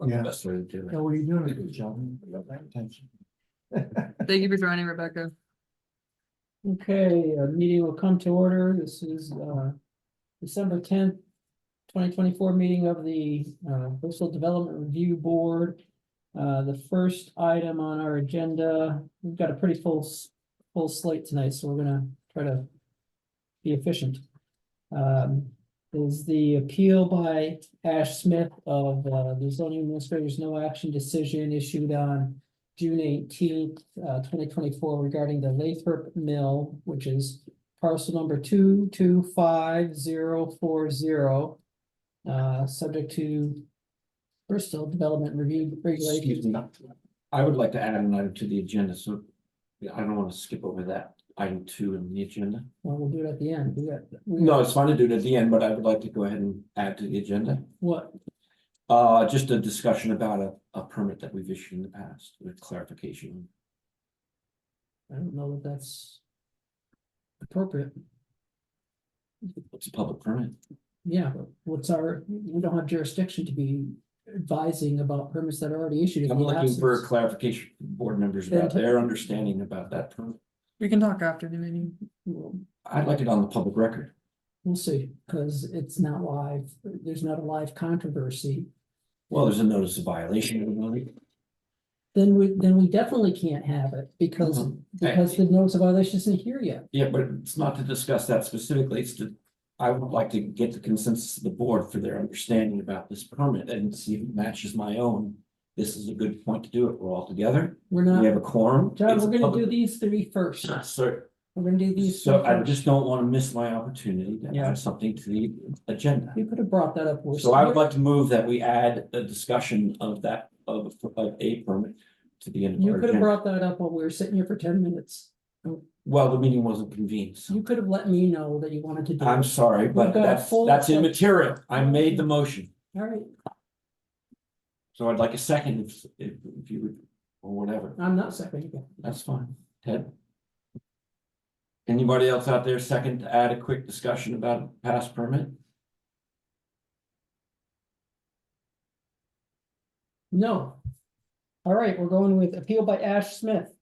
Yeah. the best way to do it. Yeah, what are you doing? Good job. You got my attention. Thank you for joining, Rebecca. Okay, meeting will come to order. This is December 10th, 2024 meeting of the Bristol Development Review Board. The first item on our agenda, we've got a pretty full slate tonight, so we're gonna try to be efficient. Is the appeal by Ash Smith of the zoning administrator's no action decision issued on June 18th, 2024 regarding the Lathrop Mill, which is parcel number 225040. Subject to Bristol Development Review Excuse Regulations. me. I would like to add an item to the agenda, so I don't want to skip over that item 2 in the agenda. Well, we'll do it at the end. No, it's fine to do it at the end, but I would like to go ahead and add to the agenda. What? Just a discussion about a permit that we've issued in the past with clarification. I don't know that that's appropriate. It's a public permit. Yeah, but we don't have jurisdiction to be advising about permits that are already issued. I'm looking for clarification from board members about their understanding about that permit. We can talk after the meeting. I'd like it on the public record. We'll see, because it's not live. There's not a live controversy. Well, there's a notice of violation. Then we definitely can't have it because the notice of violation isn't here yet. Yeah, but it's not to discuss that specifically. It's to, I would like to get the consensus of the board for their understanding about this permit and see if it matches my own. This is a good point to do it. We're all together. We're We have not, a quorum. John, It's a we're gonna do public- these three first. Sir, We're gonna do these. so three I first. just don't want to miss my opportunity to Yeah. add something to the agenda. You could have brought that up. We're So I would still- like to move that we add a discussion of that, of a permit to the end of You our could have agenda. brought that up while we were sitting here for 10 minutes. Well, the meeting wasn't convened, so You could have let me know that you wanted to do I'm it. sorry, but We've got a full- that's immaterial. I made the motion. All right, So I'd like a second if you would, or whatever. I'm not seconding it. That's fine. Ted? Anybody else out there second to add a quick discussion about a past permit? No. All right, we're going with appeal by Ash Smith.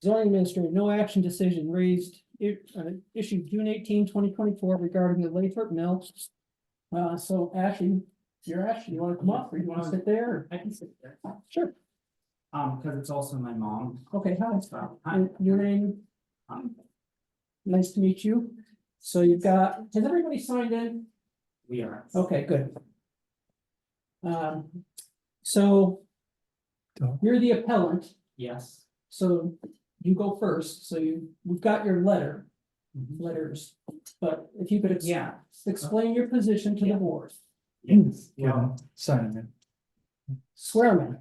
Zoning administrator, no action decision raised, issued June 18, 2024 regarding the Lathrop Mill. So Ashley, you're Ashley, you wanna come up or you wanna sit there? Or- I can sit there. Sure, Because it's also my mom. okay, hi. Hi. And your name, Um, nice to meet you. So you've got, has everybody signed in? we are. Okay, good. So you're the appellant, Yes. so you go first, so we've got your letters, but if you could Yeah. explain your position to the Yeah. board, Yes. Yeah, sign it. swear me.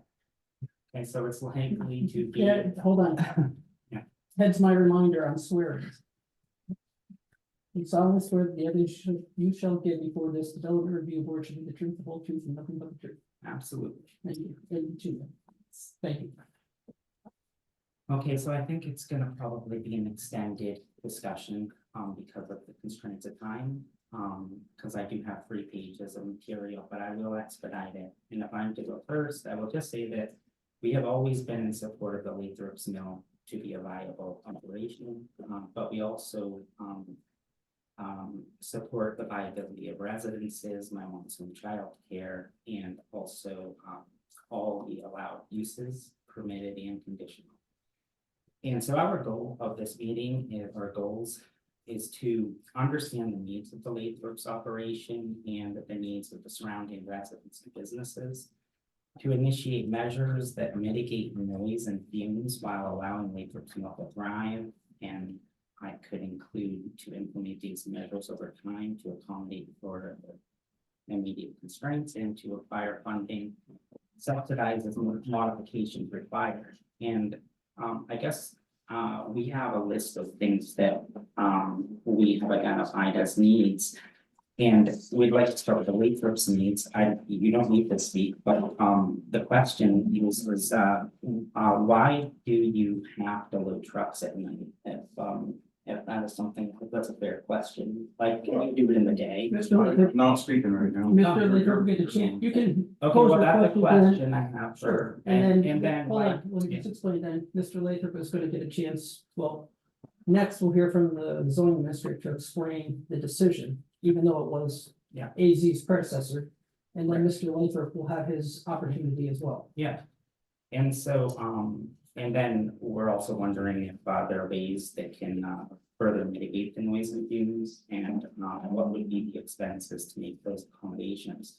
Okay, so it's likely to be. Yeah, hold on. Yeah. That's my reminder on swearing. You solemnly swear that the evidence you shall give before this development review board should be the truth, the whole truth, and nothing but the truth. Absolutely. Thank you. Thank you. Okay, so I think it's gonna probably be an extended discussion, because of the constraints of time. Because I do have 3 pages of material, but I will expedite it. And if I'm to go first, I will just say that we have always been in support of the Lathrop's Mill to be a viable operation, but we also, support the viability of residences, my long-term child care, and also, all the allowed uses, permitted and conditional. And so our goal of this meeting, our goals, is to understand the needs of the Lathrop's operation and the needs of the surrounding residents and businesses, to initiate measures that mitigate noise and fumes while allowing Lathrop's Mill to thrive, and I could include to implement these measures over time to accommodate for the immediate constraints and to acquire funding, subsidize as modifications required. And I guess we have a list of things that we have identified as needs. And we'd like to start with the Lathrop's needs. You don't need to speak, but the question is why do you have to load trucks at night if that is something, if that's a fair question, like, can you do it in the day? Not speaking right now. Mr. Latham, get a chance, you can. Okay, pose well, your that's a question then. question I have Sure, for, and then, hold like, on, let me just explain then, Mr. Lathrop is gonna get a chance, well. Next, we'll hear from the zoning administrator to explain the decision, even though it was. Yeah. AZ's predecessor, and then Right. Mr. Lathrop will have his opportunity as well. yeah. And so, and then we're also wondering if there are ways that can further mitigate the noise and fumes, and what would be the expenses to make those accommodations.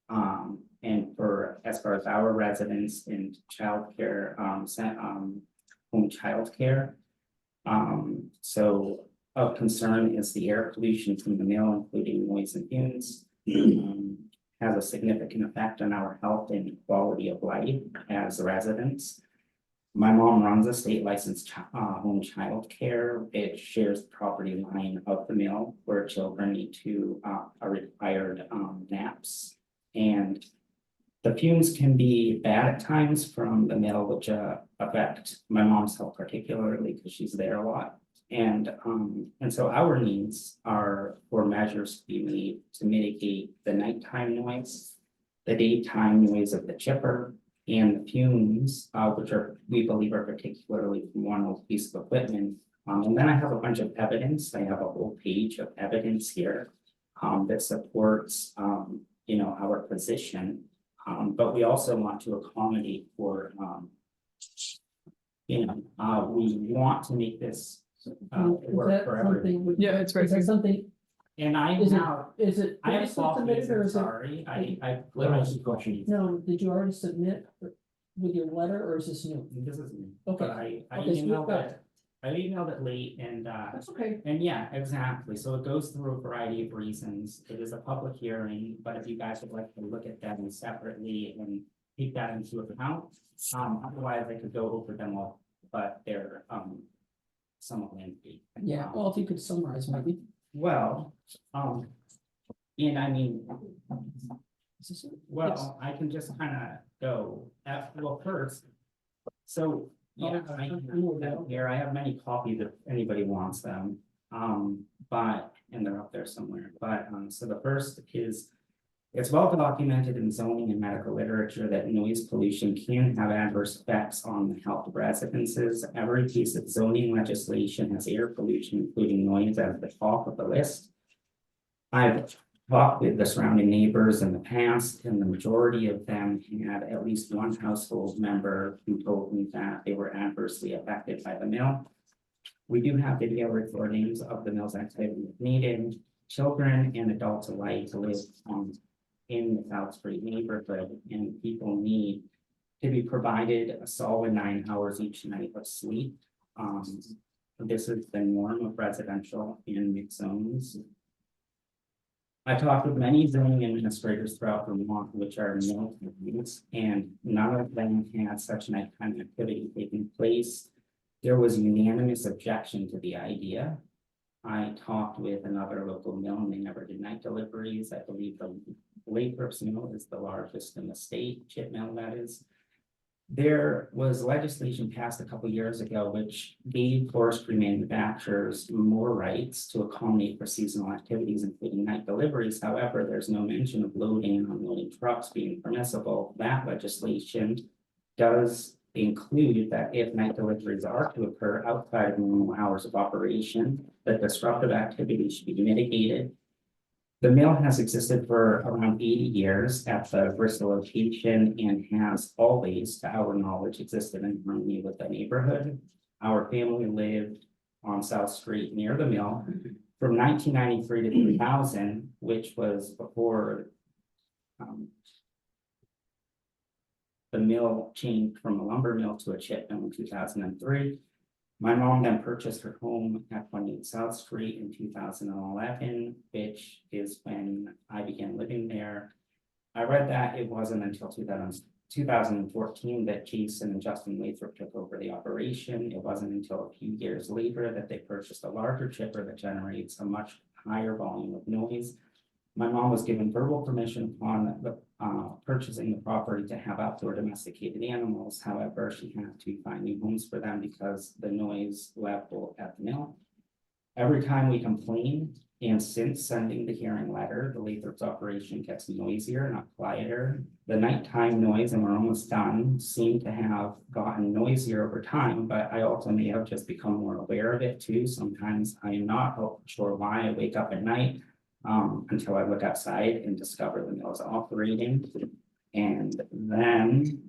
And for, as far as our residents in childcare, home childcare. So of concern is the air pollution from the mill, including noise and fumes. Has a significant effect on our health and quality of life as residents. My mom runs a state licensed home childcare. It shares the property line of the mill where children need to are required naps. And the fumes can be bad at times from the mill, which affect my mom's health particularly because she's there a lot. And so our needs are for measures to be made to mitigate the nighttime noise, the daytime noise of the chipper, and the fumes, which are, we believe are particularly from one old piece of equipment. And then I have a bunch of evidence. I have a whole page of evidence here that supports, you know, our position. But we also want to accommodate for, you know, we want to make this Is work that for everyone. something? Yeah, it's right Is that here. something, And I is it, now, is it? I have previously copies, submitted, or I'm is it- sorry, I What literally, was the question? No, did you already submit with your letter, or is this new? this is me. Okay. But I Okay, so we've emailed got- it, I emailed it late and That's okay. yeah, exactly, so it goes through a variety of reasons, it is a public hearing, but if you guys would like to look at them separately and take that into account, otherwise I could go over them all, but they're somewhat lengthy. Yeah, well, if you could summarize maybe. Well, and I mean, Is this it? well, I can just kind of go, well, first. So, yeah, Oh, I I'm have with them you. here, I have many copies if anybody wants them. But, and they're up there somewhere, but, so the first is. It's well documented in zoning and medical literature that noise pollution can have adverse effects on the health of residences. Every piece of zoning legislation has air pollution, including noise, at the top of the list. I've talked with the surrounding neighbors in the past, and the majority of them had at least one household member who told me that they were adversely affected by the mill. We do have video recordings of the mill's activity if needed. Children and adults alike live in the South Street neighborhood, and people need to be provided a solid 9 hours each night of sleep. This is the norm of residential and mixed zones. I talked with many zoning administrators throughout Vermont, which are mill communities, and none of them had such nighttime activity taking place. There was unanimous objection to the idea. I talked with another local mill and they never did night deliveries. I believe the Lathrop's mill is the largest in the state, chip mill that is. There was legislation passed a couple years ago which gave forestry manufacturers more rights to accommodate for seasonal activities, including night deliveries. However, there's no mention of loading and unloading trucks being permissible. That legislation does include that if night deliveries are to occur outside of normal hours of operation, that disruptive activity should be mitigated. The mill has existed for around 80 years at the Bristol location and has always, to our knowledge, existed in harmony with the neighborhood. Our family lived on South Street near the mill from 1993 to 2000, which was before the mill changed from a lumber mill to a chip mill in 2003. My mom then purchased her home at 28 South Street in 2011, which is when I began living there. I read that it wasn't until 2014 that Jason and Justin Lathrop took over the operation. It wasn't until a few years later that they purchased a larger chipper that generates a much higher volume of noise. My mom was given verbal permission upon the purchasing the property to have outdoor domesticated animals. However, she had to find new homes for them because the noise level at the mill every time we complain, and since sending the hearing letter, the Lathrop's operation gets noisier, not quieter. The nighttime noise, and we're almost done, seem to have gotten noisier over time, but I also may have just become more aware of it too. Sometimes I am not sure why I wake up at night until I look outside and discover the mill is operating. And then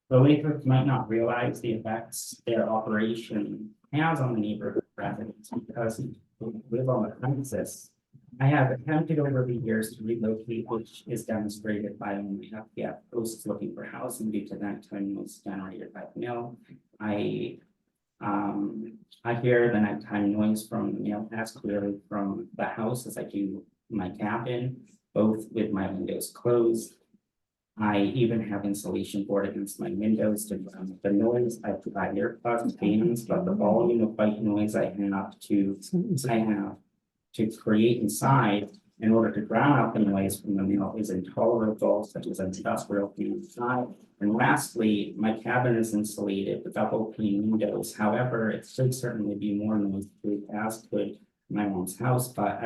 the Lathrops might not realize the effects their operation has on the neighborhood residents because we live on the premises. I have attempted over the years to relocate, which is demonstrated by when we have posts looking for housing due to nighttime noise generated by the mill. I hear the nighttime noise from the mill as clearly from the house as I do my cabin, both with my windows closed. I even have insulation board against my windows to drown the noise. I provide earplugs, fans, but the volume of white noise I have to create inside in order to drown out the noise from the mill is intolerable, such as an industrial fan inside. And lastly, my cabin is insulated with double pane windows. However, it should certainly be more noise proof, as could my mom's house, but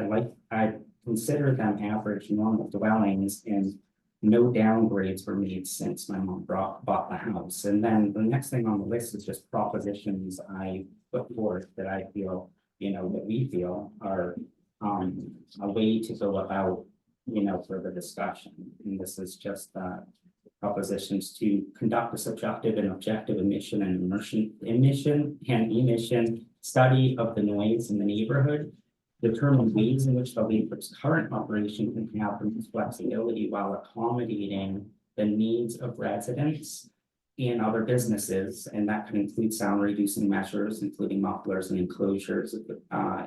I consider them average normal dwellings, and no downgrades were made since my mom bought the house. And then the next thing on the list is just propositions I put forth that I feel, that we feel are a way to go about, further discussion. And this is just propositions to conduct a subjective and objective emission study of the noise in the neighborhood, determine ways in which the Lathrop's current operation can have flexibility while accommodating the needs of residents and other businesses, and that can include sound reducing measures, including mufflers and enclosures,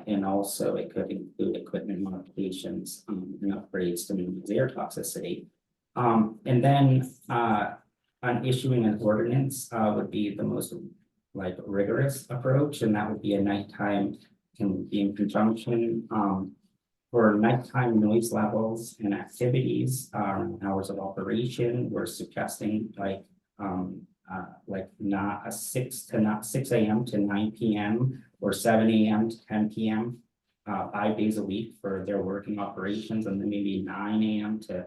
and also it could include equipment modifications and upgrades to minimize air toxicity. And then on issuing an ordinance would be the most rigorous approach, and that would be a nighttime, can be in conjunction for nighttime noise levels and activities, hours of operation. We're suggesting not 6 a.m. to 9 p.m. or 7 a.m. to 10 p.m. 5 days a week for their working operations, and then maybe 9 a.m. to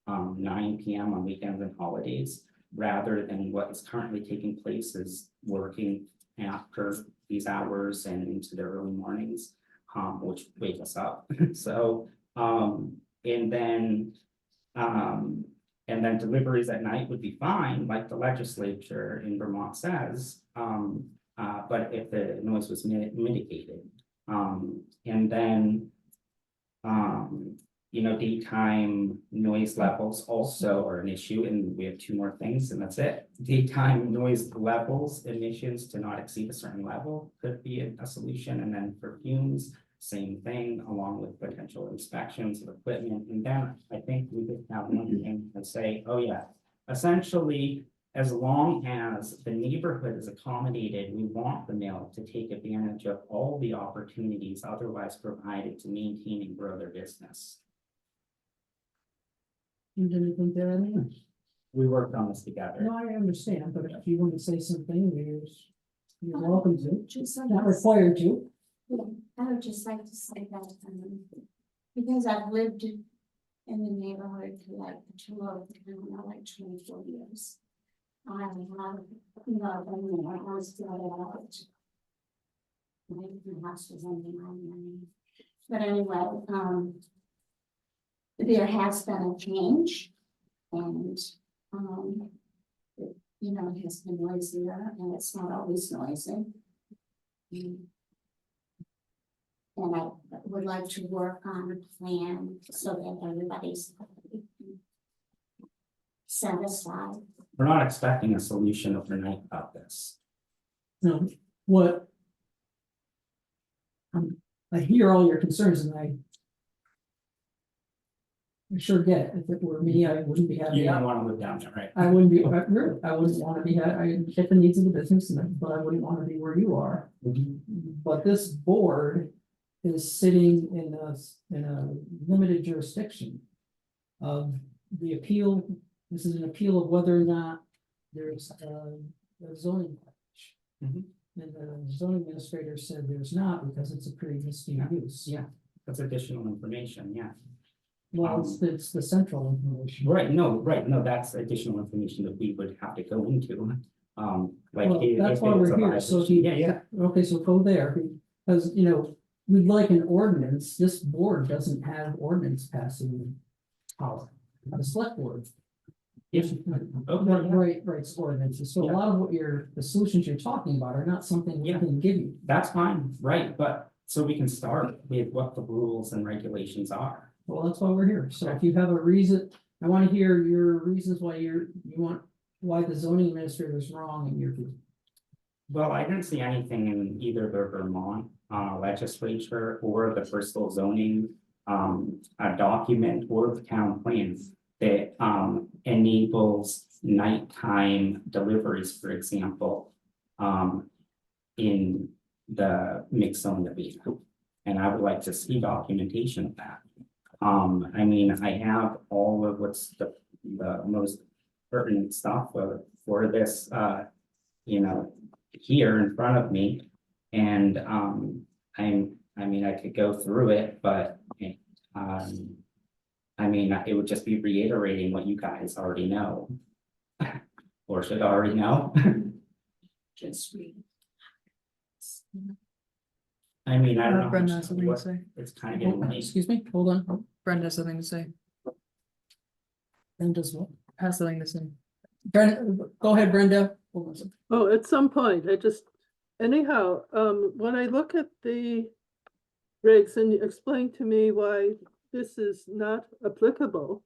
9 p.m. on weekends and holidays, rather than what is currently taking place is working after these hours and into the early mornings, which wake us up. So, and then deliveries at night would be fine, like the legislature in Vermont says, but if the noise was mitigated. And then, daytime noise levels also are an issue, and we have 2 more things and that's it. Daytime noise levels, emissions to not exceed a certain level could be a solution. And then for fumes, same thing, along with potential inspections of equipment. And then I think we could have one thing and say, oh yeah, essentially, as long as the neighborhood is accommodated, we want the mill to take advantage of all the opportunities otherwise provided to maintain and grow their business. You didn't think there any? We worked on this together. No, I understand, but if you want to say something, you're welcome to. Just Not required to. I would just like to say that, because I've lived in the neighborhood for like 24 years. I have, my house flooded out. My house was under my name. But anyway, there has been a change, and it has been noisier, and it's not always noisy. And I would like to work on a plan so that everybody's satisfied. We're not expecting a solution overnight about this. No, what? I hear all your concerns, and I sure get it. If it were me, I wouldn't be happy. You don't want to live down there, right? I wouldn't be, really, I wouldn't want to be, I get the needs of the business, but I wouldn't want to be where you are. But this board is sitting in a limited jurisdiction of the appeal. This is an appeal of whether or not there's a zoning violation. And the zoning administrator said there's not because it's a pre-existing use. Yeah, that's additional information, yeah. Well, it's the central information. Right, no, that's additional information that we would have to go into. Like. Well, if that's why it's we're a here, so if you. violation. Yeah, Okay, so go there, because, we'd like an ordinance, this board doesn't have ordinance passing power. The select board. yeah. Okay, Right, ordinances, so a Yeah. lot of the solutions you're talking about are not something we Yeah. can give you. That's fine, right, but so we can start with what the rules and regulations are. Well, that's why we're here, so if you have a reason, I wanna hear your reasons why why the zoning administrator is wrong in your view. Well, I didn't see anything in either the Vermont legislature or the Bristol zoning a document or the town plans that enables nighttime deliveries, for example, in the mixed zone that we have. And I would like to see documentation of that. I mean, I have all of what's the most pertinent stuff for this, here in front of me. And I mean, I could go through it, but I mean, it would just be reiterating what you guys already know. Or should already know. Just read. I mean, I don't know. Brenda has something to say. It's kind of getting late. Excuse me, hold on, Brenda has something to say. Brenda's what? Has something to say. Brenda, go ahead, Brenda. Hold on a second. Oh, at some point, anyhow, when I look at the regs and you explain to me why this is not applicable,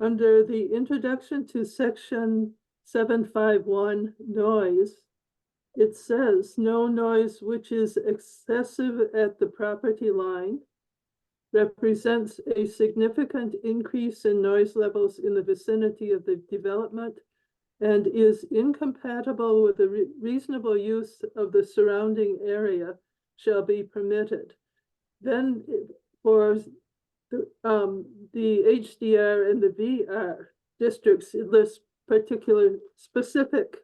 under the introduction to section 751 noise, it says no noise which is excessive at the property line represents a significant increase in noise levels in the vicinity of the development and is incompatible with the reasonable use of the surrounding area shall be permitted. Then for the HDR and the VR districts, it lists particular specific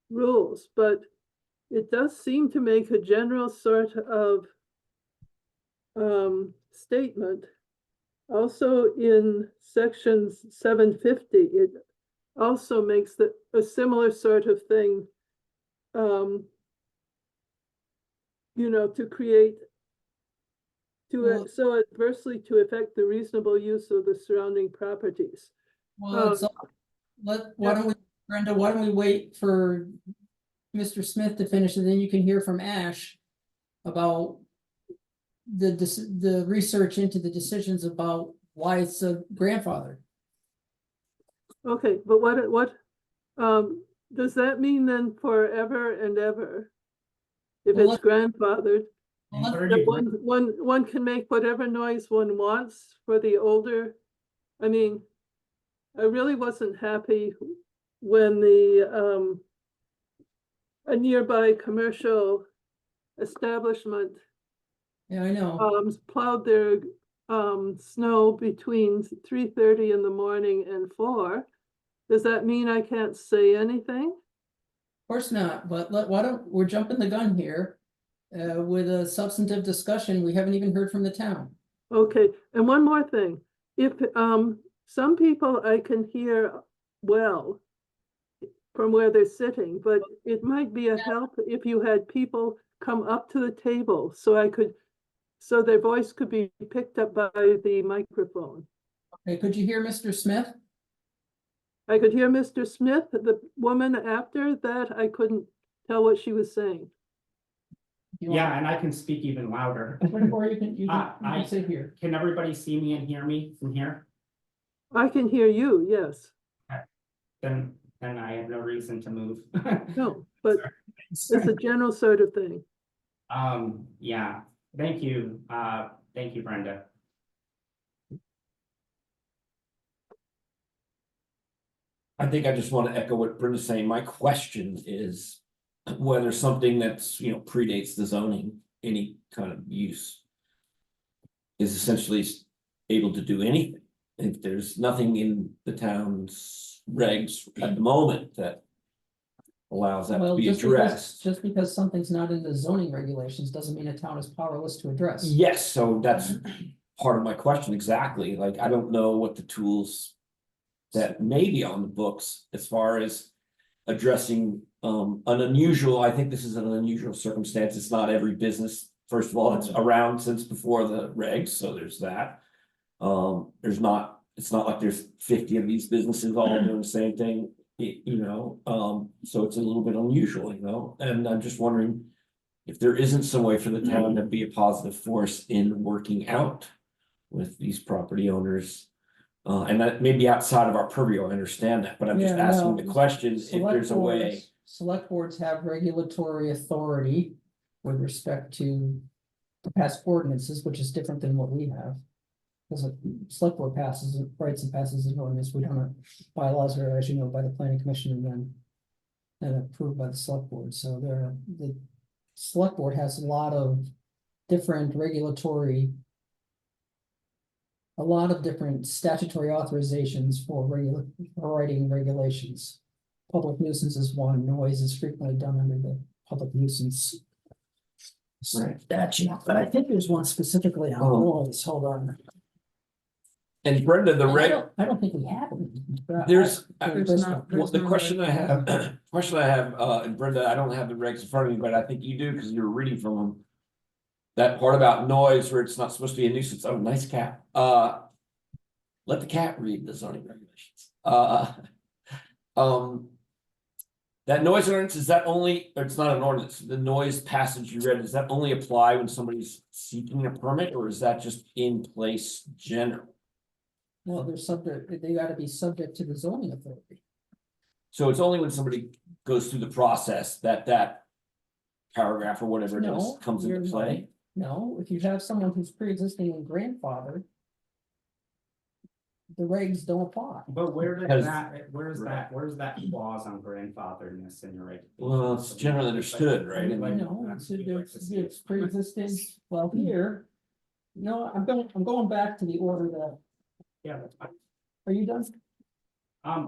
rules, but it does seem to make a general sort of statement. Also in sections 750, it also makes a similar sort of thing, to create, so adversely to affect the reasonable use of the surrounding properties. Well, why don't we, Brenda, why don't we wait for Mr. Smith to finish, and then you can hear from Ash about the research into the decisions about why it's a grandfather. Okay, but what does that mean then forever and ever? If Well, it's grandfathered, Well, that one can make whatever noise one wants for the older. I mean, I really wasn't happy when a nearby commercial establishment Yeah, I know. plowed their snow between 3:30 in the morning and 4. Does that mean I can't say anything? Of course not, but we're jumping the gun here. With a substantive discussion, we haven't even heard from the town. Okay, and one more thing. If some people I can hear well from where they're sitting, but it might be a help if you had people come up to the table so their voice could be picked up by the microphone. Okay, could you hear Mr. Smith? I could hear Mr. Smith. The woman after that, I couldn't tell what she was saying. Yeah, and I can speak even louder. Or you can I- sit here. Can everybody see me and hear me from here? I can hear you, yes. Then I have no reason to move. No, but it's a general sort of thing. Yeah, thank you. Thank you, Brenda. I think I just want to echo what Brenda's saying. My question is whether something that's, predates the zoning, any kind of use, is essentially able to do anything. If there's nothing in the town's regs at the moment that allows that to Well, be just because, addressed. just because something's not in the zoning regulations doesn't mean a town is powerless to address. Yes, so that's part of my question, exactly, like, I don't know what the tools. That may be on the books as far as addressing an unusual, I think this is an unusual circumstance, it's not every business. First of all, it's around since before the regs, so there's that. There's not, it's not like there's 50 of these businesses all doing the same thing, so it's a little bit unusual, and I'm just wondering. If there isn't some way for the town to be a positive force in working out with these property owners. And that may be outside of our purview, I understand that, but I'm just Yeah, asking no, the question, if there's a way. Select boards have regulatory authority with respect to pass ordinances, which is different than what we have. Because a select board passes, writes and passes an ordinance, we don't have bylaws are, as you know, by the planning commission and then approved by the select board, so the select board has a lot of different regulatory. A lot of different statutory authorizations for writing regulations. Public nuisance is one, noise is frequently done under the public nuisance. Right. Statute, but I think there's one specifically on noise, hold on. And Brenda, the And reg, I don't think we have it. there's, There's not- well, the no question reg. I have, and Brenda, I don't have the regs in front of me, but I think you do, because you were reading from them. That part about noise where it's not supposed to be a nuisance, oh, nice cat, let the cat read the zoning regulations, that noise ordinance, is that only, or it's not an ordinance, the noise passage you read, does that only apply when somebody's seeking a permit, or is that just in place general? Well, they're subject, they gotta be subject to the zoning authority. So it's only when somebody goes through the process that paragraph or whatever it is No, comes into you're play. No, if you have someone who's pre-existing and grandfathered. The regs don't apply. But where Because- does that, where's that clause on grandfatherness in your regulation? Well, it's generally understood, right? I You mean, know, it's pre-existing, well, here. No, I'm going back to the order that, Yeah, that's fine. are you done?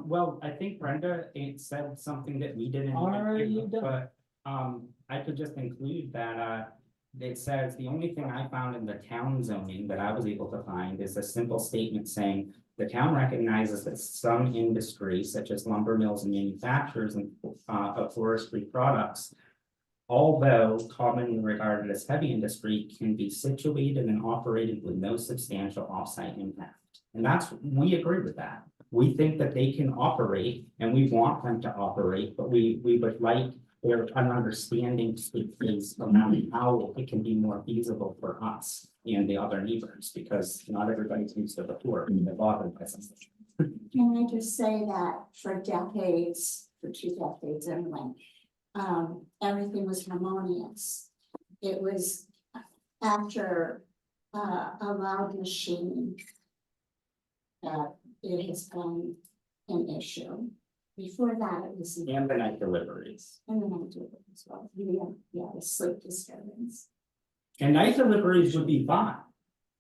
Well, I think Brenda said something that we didn't. Are you done? But, I could just include that, it says, the only thing I found in the town zoning that I was able to find is a simple statement saying. The town recognizes that some industries such as lumber mills and manufacturers and, of forestry products. Although commonly regarded as heavy industry, can be situated and operated with no substantial offsite impact. And we agree with that. We think that they can operate and we want them to operate, but we would like an understanding to take place around how it can be more feasible for us and the other neighbors, because not everybody's used to the tour and they're bothered by something. Can I just say that for decades, for 2 decades anyway, everything was harmonious. It was after a loud machine that it has been an issue. Before that, it was. And the night deliveries. And then I do it as well. Yeah, the sleep disturbance. And night deliveries would be fine,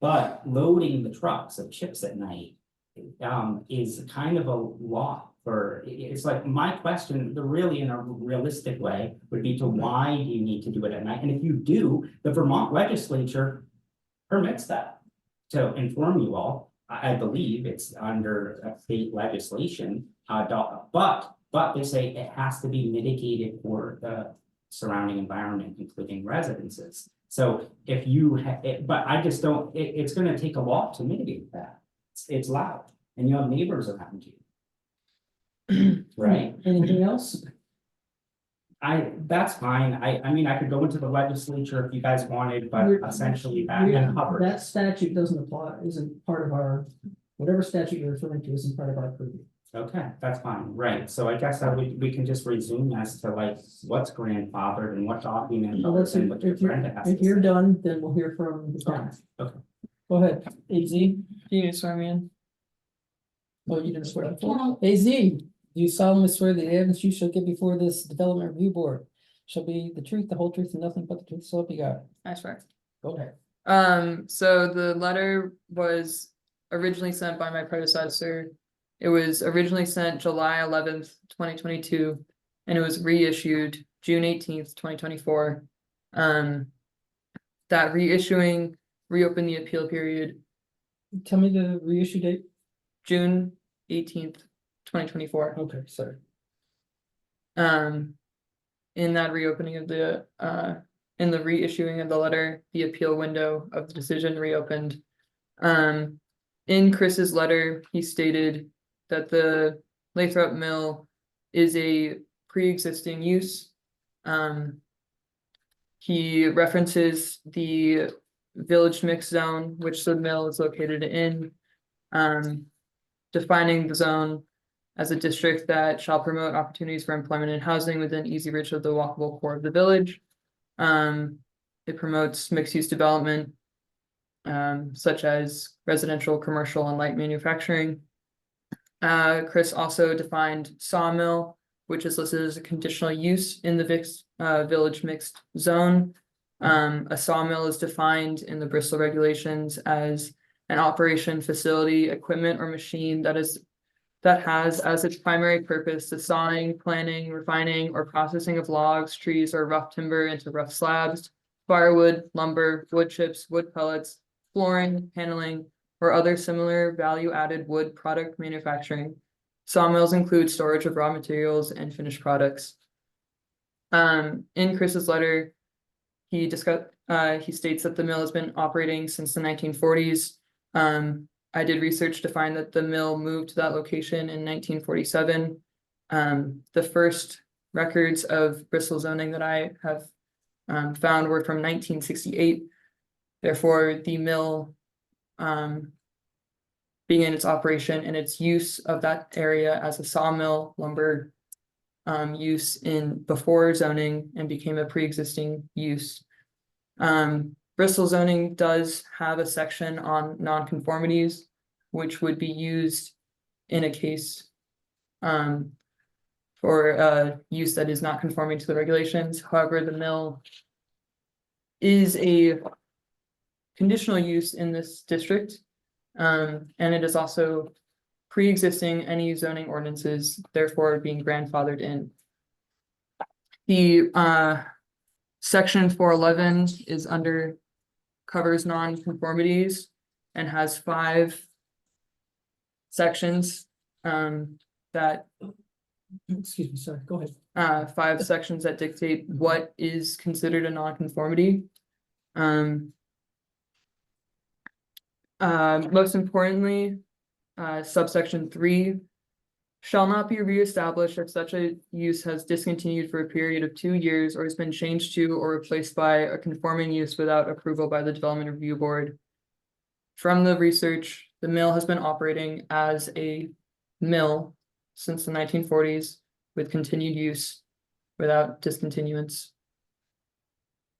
but loading the trucks of chips at night. Is kind of a lot for, it's like my question, really in a realistic way, would be to why do you need to do it at night? And if you do, the Vermont legislature permits that. To inform you all, I believe it's under a state legislation, but they say it has to be mitigated for the surrounding environment, including residences. So if you but I just don't, it's gonna take a lot to mitigate that. It's loud and you have neighbors around you. Right? Anything else? That's fine. I mean, I could go into the legislature if you guys wanted, but essentially that covers. That statute doesn't apply, isn't part of our, whatever statute you're referring to isn't part of our purview. Okay, that's fine, right, so I guess we can just resume as to like what's grandfathered and what document. Now, let's, and what if Brenda has if to you're say. done, then we'll hear from the town. Okay. Go ahead, AZ. Do you need to swear me in? Oh, you didn't swear before? Can AZ, do you solemnly swear that the evidence you shall give before this development review board shall be the truth, the whole truth, and nothing but the truth, so help you God? I swear. Go ahead. So the letter was originally sent by my predecessor. It was originally sent July 11th, 2022. and it was reissued June 18th, 2024. That reissuing reopened the appeal period Tell me the reissue date. June 18th, 2024. Okay, sorry. In that reopening of the, in the reissuing of the letter, the appeal window of the decision reopened. In Chris's letter, he stated that the Lathrop Mill is a pre-existing use. He references the village mix zone, which the mill is located in. Defining the zone as a district that shall promote opportunities for employment and housing within easy reach of the walkable core of the village. It promotes mixed-use development, such as residential, commercial, and light manufacturing. Chris also defined sawmill, which is listed as a conditional use in the village mixed zone. A sawmill is defined in the Bristol regulations as an operation, facility, equipment, or machine that has as its primary purpose the sawing, planing, refining, or processing of logs, trees, or rough timber into rough slabs, firewood, lumber, wood chips, wood pellets, flooring, paneling, or other similar value-added wood product manufacturing. Sawmills include storage of raw materials and finished products. In Chris's letter, he states that the mill has been operating since the 1940s. I did research to find that the mill moved to that location in 1947. The first records of Bristol zoning that I have found were from 1968. Therefore, the mill began its operation and its use of that area as a sawmill lumber use in before zoning and became a pre-existing use. Bristol zoning does have a section on nonconformities, which would be used in a case for use that is not conforming to the regulations. However, the mill is a conditional use in this district, and it is also pre-existing any zoning ordinances, therefore being grandfathered in. The section 411 is covers non-conformities and has 5 sections that Excuse me, sorry, go ahead. 5 sections that dictate what is considered a non-conformity. Most importantly, subsection 3 shall not be reestablished if such a use has discontinued for a period of 2 years or has been changed to or replaced by a conforming use without approval by the Development Review Board. From the research, the mill has been operating as a mill since the 1940s with continued use without discontinuance,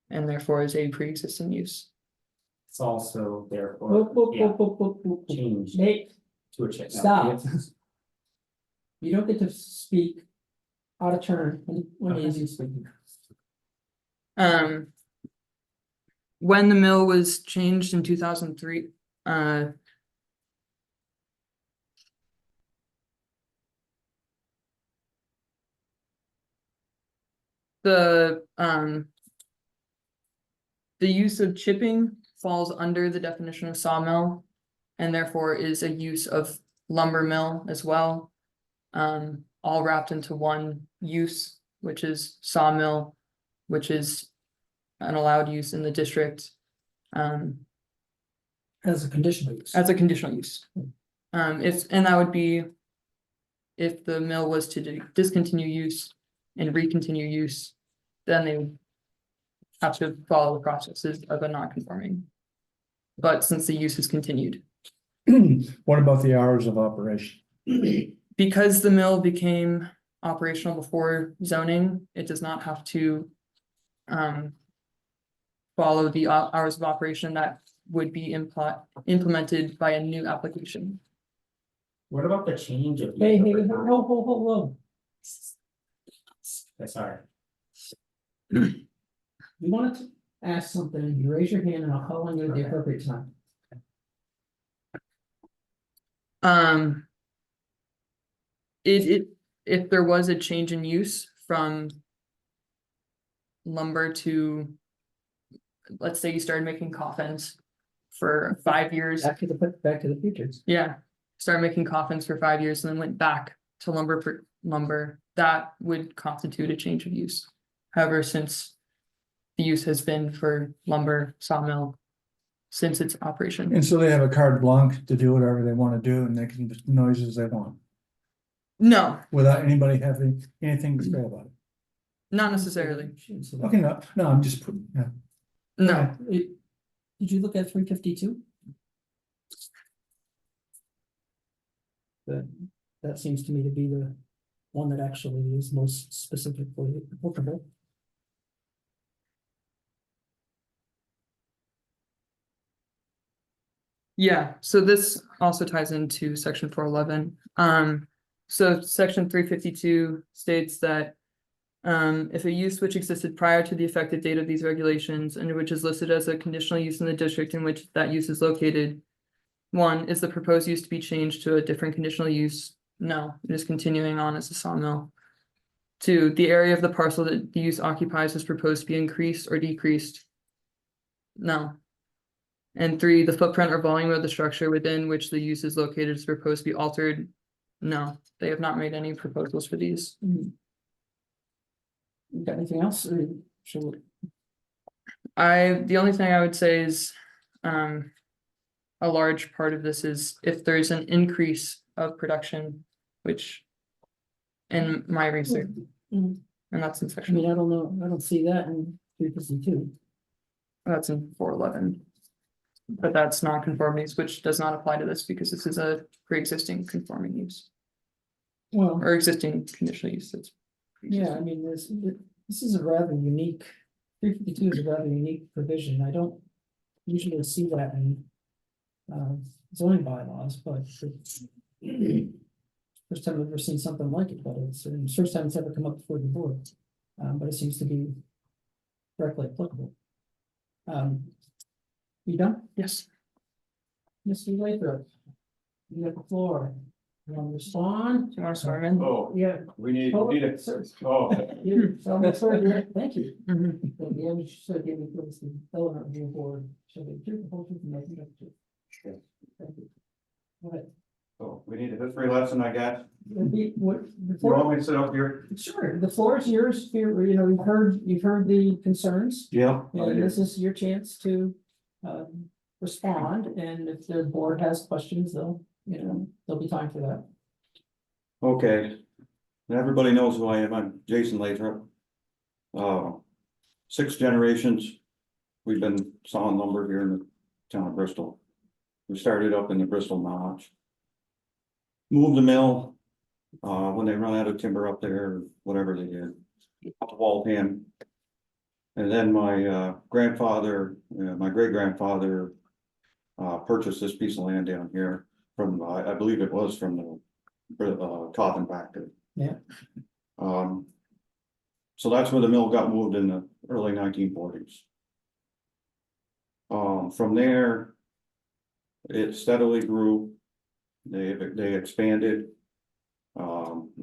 and therefore is a pre-existing use. It's also Whoop, therefore, whoop, yeah, whoop, whoop, whoop, whoop, whoop. changed Nate, to a check. stop. You don't get to speak out of turn when Okay. he's speaking. When the mill was changed in 2003, the use of chipping falls under the definition of sawmill and therefore is a use of lumber mill as well. All wrapped into one use, which is sawmill, which is an allowed use in the district. As a conditional use. As a conditional use. And that would be if the mill was to discontinue use and recontinue use, then they would have to follow the processes of a non-conforming. But since the use has continued. What about the hours of operation? Because the mill became operational before zoning, it does not have to follow the hours of operation that would be implemented by a new application. What about the change of? Hey, whoa. Sorry. You wanted to ask something, you raise your hand and I'll call on you at the appropriate time. If there was a change in use from lumber to, let's say you started making coffins for 5 years. Back to the future. Yeah, started making coffins for 5 years and then went back to lumber for lumber, that would constitute a change of use. However, since the use has been for lumber sawmill since its operation. And so they have a carte blanche to do whatever they want to do and they can do noises they want No, without anybody having anything to say about it. not necessarily. Okay, no, I'm just putting, yeah. No, Did you look at 352? That seems to me to be the one that actually is most specifically applicable. yeah, so this also ties into section 411. So section 352 states that if a use which existed prior to the effective date of these regulations and which is listed as a conditional use in the district in which that use is located. One, is the proposed use to be changed to a different conditional use? No, it is continuing on as a sawmill. Two, the area of the parcel that the use occupies is proposed to be increased or decreased? No. And three, the footprint or volume of the structure within which the use is located is proposed to be altered? No, they have not made any proposals for these. You got anything else? Or should we- The only thing I would say is, a large part of this is if there's an increase of production, which in my research, Mhm. and that's in I section, mean, I don't know, I don't see that in 352. that's in 411. But that's non-conformities, which does not apply to this because this is a pre-existing conforming use Well, or existing conditional use. That's yeah, I mean, this is a rather unique, 352 is a rather unique provision. I don't usually see that in zoning bylaws, but it's first time I've ever seen something like it, but it's the first time it's ever come up before the board. But it seems to be directly applicable. You done? Yes. Mr. Lathrop? You have the floor. You want to respond? Do you want to swear in? Oh, Yeah. we need Oh, it. sir. Oh, You, so that's right, yeah, thank you. Mhm. The image should give me this development review board, shall be truth, the whole truth, and nothing but the truth. Yes. Thank you. Go ahead. so we need a history lesson, I guess. What, You want before, me to sit up here? sure, the floor is yours, you know, you've heard the concerns. Yeah. And this is your chance to, respond, and if the board has questions, there'll be time for that. Okay. Everybody knows who I am. I'm Jason Lathrop. 6 generations. We've been sawing lumber here in the town of Bristol. We started up in the Bristol Notch. Moved the mill, when they run out of timber up there, whatever they did. Up to Waltham. And then my grandfather, my great grandfather. Purchased this piece of land down here from, I believe it was from the coffin factory. Yeah. So that's where the mill got moved in the early 1940s. From there. It steadily grew. They expanded.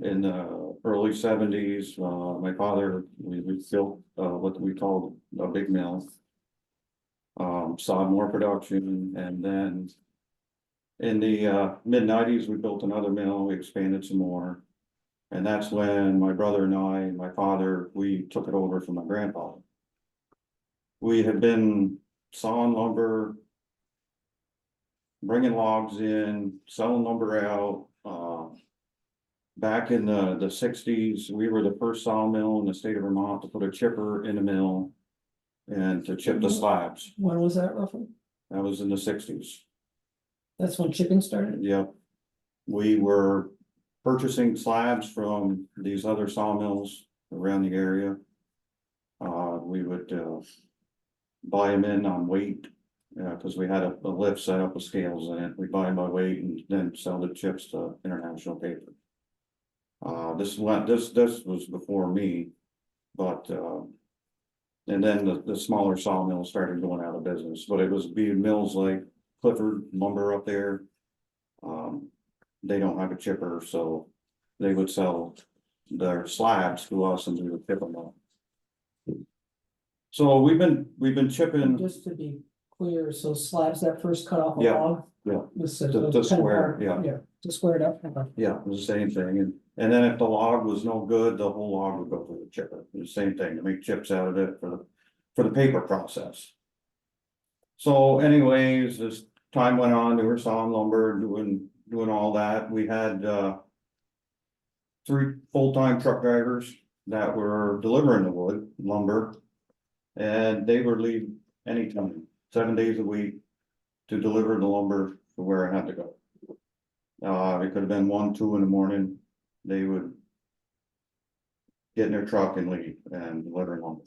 In the early 70s, my father, we built what we called a big mill. Saw more production, and then in the mid-90s, we built another mill, we expanded some more. And that's when my brother and I, and my father, we took it over from my grandfather. We had been sawing lumber, bringing logs in, selling lumber out. Back in the 60s, we were the first sawmill in the state of Vermont to put a chipper in the mill and to chip the slabs. When was that roughly? That was in the 60s. That's when chipping started? Yep. We were purchasing slabs from these other sawmills around the area. We would buy them in on weight, because we had a lift set up with scales in it. We buy them by weight and then sell the chips to International Paper. This was before me, but and then the smaller sawmills started going out of business, but it was being mills like Clifford Lumber up there. They don't have a chipper, so they would sell their slabs to us and we would chip them up. So we've been chipping, Just to be clear, so slabs that first cut off a Yeah, log? yeah. This To- is to kind of square, hard, yeah. To square it up. Okay. yeah, it was the same thing, and then if the log was no good, the whole log would go to the chipper, the same thing, to make chips out of it for the paper process. So anyways, as time went on, we were sawing lumber, doing all that, we had, 3 full-time truck drivers that were delivering the wood, lumber. And they would leave anytime, 7 days a week, to deliver the lumber to where I had to go. It could have been 1, 2 in the morning, they would get in their truck and leave and deliver lumber.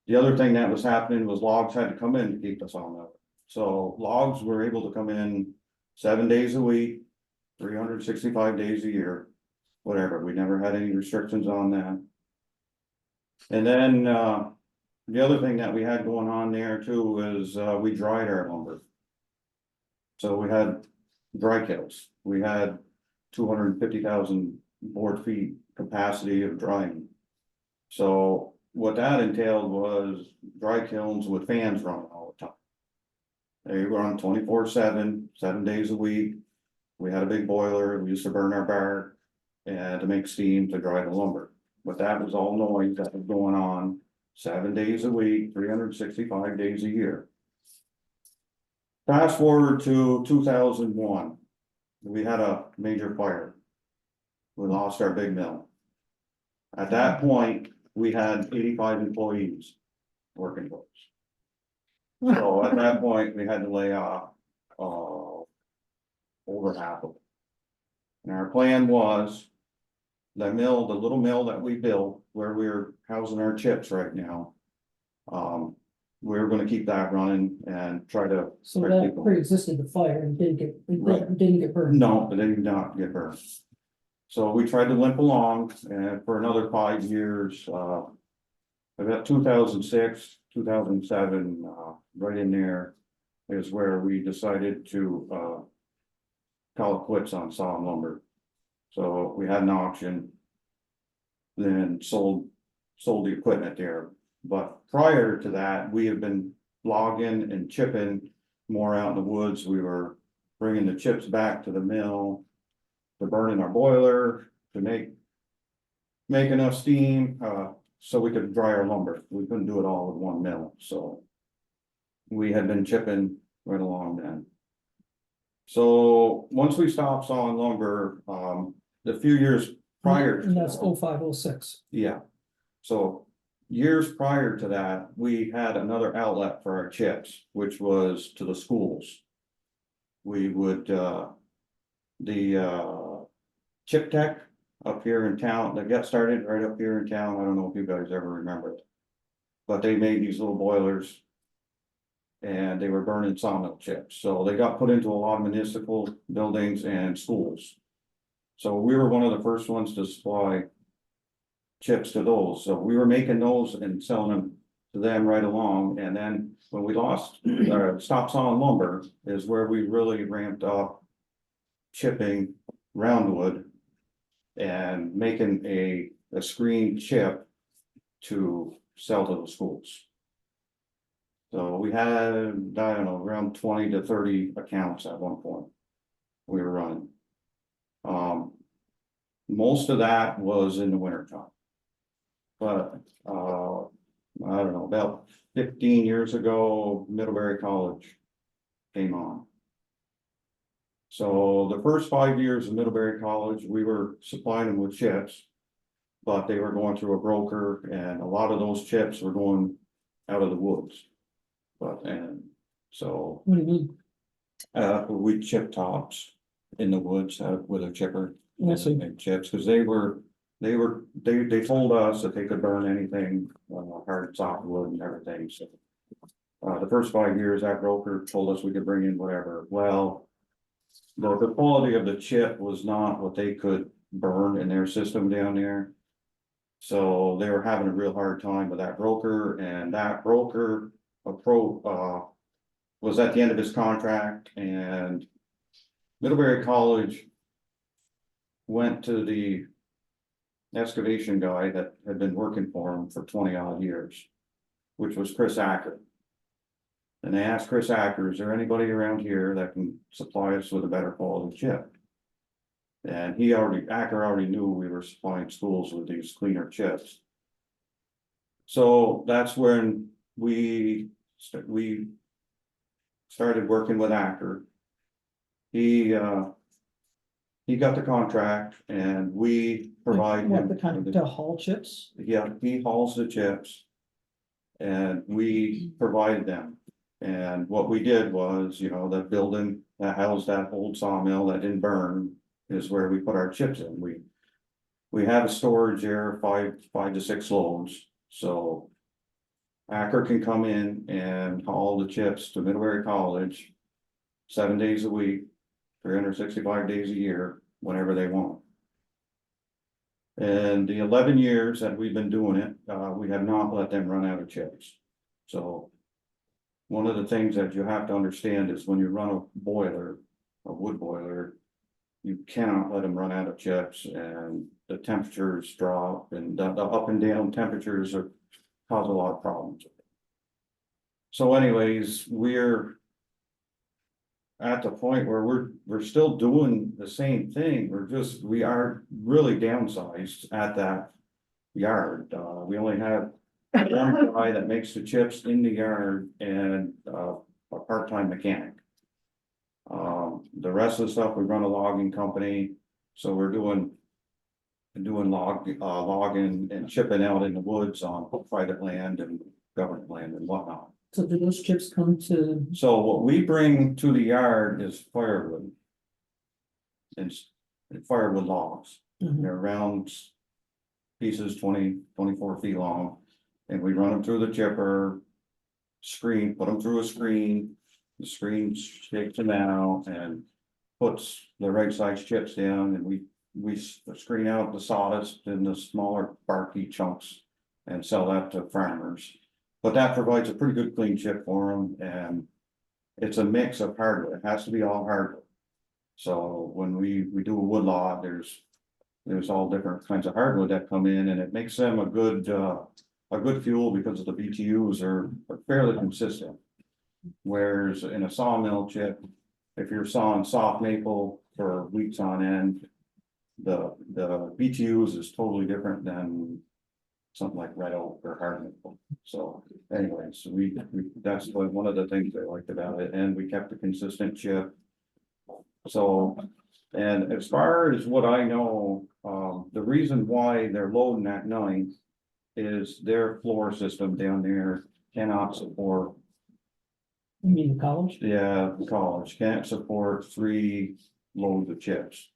The other thing that was happening was logs had to come in to keep us on that. So logs were able to come in 7 days a week, 365 days a year, whatever. We never had any restrictions on that. And then, the other thing that we had going on there too is, we dried our lumber. So we had dry kilns. We had 250,000 board feet capacity of drying. So what that entailed was dry kilns with fans running all the time. They were on 24/7, 7 days a week. We had a big boiler, we used to burn our bark and to make steam to dry the lumber. But that was all noise that was going on 7 days a week, 365 days a year. Fast forward to 2001, we had a major fire. We lost our big mill. At that point, we had 85 employees working for us. So at that point, we had to lay off, over half of it. And our plan was, the mill, the little mill that we built, where we're housing our chips right now. We're gonna keep that running and try to. So that pre-existed the fire and Right. it didn't get burned. No, it did not get burned. So we tried to limp along and for another 5 years, about 2006, 2007, right in there. Is where we decided to, call it quits on sawing lumber. So we had an auction. Then sold the equipment there, but prior to that, we have been logging and chipping more out in the woods. We were bringing the chips back to the mill. To burn in our boiler, to make enough steam, so we could dry our lumber. We couldn't do it all with one mill, so. We had been chipping right along then. So once we stopped sawing lumber, the few years prior. to And that's that- 05, 06. Yeah, so years prior to that, we had another outlet for our chips, which was to the schools. We would, Chip Tech up here in town, that got started right up here in town, I don't know if you guys ever remember it. But they made these little boilers. And they were burning sawmill chips, so they got put into a lot of municipal buildings and schools. So we were one of the first ones to supply chips to those, so we were making those and selling them to them right along, and then when we stopped sawing lumber is where we really ramped up chipping roundwood and making a screen chip to sell to the schools. So we had, I don't know, around 20 to 30 accounts at one point we were running. Most of that was in the winter time. But, I don't know, about 15 years ago, Middlebury College came on. So the first 5 years of Middlebury College, we were supplying them with chips. But they were going through a broker and a lot of those chips were going out of the woods. But, and so, What do you mean? we chip tops in the woods with a chipper. Yeah, so- And make chips, cause they told us that they could burn anything, hard softwood and everything, so. The first 5 years, that broker told us we could bring in whatever, well. The quality of the chip was not what they could burn in their system down there. So they were having a real hard time with that broker, and that broker was at the end of his contract, and Middlebury College went to the excavation guy that had been working for him for 20 odd years, which was Chris Acker. And they asked Chris Acker, is there anybody around here that can supply us with a better quality chip? And Acker already knew we were supplying schools with these cleaner chips. So that's when we started working with Acker. He got the contract and we provide What, him. the kind to haul chips? Yeah, he hauls the chips. And we provide them. And what we did was, you know, that building that housed that old sawmill that didn't burn is where we put our chips in. We have a storage there, five to six loads, so. Acker can come in and haul the chips to Middlebury College 7 days a week, 365 days a year, whenever they want. And the 11 years that we've been doing it, we have not let them run out of chips. So one of the things that you have to understand is when you run a boiler, a wood boiler, you cannot let them run out of chips, and the temperatures drop, and the up and down temperatures cause a lot of problems. So anyways, we're at the point where we're still doing the same thing. We are really downsized at that yard. We only have one guy that makes the chips in the yard and a part-time mechanic. The rest of the stuff, we run a logging company, so we're doing logging and chipping out in the woods on private land and government land and whatnot. So do those chips come to, So what we bring to the yard is firewood. And firewood logs. Mhm. They're round pieces 24 feet long. And we run them through the chipper. Put them through a screen. The screen shakes them out and puts the right size chips down, and we screen out the sawdust in the smaller barky chunks and sell that to farmers. But that provides a pretty good clean chip for them, and it's a mix of hardwood. It has to be all hardwood. So when we do a wood lot, there's all different kinds of hardwood that come in, and it makes them a good fuel because the BTUs are fairly consistent. Whereas in a sawmill chip, if you're sawing soft maple for weeks on end, the BTUs is totally different than something like red oak or hard maple. So anyways, that's one of the things I liked about it, and we kept a consistent chip. So, and as far as what I know, the reason why they're loading at night is their floor system down there cannot support. you mean the college? Yeah, the college can't support 3 loads of chips.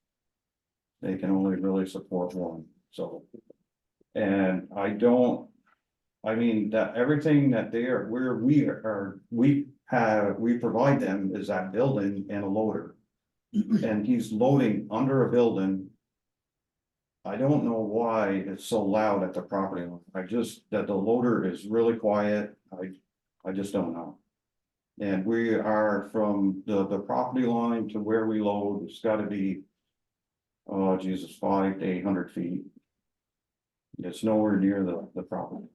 They can only really support 1, so. And I mean, that everything that we provide them is that building and a loader. And he's loading under a building. I don't know why it's so loud at the property line. That the loader is really quiet. I just don't know. And we are from the property line to where we load, it's gotta be, oh Jesus, 500 to 800 feet. It's nowhere near the property.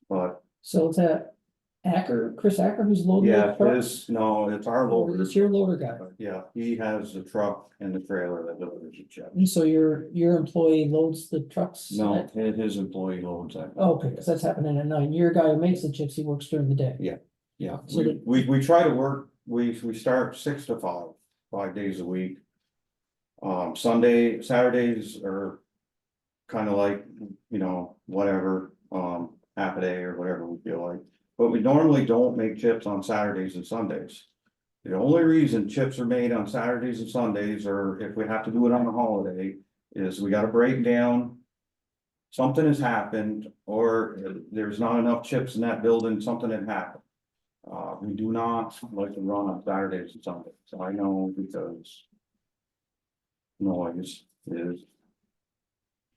But So it's that Chris Acker who's loading yeah, the truck? it's our Or loader. it's your loader guy? Yeah, he has the truck and the trailer that delivers the chips. And so your employee loads the trucks? No, his employee loads that. Oh, okay, because that's happening at night. Your guy who makes the chips, he works during the day. Yeah, So we try to work, we start 6 to 5 days a week. Saturdays are kind of like, you know, whatever, half a day or whatever we feel like. But we normally don't make chips on Saturdays and Sundays. The only reason chips are made on Saturdays and Sundays, or if we have to do it on a holiday, is we gotta break down. Something has happened, or there's not enough chips in that building, something had happened. We do not like to run on Saturdays and Sundays, so I know because noise is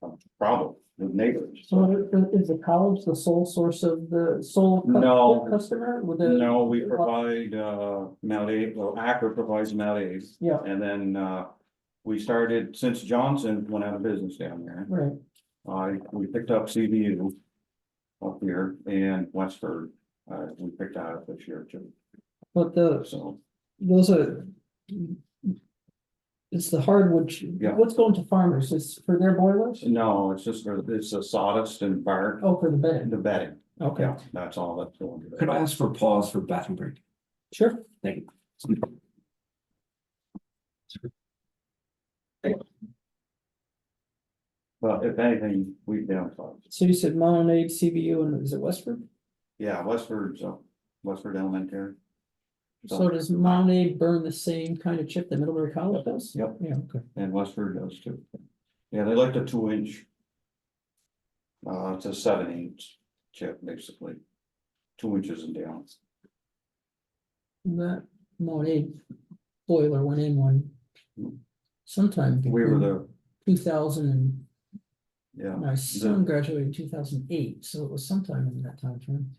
a problem with neighbors. So is the college the sole source of the No. customer with the? No, we provide Mount A, well, Acker provides Mount A's. Yeah. And then We started, since Johnson went out of business down there, Right, we picked up CBU up here and Westford, we picked that up this year too, but so. those are. It's the hardwood, Yeah. what's going to farmers, is for their boilers? No, it's just, it's a sawdust and bark, Oh, for the bedding, the bedding, okay, yeah, that's all that's going to. Could I ask for pause for bathroom break? sure. Thank you. But if anything, we downsized. So you said Mononade, CBU, and is it Westford? Yeah, Westford Elementary. So does Mononade burn the same kind of chip that Middlebury College does? Yep. Yeah, okay. And Westford does too. Yeah, they like the 2-inch. It's a 7/8 chip, basically. 2 inches and down. That Mononade boiler went in one sometime. We were the, 2000 and yeah, my son graduated in 2008, so it was sometime in that time frame.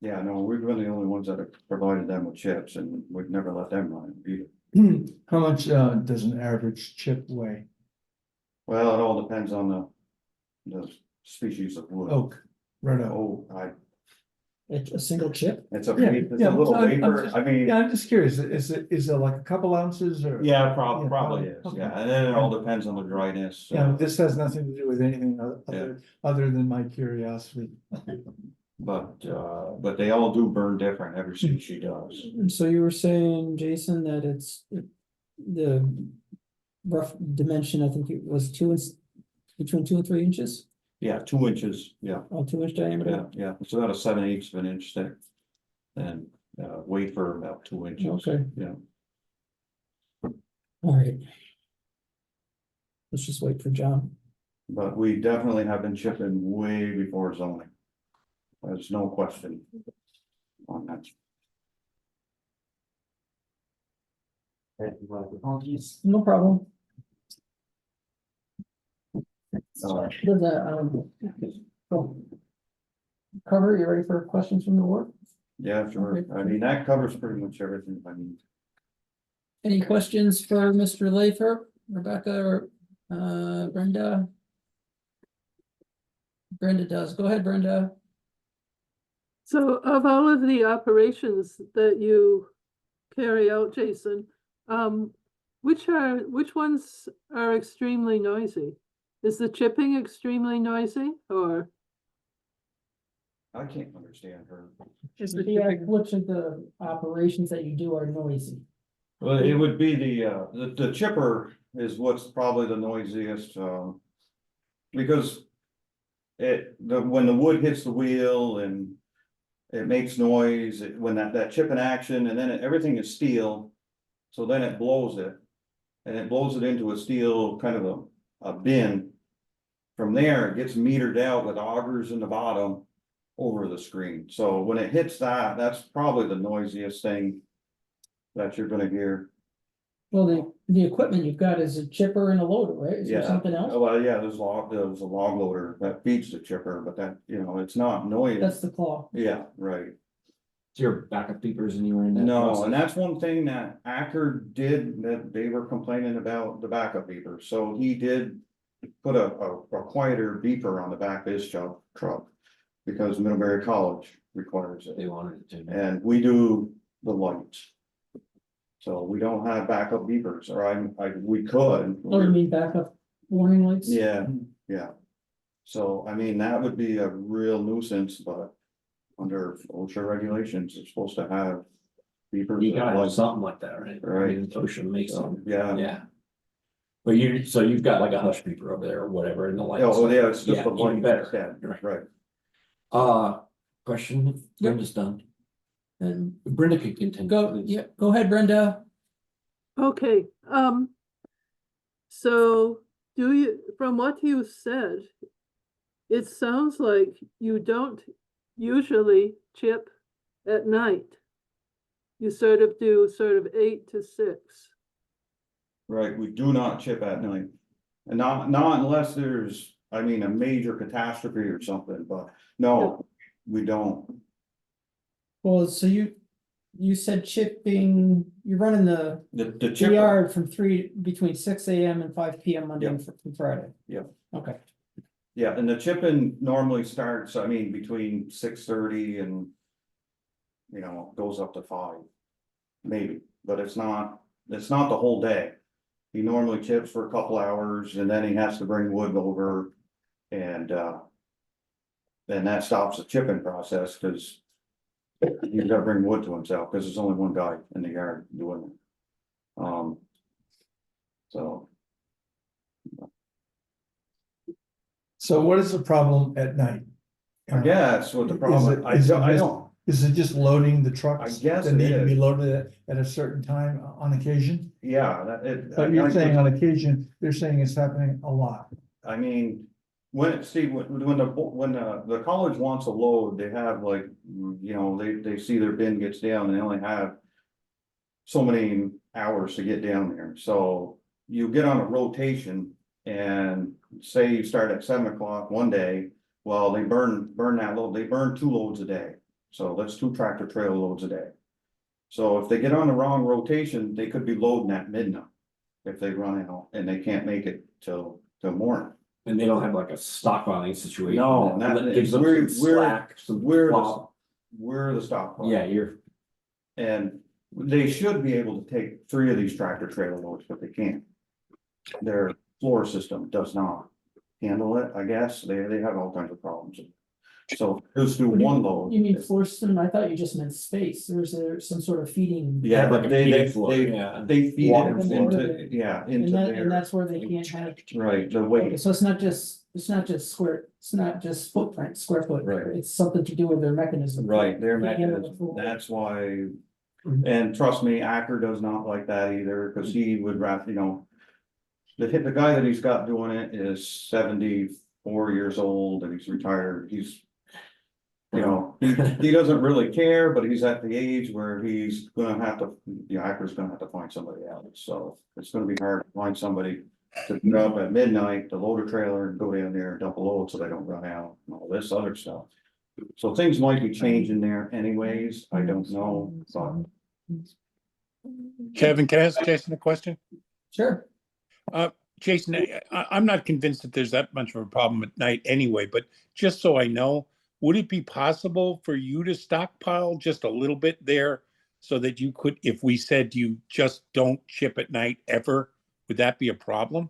yeah, no, we've been the only ones that have provided them with chips and we've never let them run either. How much does an average chip weigh? Well, it all depends on the species of wood. Oak, red oak. Oh, It's a single chip? it's a, Yeah, it's yeah, a little so I'm wafer, just- I mean. Yeah, I'm just curious, is it like a couple ounces or? Yeah, Yeah, probably is, okay. yeah, and then it all depends on the dryness. Yeah, this has nothing to do with anything other than my curiosity. But they all do burn different, every species does. And so you were saying, Jason, that the rough dimension, I think it was between 2 and 3 inches, Yeah, 2 inches, yeah, 2 inch diameter? yeah, it's about a 7/8 of an inch thick. And wafer about 2 inches. Okay. Yeah, All right. Let's just wait for John. but we definitely have been chipping way before zoning. There's no question on that. No problem. Uh, Does that, go. Cover, you ready for questions from the board? Yeah, sure, Okay. I mean, that covers pretty much everything I need. Any questions for Mr. Lathrop, Rebecca, or Brenda? Brenda does. Go ahead, Brenda. So of all of the operations that you carry out, Jason, which ones are extremely noisy? Is the chipping extremely noisy or? I can't understand her. Which of the operations that you do are noisy? Well, it would be the chipper is what's probably the noisiest, because when the wood hits the wheel and it makes noise, when that chip in action, and then everything is steel, so then it blows it. And it blows it into a steel kind of a bin. From there, it gets metered out with augers in the bottom over the screen. So when it hits that, that's probably the noisiest thing that you're gonna hear. Well, the equipment you've got is a chipper and a loader, right? Is there Yeah. something else? Well, yeah, there's a log loader that feeds the chipper, but that, it's not noise. That's the claw. Yeah, right. Your backup beepers and you were in that. No, process? and that's one thing that Acker did, that they were complaining about the backup beeper, so he did. Put a quieter beeper on the back of his truck, because Middlebury College requires They it, wanted it to. and we do the lights. So we don't have backup beepers, or we could. Oh, you mean backup warning lights? Yeah, yeah. So, I mean, that would be a real nuisance, but under OSHA regulations, it's supposed to have beepers. You gotta have like- something like that, right? Right. I mean, OSHA makes So, them, yeah. yeah. But so you've got like a hush beeper over there or whatever in the lights. Oh, yeah, it's just Yeah, the even light better. instead, Right. right. Question, Brenda's done. And Brenda could continue. please. go ahead, Brenda. Okay, so from what you said, it sounds like you don't usually chip at night. You do 8 to 6. Right, we do not chip at night. And not unless there's, a major catastrophe or something, but no, we don't. Well, so you said chipping, you're running the The chipper, yard from between 6 AM and 5 PM Monday and Friday. Yep. Okay, yeah, and the chipping normally starts, I mean, between 6:30 and. You know, goes up to 5, maybe, but it's not the whole day. He normally chips for a couple hours and then he has to bring wood over and, then that stops the chipping process, cause. He's gotta bring wood to himself, cause there's only one guy in the yard doing it. So, So what is the problem at night? I guess what the Is problem, it- I is it don't, I just- don't, Is it just loading the trucks? I guess That it need to be is. loaded at a certain time on occasion? yeah, that it. But you're saying on occasion, they're saying it's happening a lot. I mean, Steve, when the college wants a load, they have like, you know, they see their bin gets down and they only have. So many hours to get down there, so you get on a rotation and say you start at 7 o'clock one day. Well, they burn that load, they burn 2 loads a day, so that's 2 tractor trailer loads a day. So if they get on the wrong rotation, they could be loading at midnight. If they run out and they can't make it till morning. And they don't have like a stockpiling situation. No, that gives them we're- some slack, some We're flop. the stockpile. Yeah, you're, And they should be able to take 3 of these tractor trailer loads, but they can't. Their floor system does not handle it, I guess, they have all kinds of problems. So just do What do you- one load. you mean floor system? I thought you just meant space, or is there some sort of feeding? Yeah, like but a they feeding floor, feed yeah. it Water floor. into, yeah, into And there, that's where they can't have, right, the okay, weight, so it's not just square, it's not just footprint, square foot. Right. It's something to do with their mechanism. right, their Can't handle the mechanism, full- that's why. Mhm. And trust me, Acker does not like that either, cause he would rather, you know. The guy that he's got doing it is 74 years old and he's retired, he's. You know, he doesn't really care, but he's at the age where he's gonna have to, the Acker's gonna have to find somebody else, so it's gonna be hard to find somebody. To get up at midnight, to load a trailer and go down there and dump a load so they don't run out and all this other stuff. So things might be changing there anyways, I don't know, but. Kevin, can I ask Jason a question? Sure. Jason, I'm not convinced that there's that much of a problem at night anyway, but just so I know, would it be possible for you to stockpile just a little bit there so that you could, if we said you just don't chip at night ever, would that be a problem? I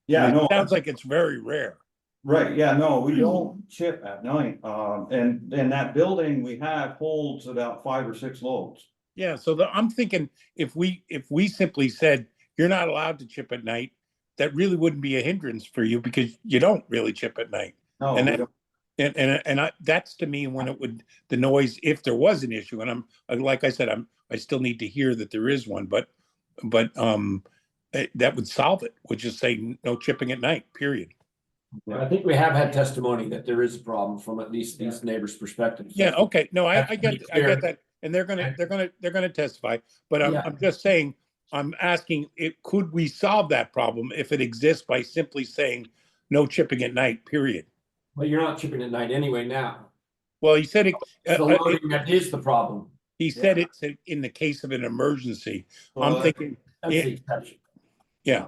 Yeah, mean, no, it sounds like it's very rare. right, yeah, no, we don't chip at night, and that building we have holds about 5 or 6 loads. Yeah, so I'm thinking if we simply said you're not allowed to chip at night, that really wouldn't be a hindrance for you because you don't really chip at night. No, And we that- don't. That's to me when it would, the noise, if there was an issue, and like I said, I still need to hear that there is one, but that would solve it, would just say no chipping at night, period. I think we have had testimony that there is a problem from at least these neighbors' perspectives. Yeah, okay, no, I That's pretty get clear. that, and they're gonna testify, but Yeah. I'm just saying, I'm asking, could we solve that problem if it exists by simply saying no chipping at night, period? But you're not chipping at night anyway now. Well, he said The loading that is the problem. he said it's in the case of an emergency. Well, I'm thinking, That's Yeah. the exception. yeah,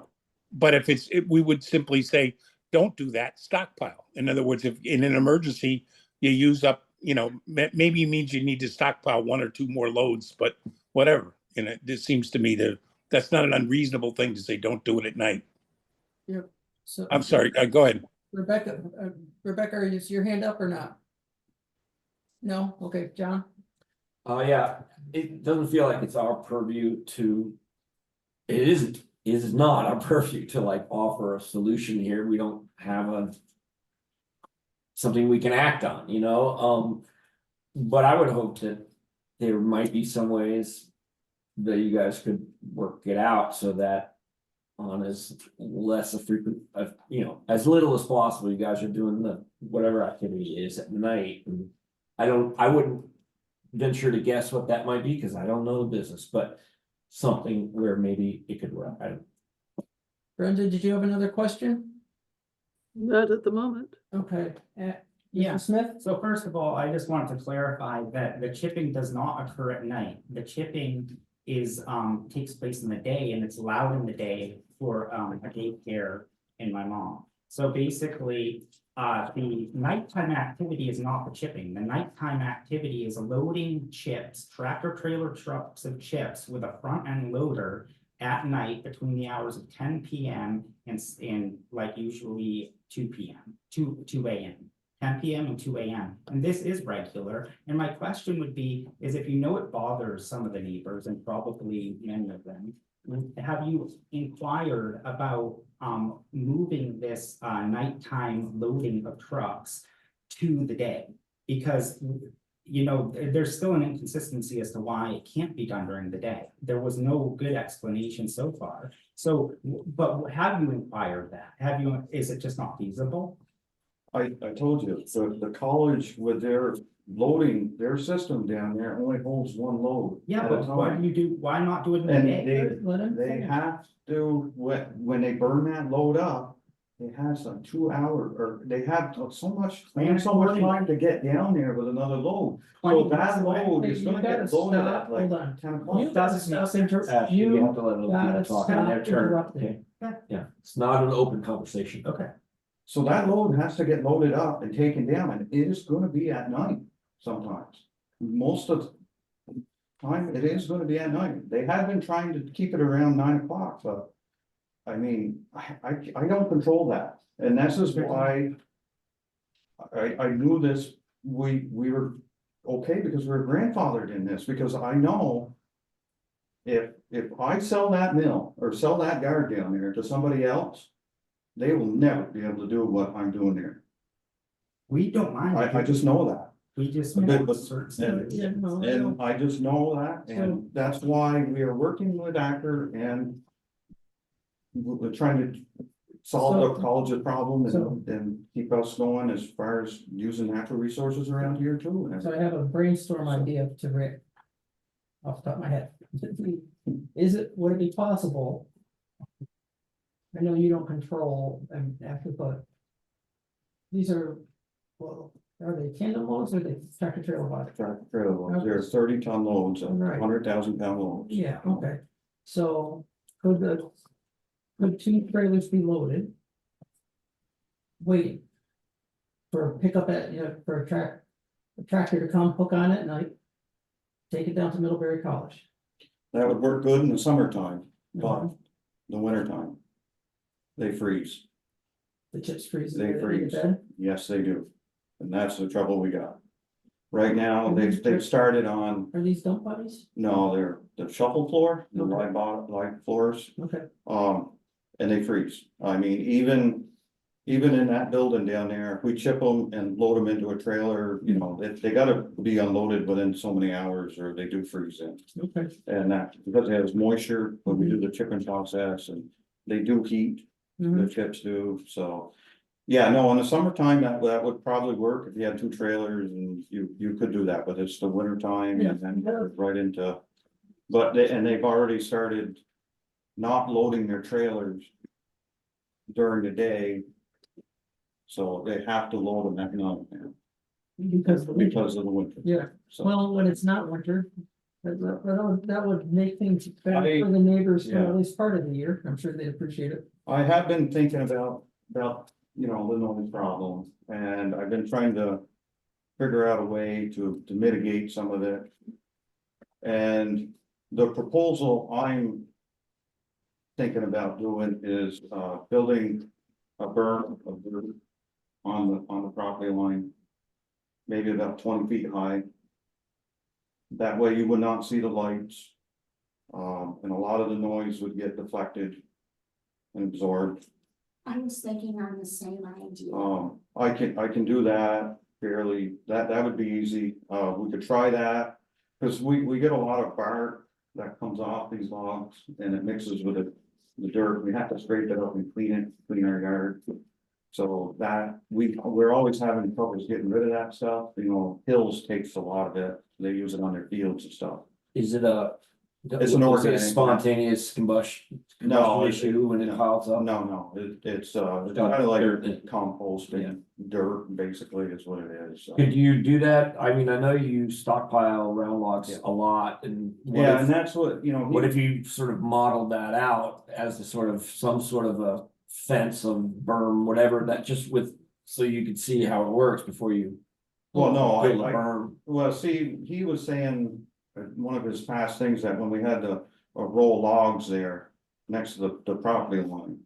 but if we would simply say, don't do that, stockpile. In other words, if in an emergency, you use up, maybe it means you need to stockpile 1 or 2 more loads, but whatever. This seems to me that's not an unreasonable thing to say, don't do it at night. So. I'm sorry, go ahead. Rebecca, is your hand up or not? No, okay, John? Yeah, it doesn't feel like it's our purview to. It is not our purview to like offer a solution here. We don't have something we can act on, but I would hope that there might be some ways that you guys could work it out so that on as less a frequent, as little as possible, you guys are doing the whatever activity is at night. And I wouldn't venture to guess what that might be because I don't know the business, but something where maybe it could work. Brenda, did you have another question? Not at the moment. Okay, Yeah. Mr. Smith? So first of all, I just wanted to clarify that the chipping does not occur at night. The chipping is, takes place in the day and it's allowed in the day for, a daycare and my mom. So basically, the nighttime activity is not the chipping. The nighttime activity is loading chips, tractor trailer trucks of chips with a front end loader at night between the hours of 10 PM and like usually 2 PM, 2 AM. 10 PM and 2 AM, and this is regular, and my question would be, is if you know it bothers some of the neighbors, and probably many of them, have you inquired about, moving this, nighttime loading of trucks to the day? Because, you know, there's still an inconsistency as to why it can't be done during the day. There was no good explanation so far, so, but have you inquired that? Have you, is it just not feasible? I told you, the college with their loading, their system down there only holds one load. Yeah, at a but why time. do you do, why not do it in the And day? Let him they finish. have to, when they burn that load up, they have some 2 hour, or they have so much time to get down there with another load. So that load Hey, is you gonna gotta get loaded stop. at like Hold on. 10 You o'clock. gotta stop you You have to let other gotta people talk in their stop turn. interrupting. Okay. Yeah, it's not an open conversation. Okay. So that load has to get loaded up and taken down, and it is gonna be at night sometimes. Most of the time, it is gonna be at night. They have been trying to keep it around 9 o'clock, but. I mean, I don't control that, and this is why. I knew this, we were okay because we're grandfathered in this, because I know. If I sell that mill or sell that yard down there to somebody else. They will never be able to do what I'm doing there. We don't mind. I just know that. We just But- want certain standards. Yeah, no, I know. And I just know that, and that's why we are working with Acker and. We're trying to solve the college's problem and keep us going as far as using natural resources around here too. So I have a brainstorm idea to Rick. Off the top of my head. Would it be possible? I know you don't control Acker, but. These are, well, are they tandem loads or are they tractor trailer loads? Tractor trailer loads, they're 30-ton loads, Right. 100,000-pound loads. Yeah, okay, so could 2 trailers be loaded? Waiting. For pickup at, for a tractor to come hook on at night. Take it down to Middlebury College. That would work good in the summertime, but Mhm. the wintertime. They freeze, The chips freeze. They in the freeze. bed. yes, they do, and that's the trouble we got. Right now, they've started on, Are these dump bodies? no, they're the shuffle floor, the Okay. live bottom, live floors. Okay, And they freeze. I mean, even in that building down there, if we chip them and load them into a trailer, they gotta be unloaded within so many hours or they do freeze in. okay. And that, because it has moisture when we do the chipping process and they do heat, Mhm. the chips do, so. Yeah, no, in the summertime, that would probably work if you had 2 trailers and you could do that, but it's the winter time and then right into. But they've already started not loading their trailers during the day. So they have to load them at night now Because the winter. because of the winter. Yeah, So, well, when it's not winter. That would make things better I- for the neighbors for yeah. at least part of the year. I'm sure they'd appreciate it. I have been thinking about, the noise problem, and I've been trying to figure out a way to mitigate some of it. And the proposal I'm thinking about doing is, building a berm on the property line. Maybe about 20 feet high. That way you would not see the lights. And a lot of the noise would get deflected and absorbed. I was thinking on the same idea. I can do that fairly, that would be easy, we could try that. Cause we get a lot of bark that comes off these logs and it mixes with the dirt, we have to scrape it up and clean our yard. So that, we're always having troubles getting rid of that stuff, Hills takes a lot of it, they use it on their fields and stuff. Is it a It's an organic- Spontaneous combustion. No, Issue when it no, piles up. No, it's kind got of like dirt in it. composting, dirt, basically is what it is. Could you do that? I mean, I know you stockpile round logs Yeah. a lot and. what Yeah, if- and that's what, you know. What if you sort of modeled that out as a sort of, some sort of a fence of berm, whatever, that just with, so you could see how it works before you. Well, no, build a I- berm. Well, see, he was saying, one of his past things that when we had the, roll logs there next to the property line.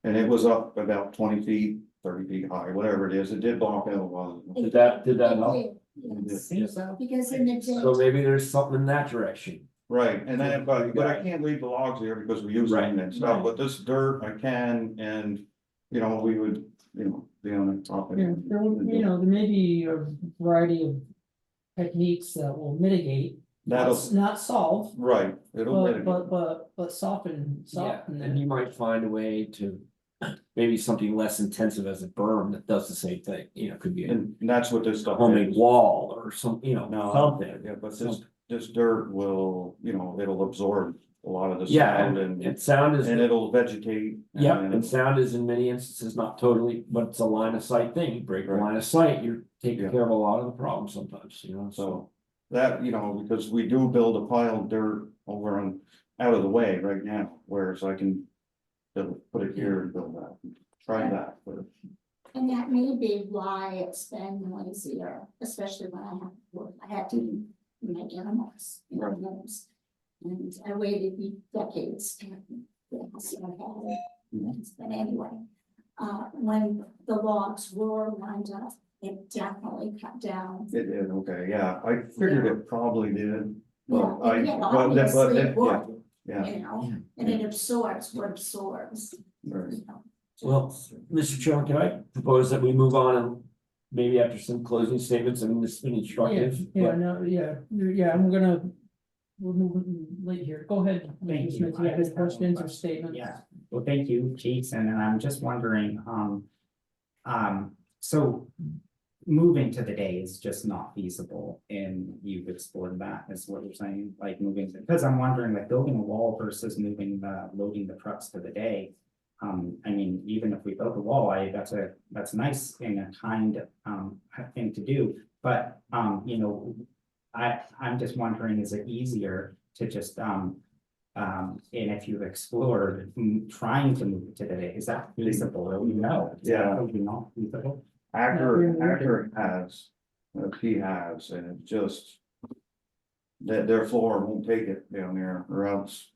And it was up about 20 feet, 30 feet high, whatever it is, it did block out a lot. Did that help? Yes, Seems so. because in the So day, maybe there's something in that direction. Right, and then, but I can't leave the logs there because we use them and stuff, Right. but this dirt I can, and, you know, we would, be on the property. Yeah, there may be a variety of techniques that will mitigate, That'll, not solve, right, it'll. but soften Yeah, them. and you might find a way to, maybe something less intensive as a berm that does the same thing, could be a And that's what this stuff homemade is. wall or some, No, something. Yeah, but this dirt will, it'll absorb a lot of the Yeah, sound and and sound is. it'll vegetate. Yeah, and- and sound is in many instances not totally, but it's a line of sight thing. You break the Right. line of sight, you're taking Yeah. care of a lot of the problems sometimes, so. So that, because we do build a pile of dirt over and out of the way right now, whereas I can put it here and build that, try that, but and that may be why it's been noisier, especially when I have to work, I had to make animals, Right. animals. And I waited decades to, so I had it, but anyway. When the logs were lined up, it definitely cut down. it did, okay, yeah, I figured it probably did. Yeah, But I, and yeah, but obviously then- it would, yeah, you know, and it absorbs what absorbs, right. you know. Well, Mr. Chairman, can I propose that we move on and maybe after some closing statements, I mean, this has been instructive. Yeah, no, yeah, we're moving late here, go ahead. Thank Mr. you. Smith, you have any I- questions or statements? Yeah, well, thank you, Jason, and I'm just wondering, so. Moving to the day is just not feasible, and you've explored that, is what you're saying, like moving, because I'm wondering, like building a wall versus loading the trucks to the day. I mean, even if we built a wall, that's nice and a kind thing to do, but, I'm just wondering, is it easier to just, and if you've explored trying to move it to the day, is that feasible, or no? Is that Yeah. totally not feasible? Actor has, he has, and it just. That their floor won't take it down there, or else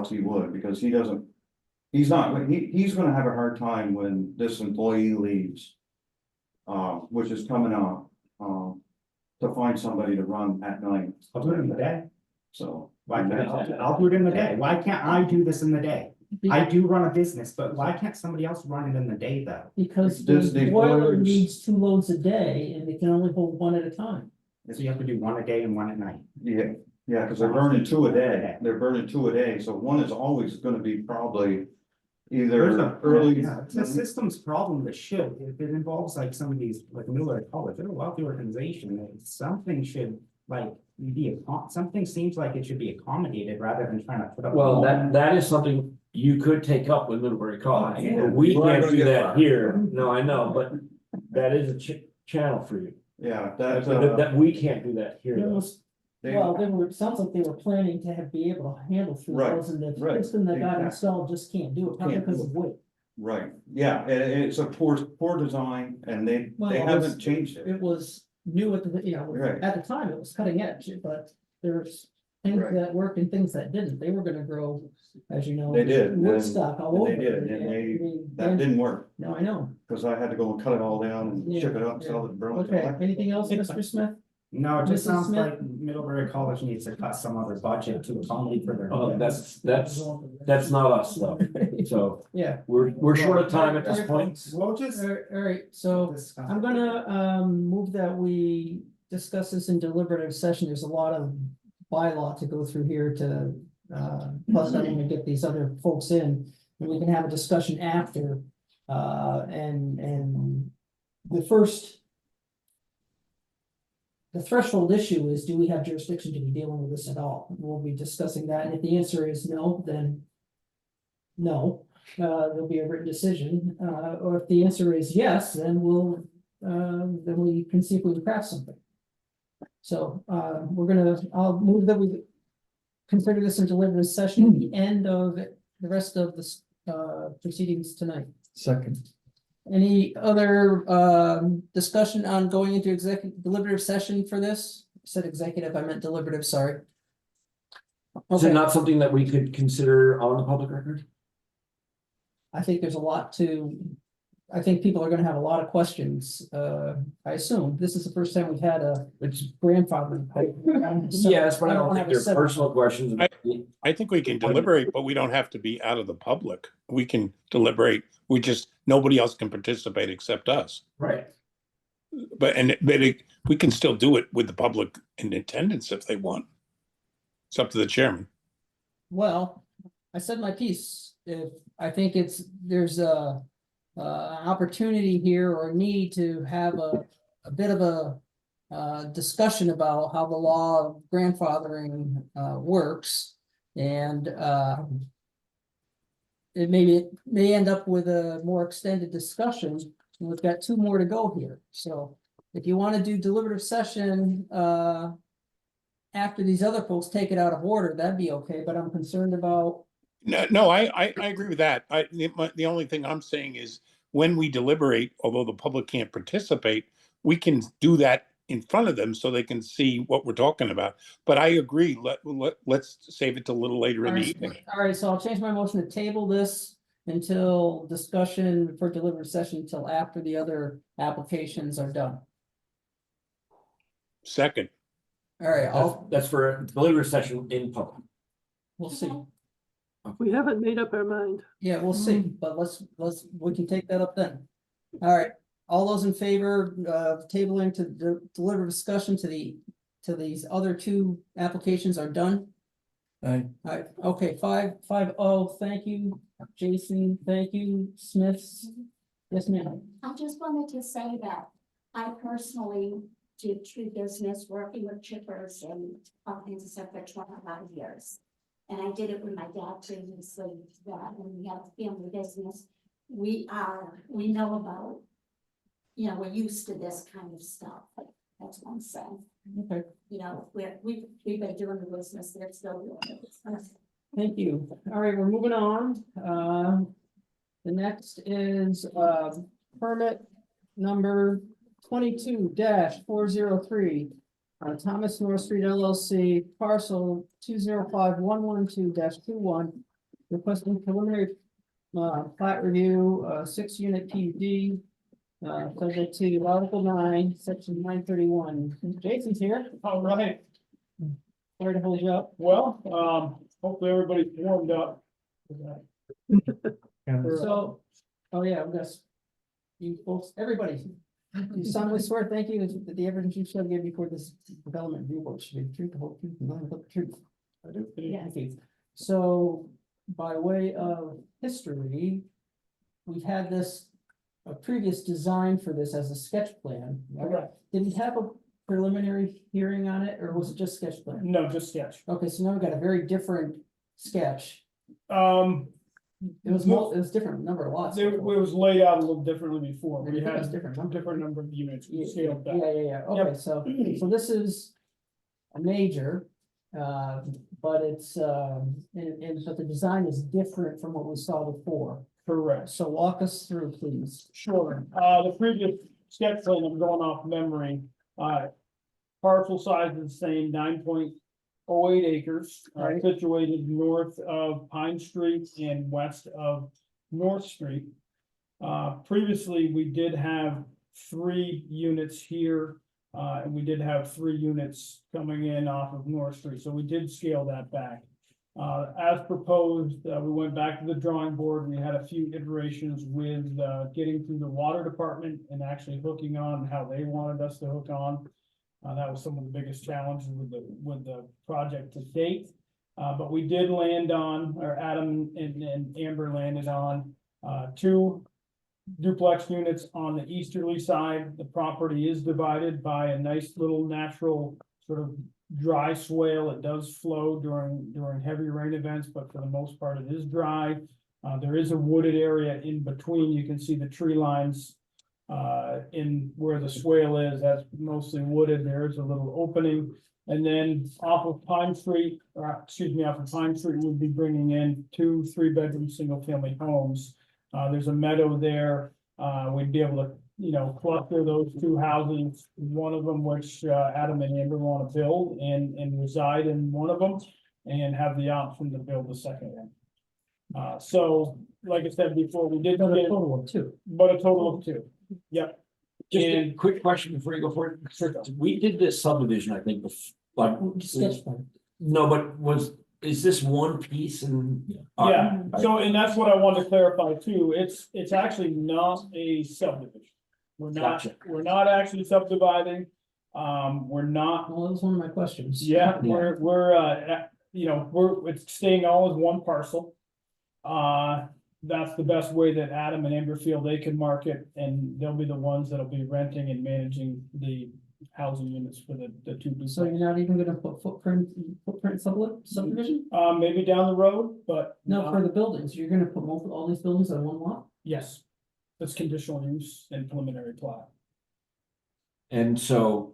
he would, because he doesn't. He's he's gonna have a hard time when this employee leaves. Which is coming up, to find somebody to run at night, I'll do it in the day. so. Why can't I'll do it in the day? Why can't I do this in the day? I do run a business, but why can't somebody else run it in the day though? Because Does the the boiler boilers- needs 2 loads a day, and they can only hold 1 at a time. So you have to do one a day and one at night. Yeah, cause they're burning 2 a day, so one is always gonna be probably. Either early. Yeah, it's a systems problem that should, if it involves like some of these, like Miller College, they're a wealthy organization, something should like something seems like it should be accommodated rather than trying to put up. a Well, wall. that is something you could take up with Middlebury College, Oh, yeah. but we We're not can't gonna do get that far. here, no, I know, but that is a channel for you. Yeah, That we can't do that here. It though. was, well, sounds like they were planning to be able to handle 3 Right, loads, and the right. system that got Exactly. installed just can't do it, probably Can't because do of weight. right, yeah, and it's a poor design, and they Well, it was- haven't changed it. It was new at Right. at the time, it was cutting edge, but there's things Right. that worked and things that didn't, they were gonna grow, as you know. They did, Wood and- stock all and over. they did, it, and they- I mean, That and- didn't work, No, I know, cause I had to go and cut it all down and ship it up, and sell it to Burlington. okay, anything else, Mr. Smith? No, it just Mrs. sounds Smith? like Middlebury College needs to cut some other budget to accommodate for their. Oh, that's not us though, so Yeah, we're short of time at this point. We'll just. all right, so I'm gonna move that we discuss this in deliberative session. There's a lot of bylaw to go through here to plus I'm gonna get these other folks in, and we can have a discussion after. And the first the threshold issue is, do we have jurisdiction to be dealing with this at all? We'll be discussing that, and if the answer is no, then no, there'll be a written decision, or if the answer is yes, then then we can see if we can craft something. So, I'll move that we consider this a deliberative session at the end of the rest of the proceedings tonight. Second, Any other discussion on going into executive deliberative session for this? I said executive, I meant deliberative, sorry. Is it Okay, not something that we could consider on the public record? I think there's a lot I think people are gonna have a lot of questions. I assume this is the first time we've had a It's, grandfather. yes, but I don't think they're personal questions. I think we can deliberate, but we don't have to be out of the public. We can deliberate. Nobody else can participate except us. Right. We can still do it with the public in attendance if they want. It's up to the chairman. Well, I said my piece. If I think there's an opportunity here or need to have a bit of a discussion about how the law of grandfathering works, and it may end up with a more extended discussion. We've got 2 more to go here, so if you want to do deliberative session after these other folks take it out of order, that'd be okay, but I'm concerned about. No, I agree with that. The only thing I'm saying is when we deliberate, although the public can't participate, we can do that in front of them so they can see what we're talking about. But I agree, let's save it till a little later in the evening. All right, so I'll change my motion to table this until discussion for deliberative session until after the other applications are done. Second, All right, That's for a deliberative session in public. we'll see. We haven't made up our mind. Yeah, we'll see, but we can take that up then. All right, all those in favor of tabling to deliver discussion to these other 2 applications are done? I, All right, okay, 5-0, thank you, Jason, thank you, Smiths. Yes, ma'am. I just wanted to say that I personally did tree business, working with chippers and all kinds of stuff for 25 years. And I did it with my dad previously, that when we have a family business, we know about, we're used to this kind of stuff. That's what I'm saying. Okay, We've been doing the business, they're still doing it. thank you. All right, we're moving on. The next is permit number 22-403. Thomas North Street LLC, parcel 205-112-21, requesting preliminary plat review, 6-unit PUD, subject to Article 9, Section 931. Jason's here. All right, Sorry to hold you up. well, hopefully everybody's warmed up. So, oh yeah, we got you folks, everybody. You solemnly swear, thank you, that the evidence you shall give before this development review board should be the truth, the whole truth, and nothing but the truth. I do. Thank you. So, by way of history, we've had a previous design for this as a sketch plan. Correct. Did we have a preliminary hearing on it, or was it just sketch plan? No, just sketch. Okay, so now we've got a very different sketch. It was different number of lots. It was laid out a little differently before. We It was had different a number. different number of units, we Yeah, scaled back. yeah, okay, so this is a major, but it's, but the design is different from what we saw before. Correct. So walk us through, please. Sure, the previous sketch plan, I'm going off memory, parcel size is the same, 9.08 acres. Right. Situated north of Pine Street and west of North Street. Previously, we did have 3 units here, and we did have 3 units coming in off of North Street, so we did scale that back. As proposed, we went back to the drawing board. We had a few iterations with getting through the water department and actually hooking on how they wanted us to hook on. That was some of the biggest challenges with the project to date. But we did land on, or Adam and Amber landed on 2 duplex units on the easterly side. The property is divided by a nice little natural sort of dry swale. It does flow during heavy rain events, but for the most part, it is dry. There is a wooded area in between. You can see the tree lines in where the swale is. That's mostly wooded. There is a little opening. And then off of Pine Street, off of Pine Street, we'll be bringing in 2 3-bedroom, single-family homes. There's a meadow there. We'd be able to, cluster those 2 houses, one of them which Adam and Amber want to build and reside in one of them, and have the option to build the second one. So, like I said before, we did But a get, total of 2. but a total of 2. Yep. Just a And- quick question before you go for it. We did this subdivision, I think, like, Sketch plan. no, but is this one piece and? Yeah, so, and that's what I wanted to clarify too. It's actually not a subdivision. Gotcha. We're not actually subdividing. We're not, Well, that was one of my questions. yeah, it's staying all as one parcel. That's the best way that Adam and Amber feel they can market, and they'll be the ones that'll be renting and managing the housing units for the 2 So you're not even gonna put footprint subdivision? maybe down the road, but. No, for the buildings, you're gonna put all these buildings on one lot? Yes, it's conditional use and preliminary plat. And so,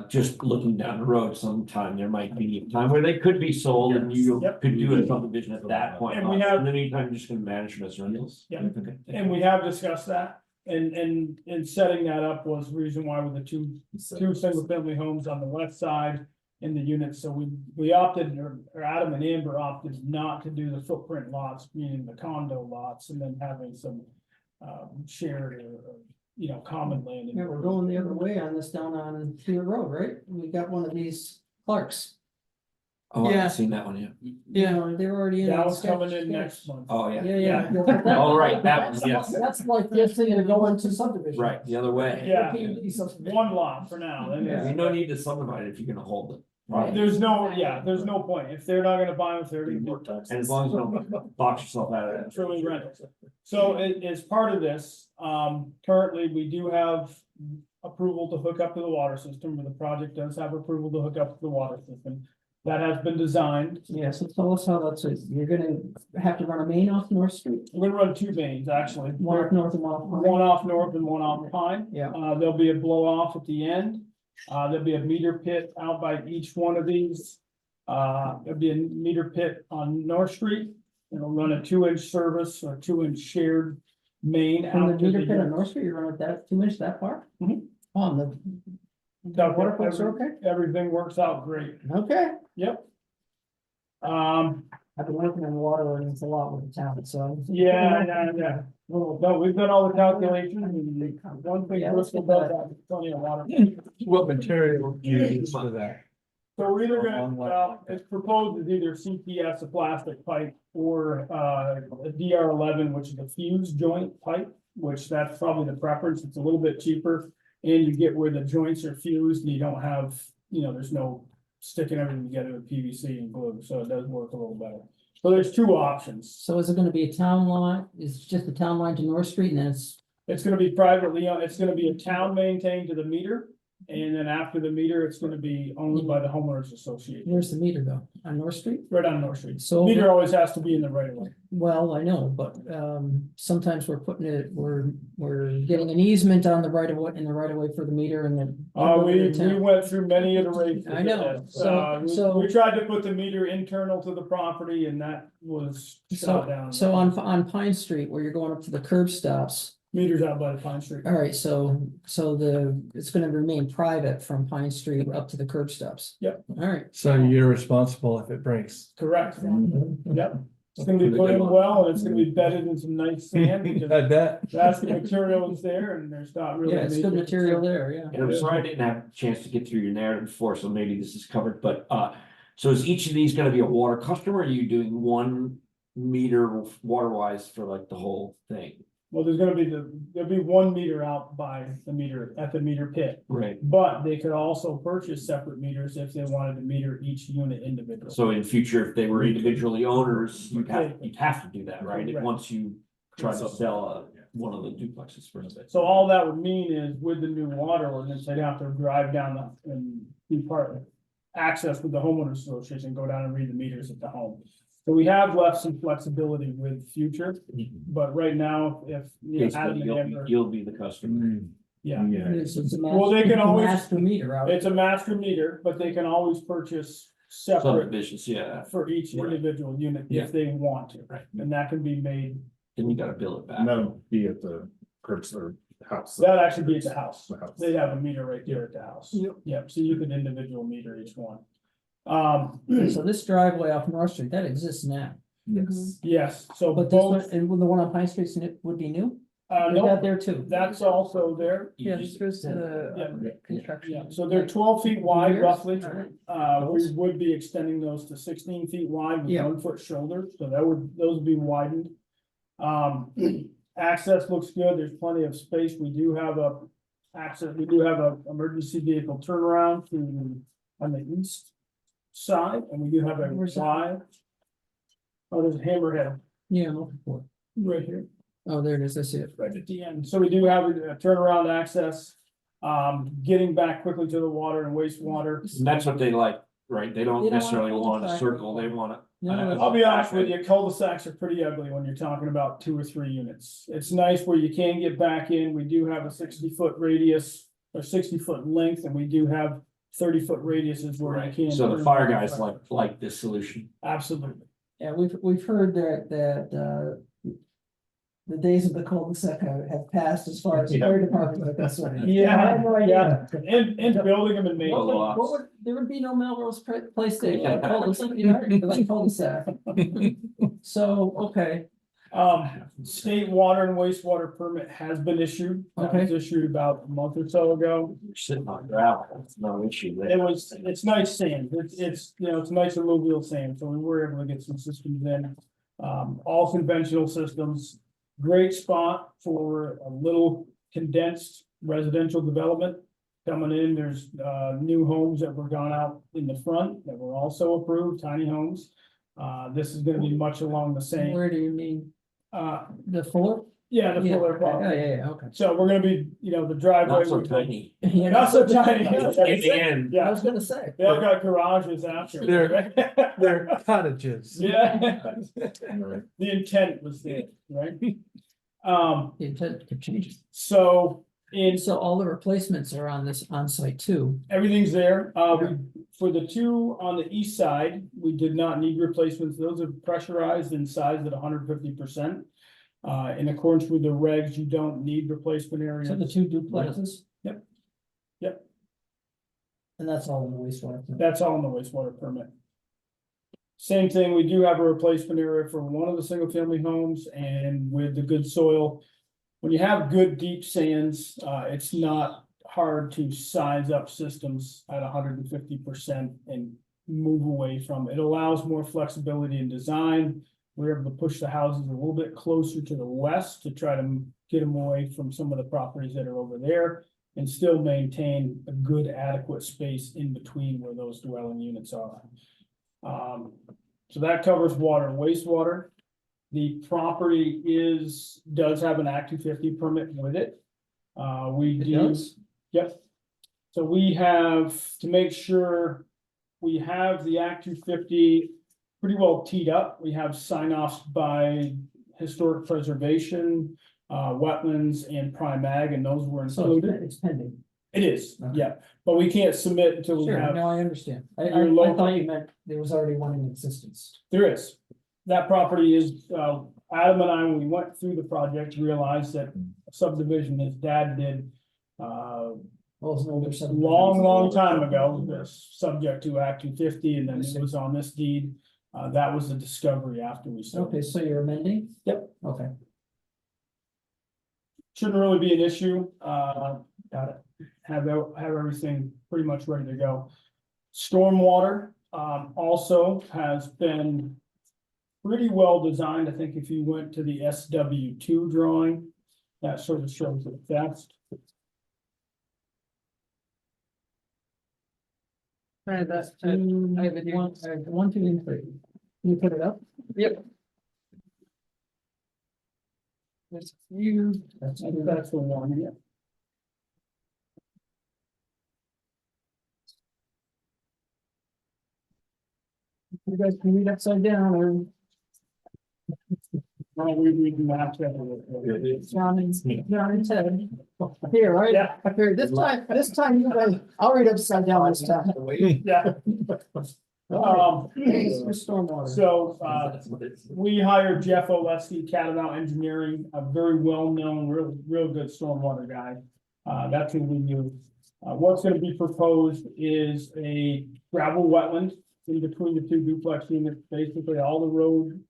just looking down the road sometime, there might be a time where they could be sold and you Yep. could do a subdivision at that point. And we have- In the meantime, you're just gonna manage them as rentals. Yeah. Okay. And we have discussed that, and setting that up was the reason why with the two single family homes on the west side in the units, so we opted, or Adam and Amber opted not to do the footprint lots, meaning the condo lots, and then having some shared or common land. Yeah, we're going the other way on this down on Cedar Road, right? We got one of these Clarks. Oh, I Yeah. haven't seen that one yet. Yeah, they're already in. That on was coming sketch- in next sketch. month. Oh, yeah. Yeah. All right, that one, That's- yes. That's like this thing to go into subdivision. Right, the other way. Yeah. PUD subdivision. One lot for now, then There's no need to subdivide it if you're gonna hold it. Right. there's no point, if they're not gonna buy them, if they're gonna do And as long as you don't box yourself out of that. truly rentals. So as part of this, currently, we do have approval to hook up to the water system, or the project does have approval to hook up to the water system. That has been designed. Yeah, so tell us how that's, you're gonna have to run a main off North Street, We're gonna run 2 mains, actually. one off North and one off. One off North and one off Pine. Yeah. There'll be a blow off at the end. There'll be a meter pit out by each one of these. There'll be a meter pit on North Street. It'll run a 2-inch service or 2-inch shared main From the out to meter the. pit on North Street, you're running that 2-inch that far? Mhm. On the. Water pumps are okay? Everything works out great. Okay. Yep. I've been working on water ordinance a lot with the town, so. Yeah. No, we've done all the calculations and one thing Yeah, Bristol let's get does have, plenty of water. What material you use for that? So we're either gonna, Along what? well, it's proposed as either CPS, a plastic pipe, or a DR11, which is a fused joint pipe, which that's probably the preference. It's a little bit cheaper. And you get where the joints are fused and you don't have, there's no sticking everything together with PVC and glue, so it does work a little better. So there's 2 options. So is it gonna be a town lot? Is it just a town line to North Street and then It's gonna be privately owned, it's gonna be a town maintained to the meter. And then after the meter, it's gonna be owned by the homeowners association, where's the meter though? On North Street? right on North Street. So. Meter always has to be in the right of way. Well, I know, but sometimes we're we're getting an easement on the right of way, in the right of way for the meter and then. We went through many iterations. I know, of this. We tried to put the meter internal to the property and that was shot down. So on Pine Street, where you're going up to the curb stops, Meters out by the Pine Street. all right, so it's gonna remain private from Pine Street up to the curb stops. Yep. All right. So you're responsible if it breaks. Correct. Yep. It's gonna be put in well and it's gonna be bedded in some nice sand because I bet. that's the material that's there and there's not really. Yeah, it's good major material concern. there, yeah. And I'm sorry I didn't have a chance to get through your narrative before, so maybe this is covered, but, so is each of these gonna be a water customer? Or are you doing 1 meter water wise for like the whole thing? Well, there'll be 1 meter out by the meter, at the meter pit. Right. But they could also purchase separate meters if they wanted to meter each unit individually. So in future, if they were individually owners, you'd have to do that, right? Right. Once you try to sell one of the duplexes for a bit. So all that would mean is with the new water ordinance, they'd have to drive down and be part of access with the homeowners association, go down and read the meters at the home. So we have left some flexibility with future, but right now, if you know, Adam and Amber, You'll be the customer. yeah. It's a Well, they master, can it's a always- master meter out. It's a master meter, but they can always purchase separate Subdivisions, yeah, for each Right. individual unit Yeah. if they want to, right. and that can be made, Then you gotta bill it back. And that'll be at the cursor house. that'd actually be at the house. The house. They'd have a meter right there at the house. Yep. Yep, so you could individual meter each one. So this driveway off North Street, that exists now. Yes. Yes, so But this one, both, and the one on Pine Street would be new? Is no, that there too? that's also there. Yeah, this goes to the Yeah. construction. Yeah, so they're 12 feet wide Years? roughly. Alright. We would be extending those to 16 feet wide with Yeah. 1 foot shoulder, so those would be widened. Access looks good, there's plenty of space, we do have a emergency vehicle turnaround on the east side, and we do have a Where's that? drive. Oh, there's a hammerhead Yeah, I'm looking for it. right here. Oh, there it is, I see it. Right at the end, so we do have a turnaround access, getting back quickly to the water and wastewater. And that's what they like, right? They They don't don't necessarily want want a cul-de-sac. circle, they want it. No, no, I'll be honest with you, cul-de-sacs are pretty ugly when you're talking about 2 or 3 units. It's nice where you can get back in, we do have a 60-foot radius or 60-foot length, and we do have 30-foot radiuses where you can. So the turn fire around. guys like this solution. Absolutely. Yeah, we've heard that the days of the cul-de-sac have passed as far as the fire department are concerned. Yeah, I had no idea. And building them and making. Well, them. lots. What would, there would be no Melrose place to cul-de-sac, you know, like cul-de-sac. So, okay, State water and wastewater permit has been issued. That was issued about a month or so ago. You're sitting on gravel, it's no issue there. It's nice sand, it's, you know, it's nice alluvial sand, so we were able to get some systems in. All conventional systems, great spot for a little condensed residential development. Coming in, there's, new homes that were gone out in the front that were also approved, tiny homes. This is gonna be much along the same, where do you mean, the Fuller? yeah, the Yeah, fuller property. yeah, okay. So we're gonna be, you know, the driveway. Not so would- tiny. Yeah, Not so tiny. In the end, I Yeah, was gonna say. they all got garages after. They're cottages. Yeah. The intent was there, right? The intent could change. So So all the replacements are on this on-site too. everything's there. For the two on the east side, we did not need replacements. Those are pressurized and sized at 150%. In accordance with the regs, you don't need replacement areas. So the two duplexes? Yep. Yep. And that's all in the wastewater. plant. That's all in the wastewater permit. Same thing, we do have a replacement area for one of the single family homes and with the good soil. When you have good deep sands, it's not hard to size up systems at 150% and move away from. It allows more flexibility in design. We're able to push the houses a little bit closer to the west to try to get them away from some of the properties that are over there. And still maintain a good adequate space in between where those dwelling units are. So that covers water and wastewater. The property does have an Act 250 permit with it. We It do, does? yep. So we have to make sure we have the Act 250 pretty well teed up. We have sign-offs by historic preservation, wetlands and prime ag, and those were So included. it's pending. It is, Okay. yeah, but we can't submit until we Sure, have, no, I understand. I Your local- thought you meant there was already one in existence. there is. That property is, Adam and I, when we went through the project, realized that subdivision his dad did. Well, it's an older subdivision. Long time ago, was subject to Act 250, and then it was on this deed. That was a discovery after we started. Okay, so you're amending? Yep. Okay, Shouldn't really be an issue, got it. have everything pretty much ready to go. Stormwater, also has been pretty well designed. I think if you went to the SW2 drawing, that sort of shows it best. Alright, that's, I have it here. One, two, and three. Can you put it up? Yep. There's a few. That's the one, yeah. You guys can read upside down or. No, we do not have to. John and Ted. Here, right? Yeah. Here, this time you guys, I'll read upside down this time. Yeah. This is stormwater. So, we hired Jeff Oleski, Catamount Engineering, a very well-known, real good stormwater guy. That's who we use. What's gonna be proposed is a gravel wetland in between the two duplex units, basically all the road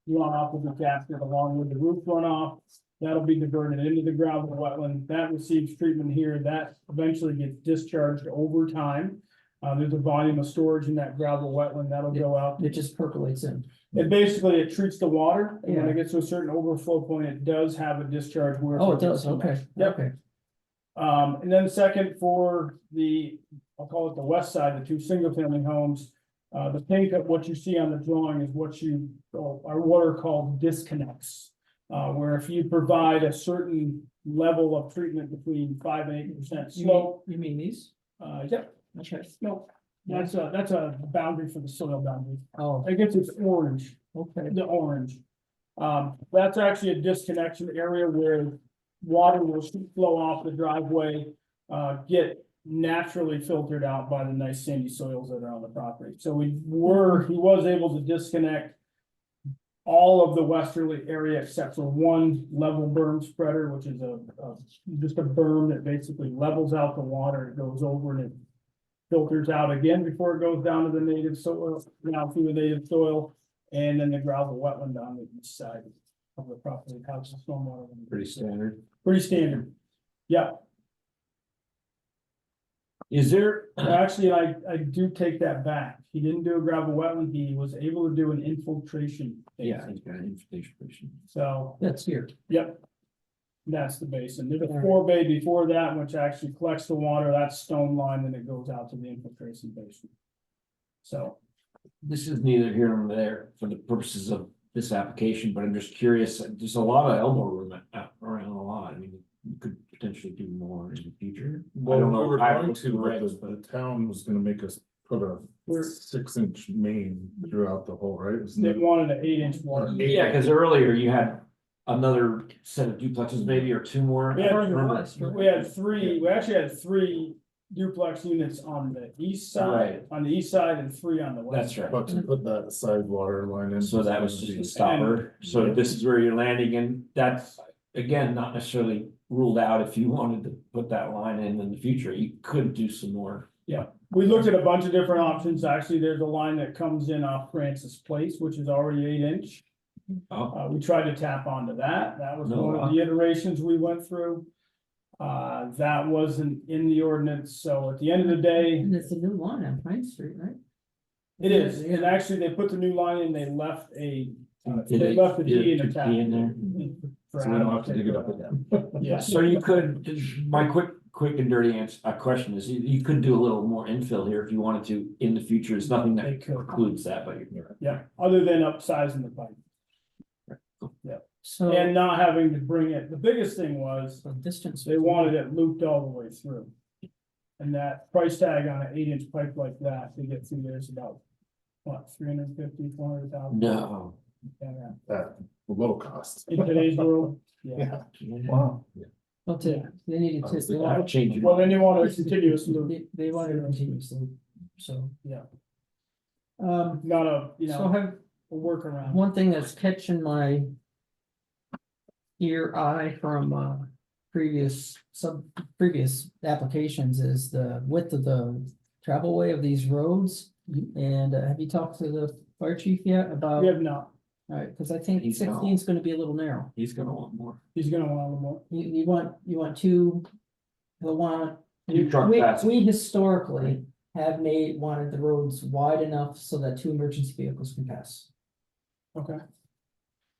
runoff will be captured along with the roof runoff. That'll be diverted into the gravel wetland. That receives treatment here. That eventually gets discharged over time. There's a volume of storage in that gravel wetland that'll go out. It just percolates in. It basically, it treats the water, and when Yeah. it gets to a certain overflow point, it does have a discharge where. Oh, it does, okay, Yep. okay. And then second for I'll call it the west side, the two single family homes. The pink of what you see on the drawing is what are called disconnects. Where if you provide a certain level of treatment between 5% and 8% slope, You mean these? yep, Okay. no. That's a boundary for the soil boundary. Oh, I guess it's orange, okay. the orange. That's actually a disconnection area where water will flow off the driveway, get naturally filtered out by the nice sandy soils that are on the property. So he was able to disconnect all of the westerly area except for one level berm spreader, which is just a berm that basically levels out the water. It goes over and it filters out again before it goes down to the native soil, down through the native soil, and then the gravel wetland on the east side of the property, house stormwater. Pretty standard. Pretty standard. Yeah, Is there, actually, I do take that back. He didn't do a gravel wetland, he was able to do an infiltration. yeah, basin. he's got an infiltration. So, That's here. yep. That's the basin. There's a forebay before that, which actually collects the water, that's stone line, then it goes out to the infiltration basin. So, This is neither here nor there for the purposes of this application, but I'm just curious, there's a lot of elbow room around a lot. I mean, you could potentially do more in the future. I Well, don't we know. were I going don't to, know but regs, the town was gonna make us put a We're- 6-inch main throughout the whole, right? Isn't they it? wanted an 8-inch water. Yeah, because earlier you had another set of duplexes maybe, or two more. We I don't had, remember. we actually had 3 duplex units on the east side, and 3 on the west. That's right. But to put that side water line in. So that was just a stopper. So this is where you're landing, and that's, again, not necessarily ruled out. If you wanted to put that line in the future, you could do some more. We looked at a bunch of different options. Actually, there's a line that comes in off Francis Place, which is already 8-inch. Oh, We tried to tap onto that. That was No, one of the iterations we went through. That wasn't in the ordinance, so at the end of the day, And it's a new line on Pine Street, right? it is. And Yeah. actually, they put the new line in, they left did they left the D in did the T in there? For So we don't Adam have to dig it up again. Yeah, So you could, my quick and dirty question is, you could do a little more infill here if you wanted to in the future. There's nothing they that could, precludes that, but you're. yeah, other than upsizing the pipe So. and not having to bring it. The biggest thing was the distance. they wanted it looped all the way through. And that price tag on an 8-inch pipe like that to get through there is about, what, 350, 400,000? No. Yeah, That low cost. in today's world, yeah. Wow. Well, they needed to, they That wanted, would change it. Well, then you want a continuous loop, they wanted to continuously, so. Yeah. Um, not a, so have, a workaround. one thing that's catching my eye from, previous applications is the width of the travelway of these roads. And have you talked to the fire chief yet about? We have not, Alright, cause I think He's not. 16 is gonna be a little narrow. He's gonna want more. he's gonna want a little more. You want two, the one. Two truck passes. We historically have wanted the roads wide enough so that 2 emergency vehicles can pass. Okay.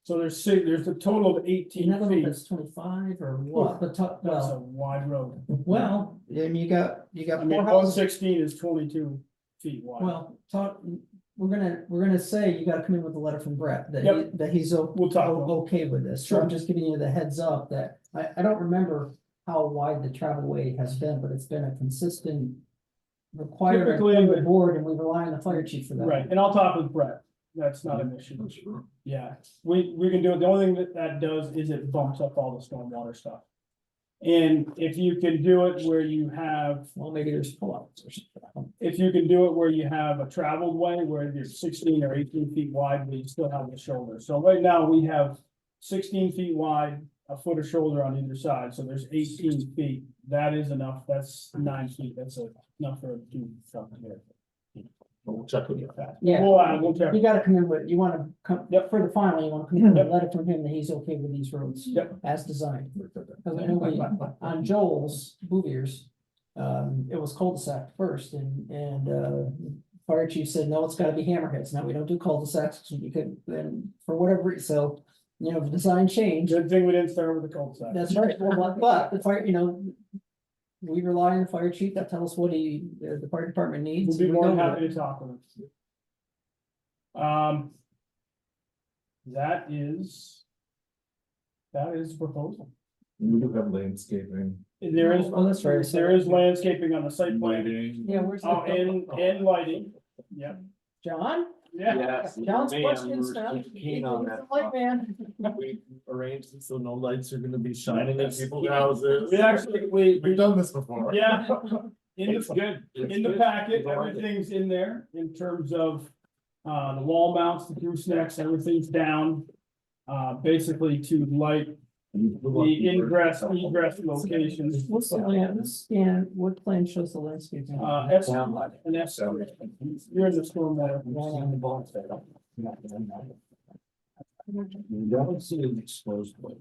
So there's a total of Do you 18 know if feet. it's 25 or what, but That's a wide road. well, then you got I mean, 4 houses. 116 is 22 feet wide. Well, we're gonna say you gotta come in with a letter from Brett, that Yep. that he's We'll talk to him. okay with this. So I'm Sure. just giving you the heads up that, I don't remember how wide the travelway has been, but it's been a consistent requirement Typically, from the the- board, and we rely on the fire chief for that. Right, and I'll talk with Brett, that's not an issue. Yeah, we can do it, the only thing that does is it bumps up all the stormwater stuff. And if you can do it where you have, Well, maybe there's pull-outs or something. if you can do it where you have a traveled way, where you're 16 or 18 feet wide, but you still have the shoulder. So right now, we have 16 feet wide, a foot of shoulder on either side, so there's 18 feet. That is enough, that's 9 feet, that's enough for a two truck here. We'll check with you. Yeah, We'll check. you gotta come in with, you wanna come, for the final, you wanna come in with a letter from him that he's okay with these roads. Yep. As designed. Because I know on Joel's, Bouvier's, it was cul-de-sac first, and fire chief said, no, it's gotta be hammerheads. Now, we don't do cul-de-sacs, you could, then, for whatever, so, you know, the design changed. Good thing we didn't start with the cul-de-sac. That's right, well, but the fire, you know, we rely on the fire chief to tell us what the fire department needs. We'll be We more than go with happy it. to talk with them. That is proposal. We do have landscaping. There is, Oh, that's right. there is landscaping on the site plan. Lighting. Yeah, where's Oh, and lighting, yeah, John? yeah. Yes. John's ma'am, questions we're now. keen on that. Light man. We arranged it so no lights are gonna be shining in people's houses. We actually, we, We've done this before. yeah. In It's the, good. It's in the good. packet, I like it. everything's in there in terms of, the wall mounts, the goosenecks, everything's down. Basically to light the ingress, egress locations. What's the land, scan, what plan shows the landscaping? S, and S, you're in the stormwater. Don't see an exposed way.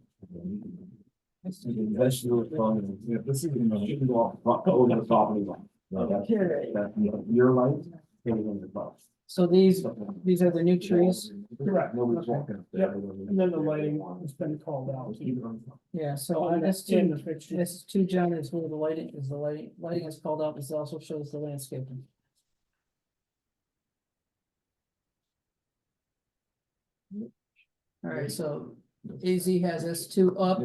That's your fun. Yeah, this is. Over the property line. No, that's, Okay. that's your light. In the box. So these are the new trees? Correct. Nobody's walking up there. Yep. And then the lighting has been called out. Yeah, so on S In two, the fixture. S2, John, is where the lighting is called out, this also shows the landscaping. All right, so AZ has S2 up.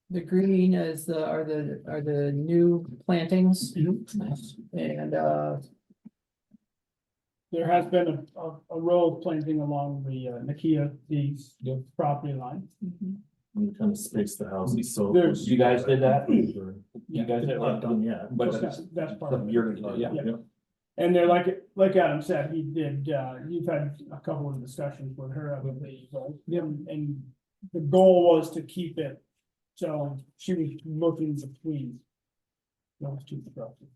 The green is are the new plantings. And There has been a row of planting along the Nakia, the property line. We kind of space the houses, so. There's- You guys did that? Sure. You guys did Not that? done yet. But That's part of it. you're gonna do, yeah. Yeah. And they're like Adam said, he did, you've had a couple of discussions with her, I believe, and the goal was to keep it. So she was looking between those two structures.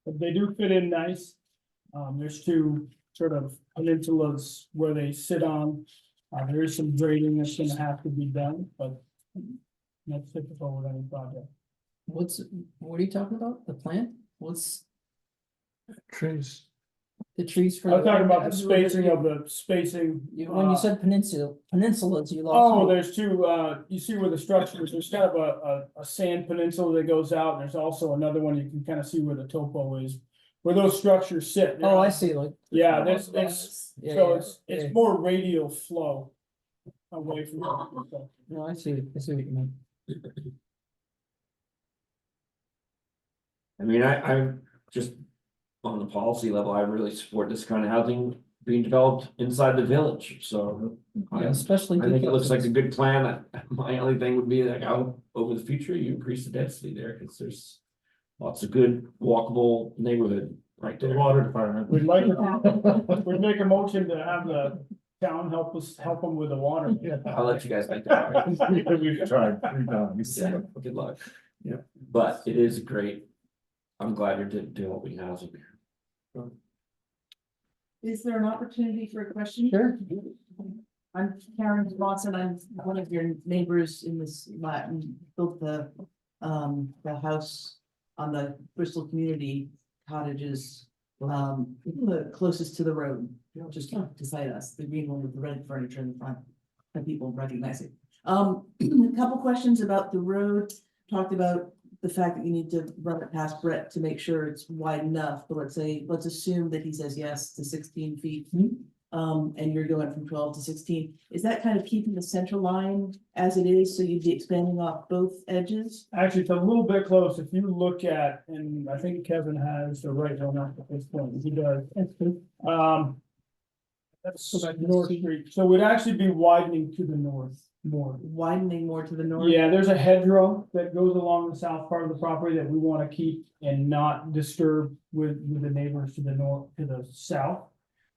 But they do fit in nice. There's two sort of peninsulas where they sit on. There is some grading that's gonna have to be done, but that's typical with any project. what are you talking about? The plant? What's Trees. the trees for? I was talking about the spacing of the spacing. When you said peninsulas, you Oh, lost me. there's two, you see where the structure is, there's kind of a sand peninsula that goes out, and there's also another one, you can kind of see where the topo is. Where those structures sit. Oh, I see, like. Yeah, there's, it's, Yeah, so yeah, it's yeah. more radial flow. Away from. the- No, I see what you mean. I mean, I'm just on the policy level, I really support this kind of housing being developed inside the village, so. Yeah, I especially. think it looks like a because good plan. My only thing would be like, out over the future, you increase the density there, because there's. Lots of good walkable neighborhood right The there. water department. We'd we'd make a motion to have the town help them with the water. I'll let you guys make that. We've tried 3 times. Yeah, good luck. Yeah. But it is great. I'm glad you're developing housing here. Is there an opportunity for a question? Sure. I'm Karen Lawson, I'm one of your neighbors in this lot and built the house on the Bristol community cottages, the closest to the road, just beside us, the green one with the red furniture in the front, and people recognize it. A couple questions about the road, talked about the fact that you need to run it past Brett to make sure it's wide enough, but let's assume that he says yes to 16 feet. And you're going from 12 to 16, is that kind of keeping the center line as it is, so you'd be expanding off both edges? Actually, it's a little bit close. If you look at, and I think Kevin has the right one up at this point, he does. That's North Street, so we'd actually be widening to the north more. Widening more to the north? Yeah, there's a hedgerow that goes along the south part of the property that we want to keep and not disturb with the neighbors to the north, to the south.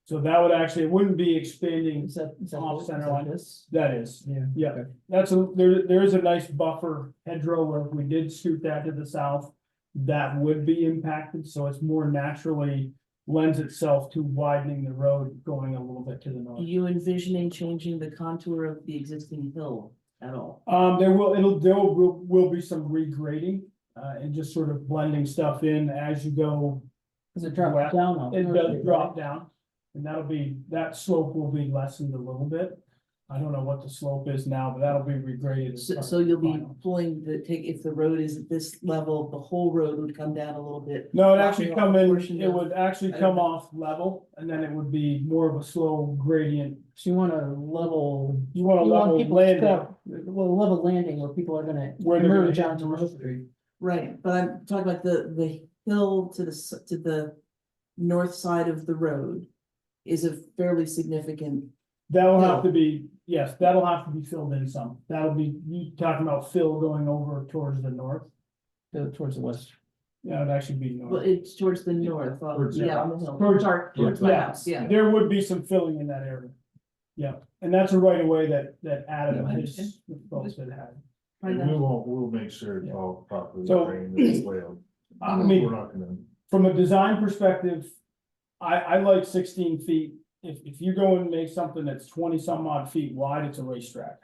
So that would actually, it wouldn't be expanding Is that off this? center Is that line. this? That is, Yeah. yeah, that's there is a nice buffer hedgerow where if we did scoot that to the south, that would be impacted, so it's more naturally lends itself to widening the road going a little bit to the Are north. you envisioning changing the contour of the existing hill at all? There will be some regrading, and just sort of blending stuff in as you go. Does it drop west. down? on It North does Street, drop right? down, and that slope will be lessened a little bit. I don't know what the slope is now, but that'll be regraded. as So, part so of the you'll be final. pulling if the road is at this level, the whole road would come down a little bit. No, it actually blocking off come a in, portion it of- would actually come off level, and then it would be more of a slow gradient. So you want a level. You want a you want level people to landing. stop- Well, level landing where people are gonna Where they're gonna emerge hit onto North North Street. Street. Right, but I'm talking about the hill to the north side of the road is a fairly significant. That'll have to be, yes, that'll have to be filled in some. That'll be, you talking about fill going over towards the north? Towards the west. Yeah, it'd actually be Well, north. it's towards the north, Towards the yeah, on the hill, Towards- towards my yeah. house, yeah. There would be some filling in that area. Yeah, and that's a right of way that Adam Yeah, I and understand. his folks had had. I And know. we'll make sure it's all properly So- drained as well. I mean, We're not gonna, from a design perspective, I like 16 feet. If you go and make something that's 20 some odd feet wide, it's a racetrack.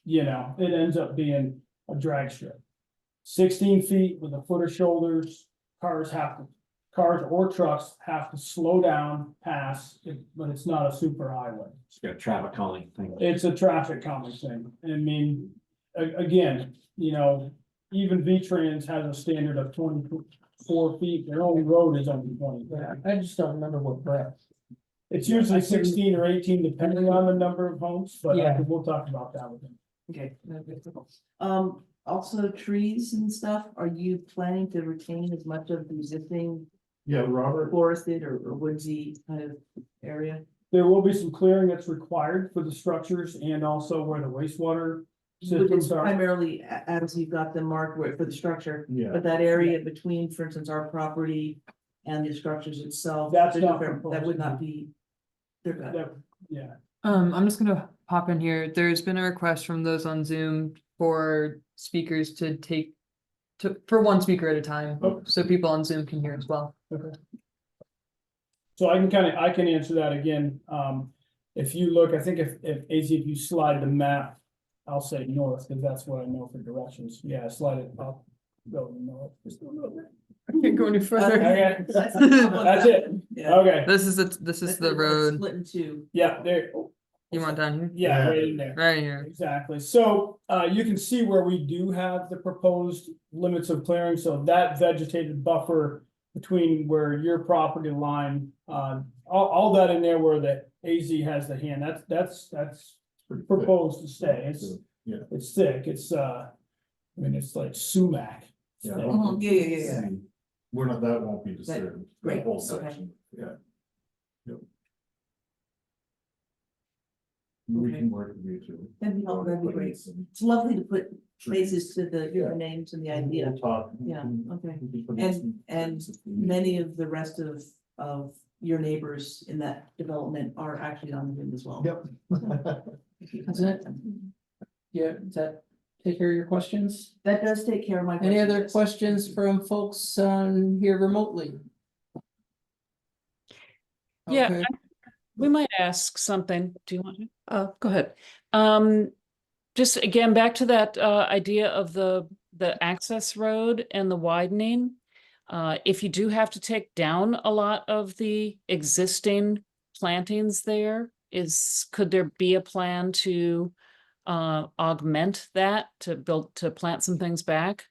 You know, it ends up being a drag strip. 16 feet with a foot of shoulders, cars or trucks have to slow down, pass, but it's not a super highway. It's got a traffic calming thing. It's a traffic calming thing. I mean, again, you know, even V-Trans has a standard of 24 feet. Their only road is only 20. I just don't remember what breadth. It's usually 16 or 18, depending on the number of homes, but Yeah. we'll talk about that with them. Okay. Also trees and stuff, are you planning to retain as much of the existing yeah, Robert, forested or woodsy kind of area? There will be some clearing that's required for the structures and also where the wastewater But it's systems are. primarily as you've got them marked for the structure, yeah, but that area between, for instance, our property and the structures itself. That's there's not no- That proposed. would not be. They're good. That- Yeah, I'm just gonna pop in here. There's been a request from those on Zoom for speakers to for one speaker at a time, Oh. so people on Zoom can hear as well. so I can answer that again. If you look, I think if you slide the map, I'll say north, because that's what I know for directions. Yeah, slide it up, go north. Just a little bit. I can't go any further. Okay. That's That's it. Yeah. Okay, This is the It's road. Split in two. yeah, there, You want down here? yeah, right in there. Right here. Exactly, so you can see where we do have the proposed limits of clearing, so that vegetated buffer. Between where your property line, all that in there where the AZ has the hand, that's pretty thick. proposed to stay, Yeah. it's thick, it's I mean, it's like sumac. Yeah. thick. Mhm, yeah. We're not, that won't be disturbed, great, that whole okay. section, yeah. Yep. We Okay. can work with you too. That'd be helpful, that'd be Put in great. some It's lovely to put trees. faces to the Yeah. names and the We'll idea. talk. Yeah, okay. We can put in some And trees if we need. many of the rest of your neighbors in that development are actually on Zoom as well. Yep. That's it? Yeah, does that take care of your questions? That does take care of my. Any other yes. questions from folks on here remotely? Yeah, Okay. we might ask something. Do you want to? Go ahead. Just again, back to that idea of the access road and the widening. If you do have to take down a lot of the existing plantings there, could there be a plan to augment that, to plant some things back?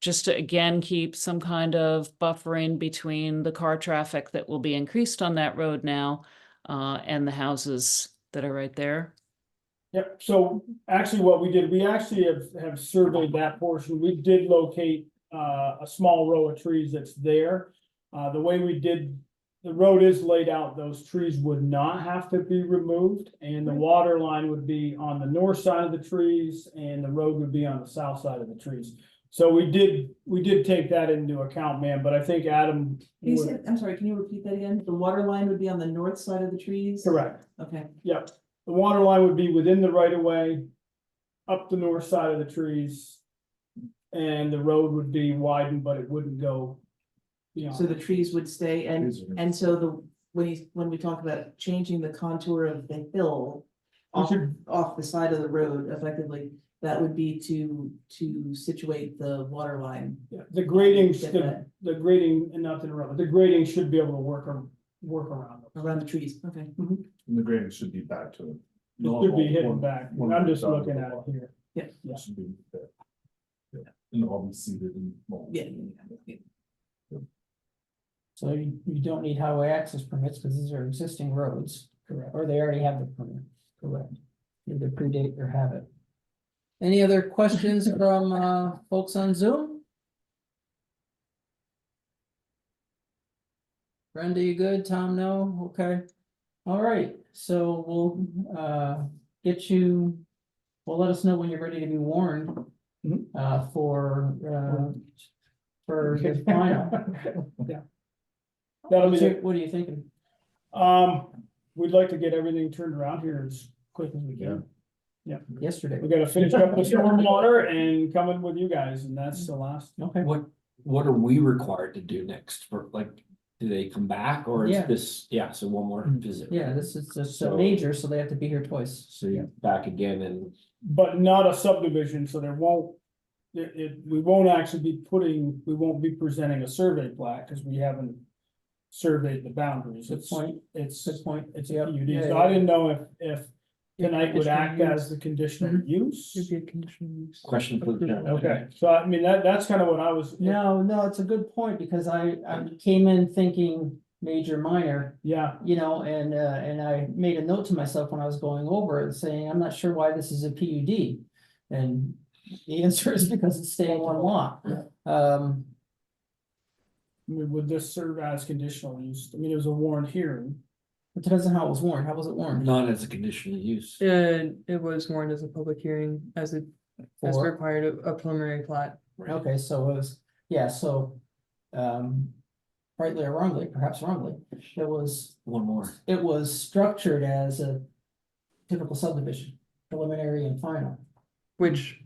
Just to again keep some kind of buffering between the car traffic that will be increased on that road now and the houses that are right there. Yep, so actually what we did, we actually have surveyed that portion. We did locate a small row of trees that's there. The way we did, the road is laid out, those trees would not have to be removed, and the water line would be on the north side of the trees, and the road would be on the south side of the trees. So we did take that into account, man, but I think Adam. You said, I'm sorry, can you repeat that again? The water line would be on the north side of the trees? Correct, Okay, yep. The water line would be within the right of way, up the north side of the trees. And the road would be widened, but it wouldn't go. so the trees would stay and so when we talk about changing the contour of the hill off the side of the road effectively, that would be to situate the water line. Yeah, the grading, Get that. the grading, and not to interrupt, but the grading should be able to work around it. Around the trees, okay. Mm-hmm. And the grading should be back to. It should be hidden back, I'm just looking at it here. Yeah. Yeah. Should be there. Yeah, and all be seated and. Yeah. So you don't need highway access permits because these are existing roads, Correct. or they already have the permit. Correct. Either predate or have it. Any other questions from folks on Zoom? Brenda, you good? Tom, no? Okay. All right, so we'll get you, well, let us know when you're ready to be warned. Mhm. For the final. Yeah. That'll be, What are you thinking? we'd like to get everything turned around here as quick as we can. Yesterday. We gotta finish up the stormwater and come in with you guys, and that's the last. Okay. What are we required to do next for, like, do they come back or Yeah. is this, yeah, so one more visit? Yeah, this is just a So- major, so they have to be here twice. So you're back again and, But not a subdivision, so there won't. We won't actually be we won't be presenting a survey plat, because we haven't surveyed the boundaries. Good point. It's Good point. It's a Yep. PUD, Yeah, so yeah, I didn't know if Yeah, tonight would conditional act use. as the conditional use. It'd be a conditional use. question for the gentleman. Okay, so I mean, that's kind of what I was. No, it's a good point, because I came in thinking major, minor, Yeah, you know, and I made a note to myself when I was going over it, saying, I'm not sure why this is a PUD. And the answer is because it's staying one lot. I mean, would this serve as conditional use? I mean, it was a warrant hearing. It depends on how it was warned. How was it warned? Not as a conditional use. It was warned as a public hearing as For- required a preliminary plat. Okay, so it was, yeah, so, rightly or wrongly, perhaps wrongly, One more. it was structured as a typical subdivision, preliminary and final. Which.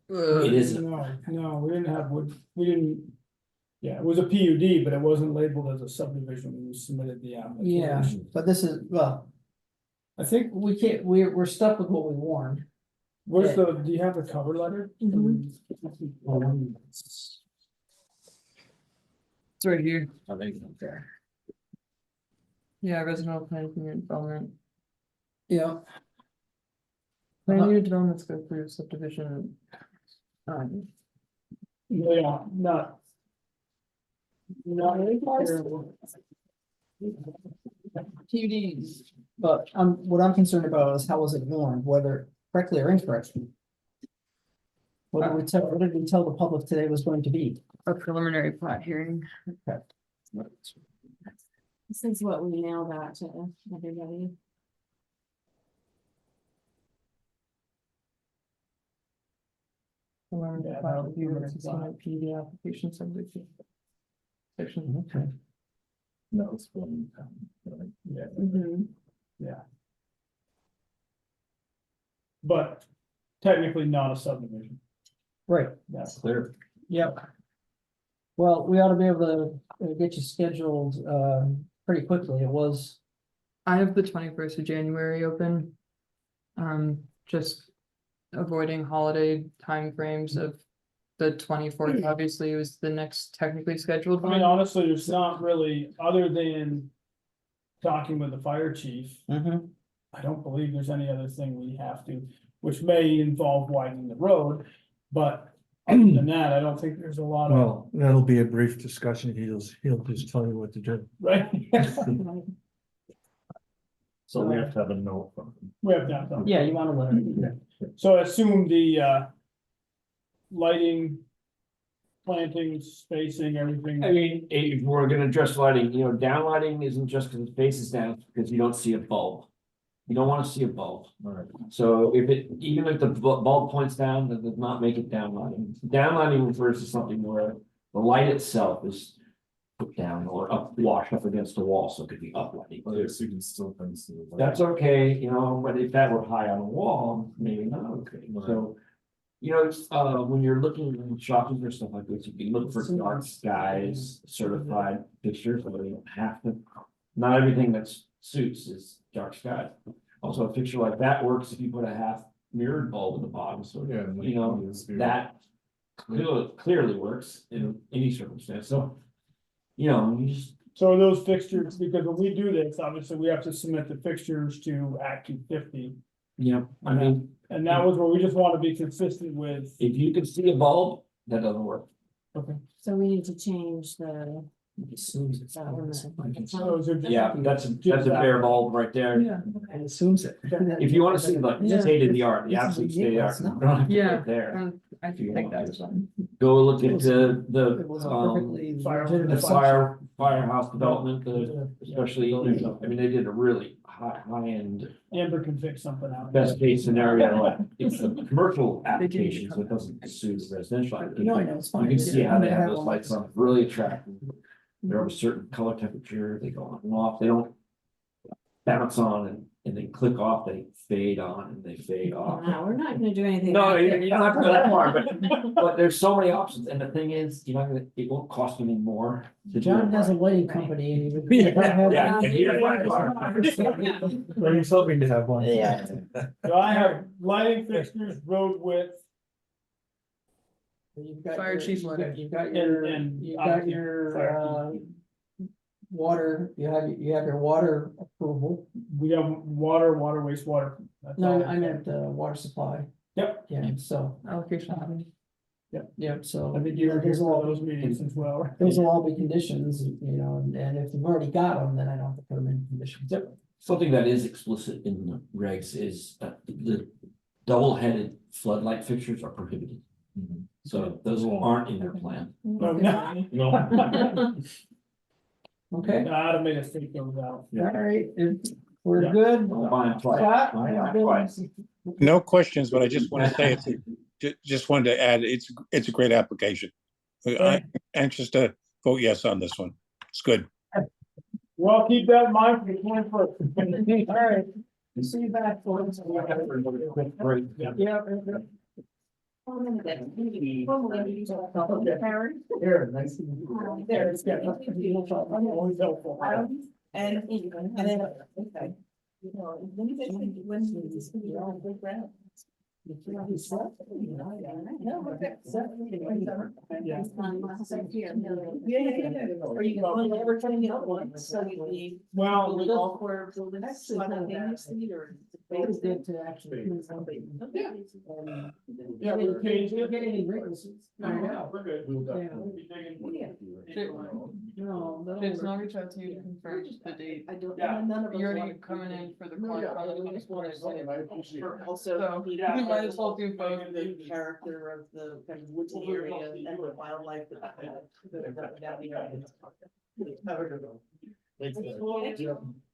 It isn't. No, we didn't have, we didn't. Yeah, it was a PUD, but it wasn't labeled as a subdivision when we submitted the Yeah, application. but this is, well, I think, we can't, we're stuck with what we warned. where's do you have the cover letter? Mhm. It's right here. I think, okay. Yeah, residential plan unit development. Yeah. Plan unit developments go through subdivision. Yeah, not. Not really terrible. PUDs. But what I'm concerned about is how was it warned, whether correctly or incorrectly? What did we tell the public today was going to be? A preliminary plat hearing. This is what we mailed out to everybody. Preliminary Yeah, plat that review would be and a system of PUD application subdivision. Section. Okay. No, it's from. Yeah, Mhm. yeah. But technically not a subdivision. Right, That's Clear. yep. Well, we ought to be able to get you scheduled pretty quickly. It was, I have the 21st of January open. Just avoiding holiday timeframes of the 24th, obviously was the next technically scheduled I mean, one. honestly, there's not really, other than talking with the fire chief, mhm, I don't believe there's any other thing we have to, which may involve widening the road, but other than that, I don't think there's a lot of, Well, that'll be a brief discussion. He'll just tell you what to do. right? So we have to have a note from them. We have that done. Yeah, you wanna let her. So I assume the lighting, plantings, spacing, everything. I mean, if we're gonna address lighting, down lighting isn't just because it faces down, it's because you don't see a bulb. You don't wanna see a bulb. Right. So even if the bulb points down, that does not make it down lighting. Down lighting refers to something where the light itself is put down or washed up against a wall, so it could be uplighting. Oh, yeah, so you can still kind of see. the light. That's okay, but if that were high on the wall, maybe not okay, so. When you're looking in shopping for stuff like this, you can look for dark skies certified pictures, but you don't have to. Not everything that suits is dark sky. Also, a picture like that works if you put a half mirrored bulb at the bottom, so, Yeah. and you know, it's very- that clearly works in any circumstance, so. You just, So are those fixtures, because when we do this, obviously, we have to submit the fixtures to Act 250. I mean, And that was where we just want to be consistent with. if you can see a bulb, that doesn't work. So we need to change the. Those are just- Yeah, that's a bare bulb right there. Yeah, and assumes it. If you wanna see like Yeah. state of the art, the This is absolute state of the art, ridiculous, you don't have to Yeah. get there. I If you think want that's to. fine. Go look at It the was a um perfectly fire- the legitimate firehouse development, especially, I mean, they did a really high end. Amber can fix something out. Best case scenario, like it's a commercial application, so it doesn't suit the residential application. No, I know, it's fine. You can see how they have those one. lights on, really attractive. They're of a certain color temperature, they go on and off, they don't. Bounce on and then click off, they fade on and they fade off. No, we're not gonna do anything. No, like you that. you don't have to go that far, but there's so many options, and the thing is, it won't cost any more. to do John it has a right. lighting company and he would. Yeah, and here's my Well, you're hoping to have one. Yeah. So I have lighting fixtures, road width, You've got Fire your- chief you've got- letter. You've got your, And you've got your, fire water, you have your water approval. we have water, wastewater. That's No, all. I meant, water supply. Yep. Yeah, so, Allocation. yeah, so. I think you're here those will for all- those meetings as well. right? Those will all be conditions, and if you've already got them, then I don't have to put them in conditions. Something that is explicit in the regs is the double-headed floodlight fixtures are prohibited. So those aren't in their plan. No, no. No. Okay, I'd have made us take those out. all right, if we're Yeah. good. Fine, fine. Scott? Fine, fine. No questions, but I just want to say just wanted to add, it's a great application. I'm anxious to vote yes on this one. It's good. Well, keep that in mind for the 21st. All right, see you back for. Great. Yeah. There, nice. There, it's good. Always helpful. And then, okay. You know, when this can be all good ground. Yeah. Or you can never turn it on, so you leave. Well, All four buildings simultaneously or. It's good to actually. Yeah, we're changing. You'll get any wrinkles. Find out. We're good. We'll Yeah. definitely- We'll be digging. No, that'll Jason, work. I'll reach out to you to confirm the date. I don't, Yeah. none of us. You're already want- coming in for the. No, yeah, I correspondence. just wanted to say, and I appreciate it. Also. So, we yeah, we might as well do both. The character of the kind of woodsy area and the wildlife that. Down here.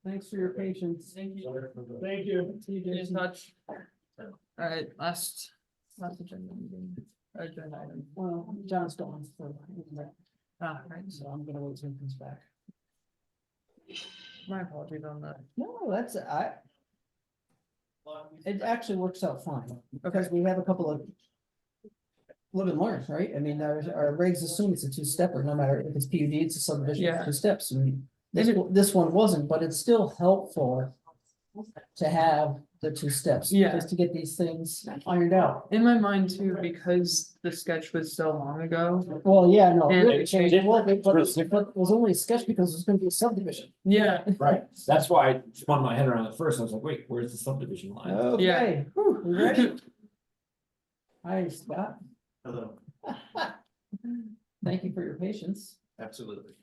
Thanks for your patience. Thank you. Thank you. See you, Be in Jason. touch. Alright, last agenda meeting. Agenda item. Well, John's gone, so. Right, So I'm gonna wait till he comes back. my apologies on that. No, that's, it actually works out fine, because we have a couple of. Live and learn, right? I mean, our regs assume it's a two-stepper, no matter if it's PUD, it's a subdivision, Yeah. it's 2 steps, and this one wasn't, but it's still helpful. To have the 2 steps. Yeah. Just to get these things ironed out. In my mind too, because the sketch was so long ago. Well, yeah, no, it And really it changed, well, but it was only a sketch because it was gonna be a subdivision. Yeah, Right, that's why I spun my head around at first, I was like, wait, where's the subdivision line? Okay, whew, we ready? Hi, Scott. Hello. thank you for your patience. Absolutely.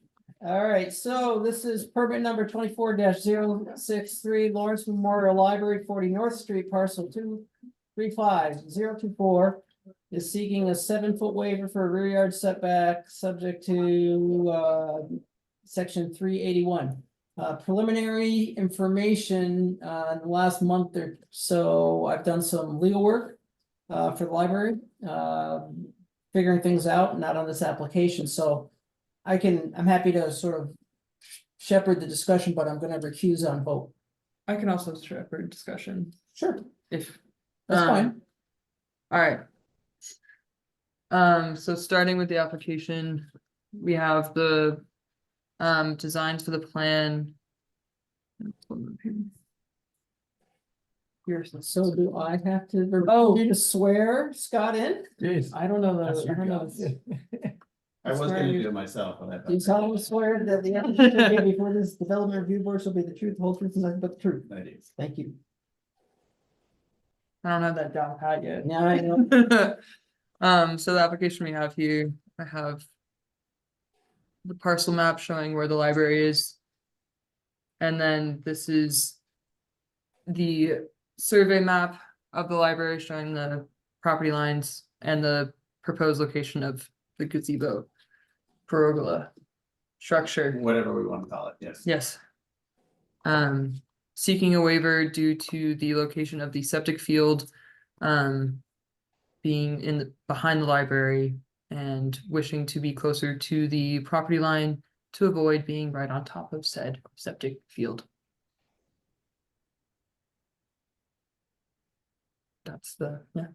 All right, so this is permit number 24-063 Lawrence Memorial Library, 40 North Street, parcel 235024. Is seeking a 7-foot waiver for a rear yard setback, subject to section 381. Preliminary information, in the last month or so, I've done some legal work for the library, figuring things out, not on this application, so I'm happy to sort of shepherd the discussion, but I'm gonna recuse on vote. I can also shepherd discussion Sure, if. that's fine. All right. So starting with the application, we have the designs for the plan. Here's the So do I have to, you to swear Scott in? Jeez. I don't know, That's your I don't know. job. I was gonna do it myself, but I Do you solemnly swear that the application before this development review board shall be the truth, whole truth, and nothing but the truth? I do. Thank you. I don't have that down pat yet. Now I know. So the application we have here, I have the parcel map showing where the library is. And then this is the survey map of the library showing the property lines and the proposed location of the gazebo pergola structure. Whatever we want to call it, yes. Yes. Seeking a waiver due to the location of the septic field, being behind the library and wishing to be closer to the property line to avoid being right on top of said septic field. That's yeah.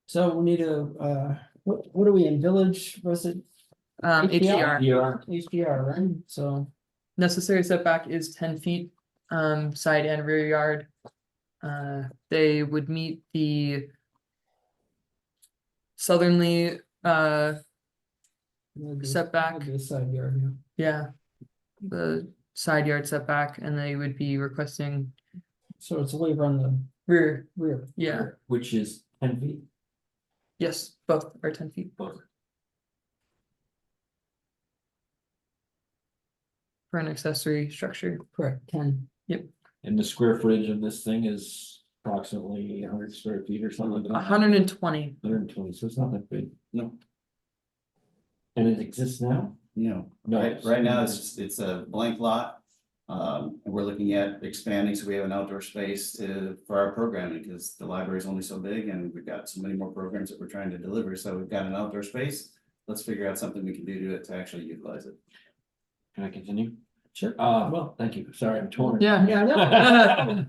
So we need a, what are we in, village, was it HDR. HDR, right? So, Necessary setback is 10 feet, side and rear yard. They would meet the southerly setback. the side yard, Yeah. The side yard setback, and they would be requesting so it's a waiver on the rear, rear. yeah, Which is 10 feet. yes, both are 10 feet. Both. For an accessory structure. Correct, 10. And the square footage of this thing is approximately 100 square feet or something like that. 120. 120, so it's not that big. No. And it exists now? No, No. right now, it's a blank lot. And we're looking at expanding, so we have an outdoor space for our programming, because the library is only so big and we've got so many more programs that we're trying to deliver, so we've got an outdoor space. Let's figure out something we can do to it to actually utilize it. Can I continue? Sure. Well, thank you. Sorry, I'm torn. Yeah. Yeah, I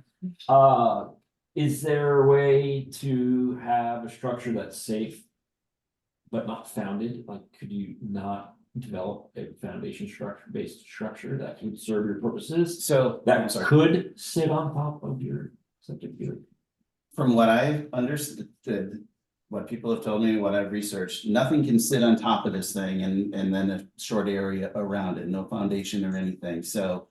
know. Is there a way to have a structure that's safe? But not founded, like, could you not develop a foundation based structure that would serve your purposes? So That could sit on top of your septic field? from what I've understood, what people have told me, what I've researched, nothing can sit on top of this thing and then a short area around it, no foundation or anything. So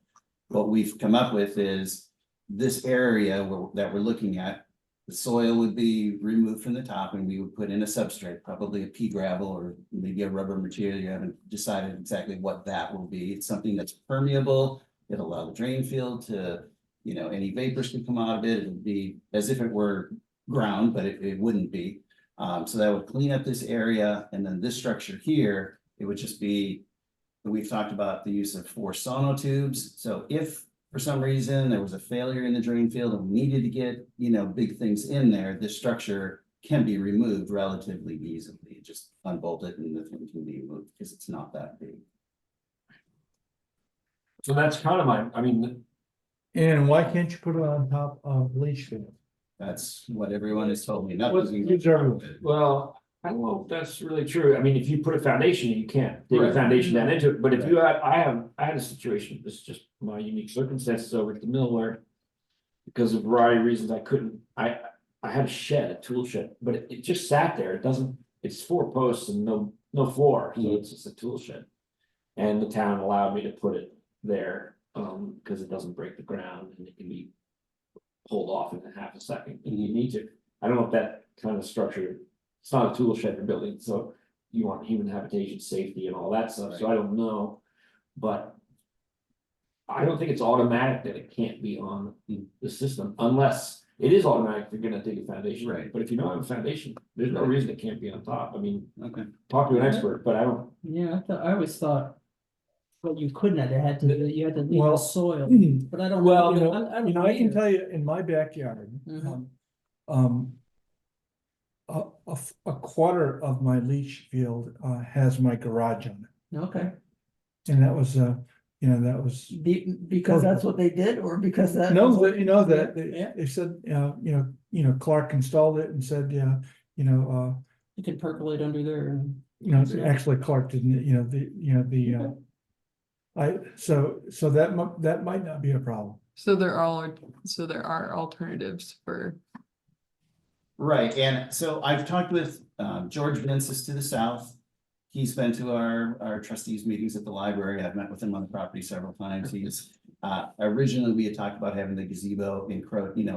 what we've come up with is this area that we're looking at, the soil would be removed from the top and we would put in a substrate, probably a pea gravel or maybe a rubber material. You haven't decided exactly what that will be. It's something that's permeable. It'll allow the drain field to, any vapors can come out of it. It would be as if it were ground, but it wouldn't be. So that would clean up this area, and then this structure here, it would just be, we've talked about the use of 4 sonotubes. So if for some reason there was a failure in the drain field and we needed to get, big things in there, this structure can be removed relatively easily. Just unbolt it and the thing can be moved because it's not that big. So that's kind of And why can't you put it on top of leach field? That's what everyone has told me. Well, Nothing. well, I don't know if that's really true. I mean, if you put a foundation, you can't dig a Right. foundation down into it, but if you had, I had a situation, this is just my unique circumstances over at the mill where. Because of a variety of reasons, I couldn't, I had a shed, a tool shed, but it just sat there. It doesn't, it's 4 posts and no floor, so it's just a tool shed. And the town allowed me to put it there, because it doesn't break the ground and it can be pulled off in a half a second if you need to. I don't know if that kind of structure, it's not a tool shed you're building, so you want human habitation, safety and all that stuff, so I don't know. But I don't think it's automatic that it can't be on the system unless it is automatic if you're gonna dig a foundation. Right. But if you don't have a foundation, there's no reason it can't be on top. I mean, Okay. talk to an expert, but I don't. Yeah, I always thought. But you couldn't have, you had to leave Well, the soil, but I don't. well, know, I can tell you in my backyard, Mhm. a quarter of my leach field, has my garage on it. Okay, And that was, that was. because that's what they did, or because that. No, was what- that, that, Yeah. they said, Clark installed it and said, You can percolate under there and. actually Clark didn't, so that might not be a problem. So there are alternatives for. Right, and so I've talked with George Vinces to the south. He's been to our trustees meetings at the library. I've met with him on the property several times. Originally, we had talked about having the gazebo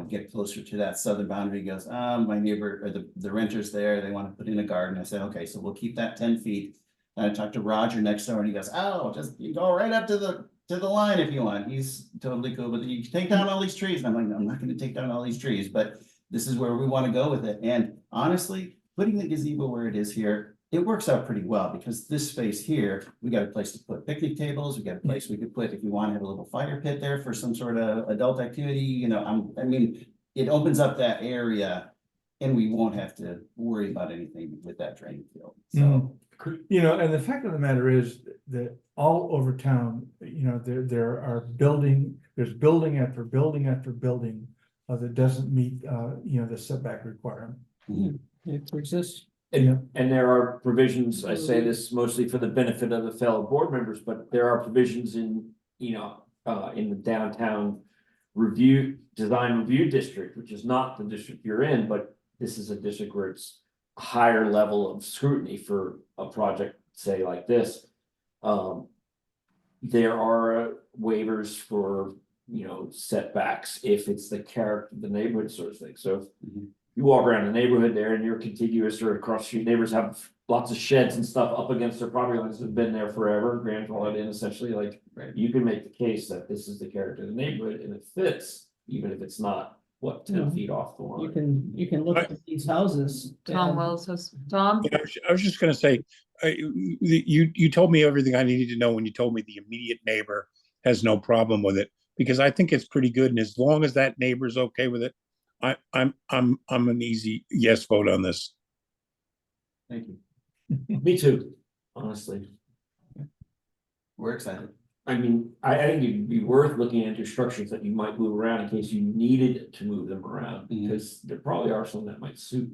get closer to that southern boundary. He goes, my neighbor or the renters there, they want to put in a garden. I said, okay, so we'll keep that 10 feet. And I talked to Roger next door and he goes, oh, just you go right up to the line if you want. He's totally cool, but you take down all these trees. And I'm like, I'm not going to take down all these trees, but this is where we want to go with it. And honestly, putting the gazebo where it is here, it works out pretty well because this space here, we got a place to put picnic tables. We got a place we could put, if we want to have a little fire pit there for some sort of adult activity, it opens up that area and we won't have to worry about anything with that drain field. So, And the fact of the matter is that all over town, there's building after building after building that doesn't meet, the setback requirement. It exists. And there are provisions, I say this mostly for the benefit of the fellow board members, but there are provisions in the downtown design review district, which is not the district you're in, but this is a district where it's a higher level of scrutiny for a project, say like this. There are waivers for, setbacks if it's the character of the neighborhood sort of thing. So if you walk around the neighborhood there and you're contiguous or across the street, neighbors have lots of sheds and stuff up against their property lines that have been there forever, grandfathered in essentially, you can make the case that this is the character of the neighborhood and it fits, even if it's not, 10 feet off the line. You can look at these houses. Tom and- Wells has, Tom? Yeah, I was just gonna say, you told me everything I needed to know when you told me the immediate neighbor has no problem with it, because I think it's pretty good, and as long as that neighbor's okay with it, I'm an easy yes vote on this. thank you. Me too, honestly. We're excited. I mean, I think it'd be worth looking into structures that you might move around in case you needed to move them around, because there probably are some that might suit.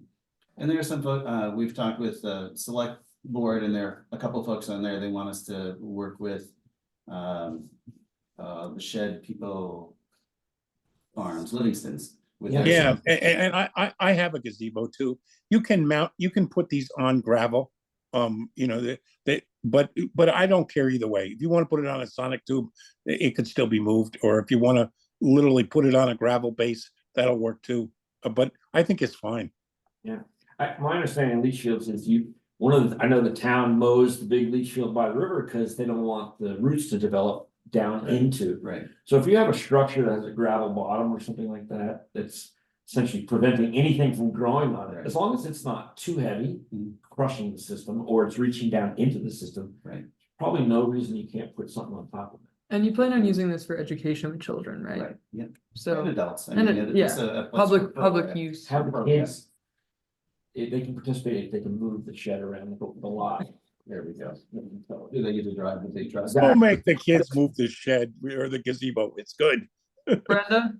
And there are some we've talked with the select board and there are a couple of folks on there. They want us to work with the Shed People Farms, Livingston's. Yeah, and I have a gazebo too. You can put these on gravel. But I don't care either way. If you want to put it on a sonic tube, it could still be moved. Or if you want to literally put it on a gravel base, that'll work too. But I think it's fine. Yeah, my understanding of leach fields is I know the town mows the big leach field by the river because they don't want the roots to develop down into. Right. So if you have a structure that has a gravel bottom or something like that, that's essentially preventing anything from growing on it, as long as it's not too heavy, crushing the system, or it's reaching down into the system. Right. Probably no reason you can't put something on top of it. And you plan on using this for education with children, right? Right, yeah. So. And adults. Public use. Have the kids. They can participate, they can move the shed around the lot. There we go. Do they get to drive, but they drive. Don't make the kids move the shed or the gazebo. It's good. Brenda,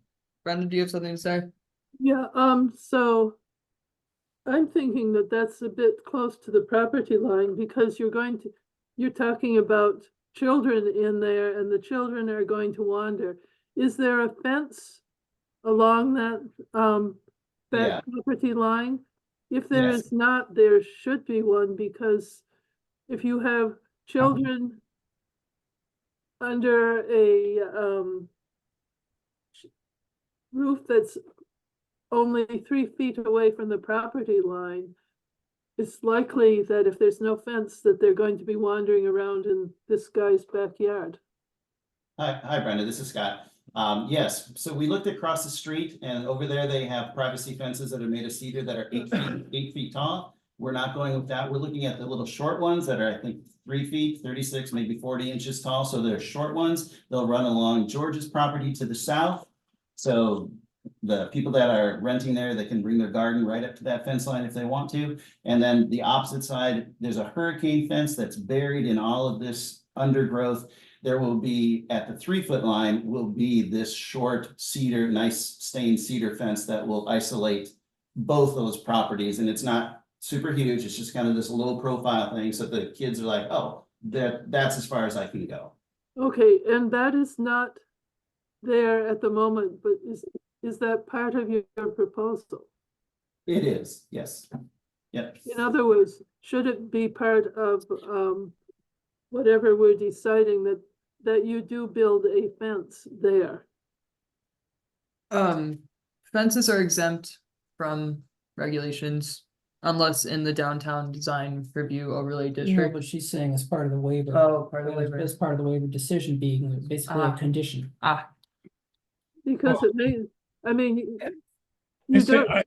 do you have something to say? Yeah, so I'm thinking that that's a bit close to the property line because you're talking about children in there and the children are going to wander. Is there a fence along that Yeah. property line? If there Yes. is not, there should be one, because if you have children under a roof that's only 3 feet away from the property line, it's likely that if there's no fence, that they're going to be wandering around in this guy's backyard. Hi Brenda, this is Scott. Yes, so we looked across the street and over there they have privacy fences that are made of cedar that are 8 feet tall. We're not going with that. We're looking at the little short ones that are, I think, 3 feet, 36, maybe 40 inches tall. So they're short ones. They'll run along George's property to the south. So the people that are renting there, they can bring their garden right up to that fence line if they want to. And then the opposite side, there's a hurricane fence that's buried in all of this undergrowth. There will be, at the 3-foot line, will be this short cedar, nice stained cedar fence that will isolate both those properties. And it's not super huge. It's just kind of this low profile thing. So the kids are like, oh, that's as far as I can go. Okay, and that is not there at the moment, but is that part of your proposal? It is, yes. Yep. In other words, should it be part of whatever we're deciding that you do build a fence there? Fences are exempt from regulations unless in the downtown design review overlay No, district. but she's saying as part of the waiver. Oh, part of the waiver. As part of the waiver decision being basically a Ah. condition. Ah, Because it may, I mean, you And so don't,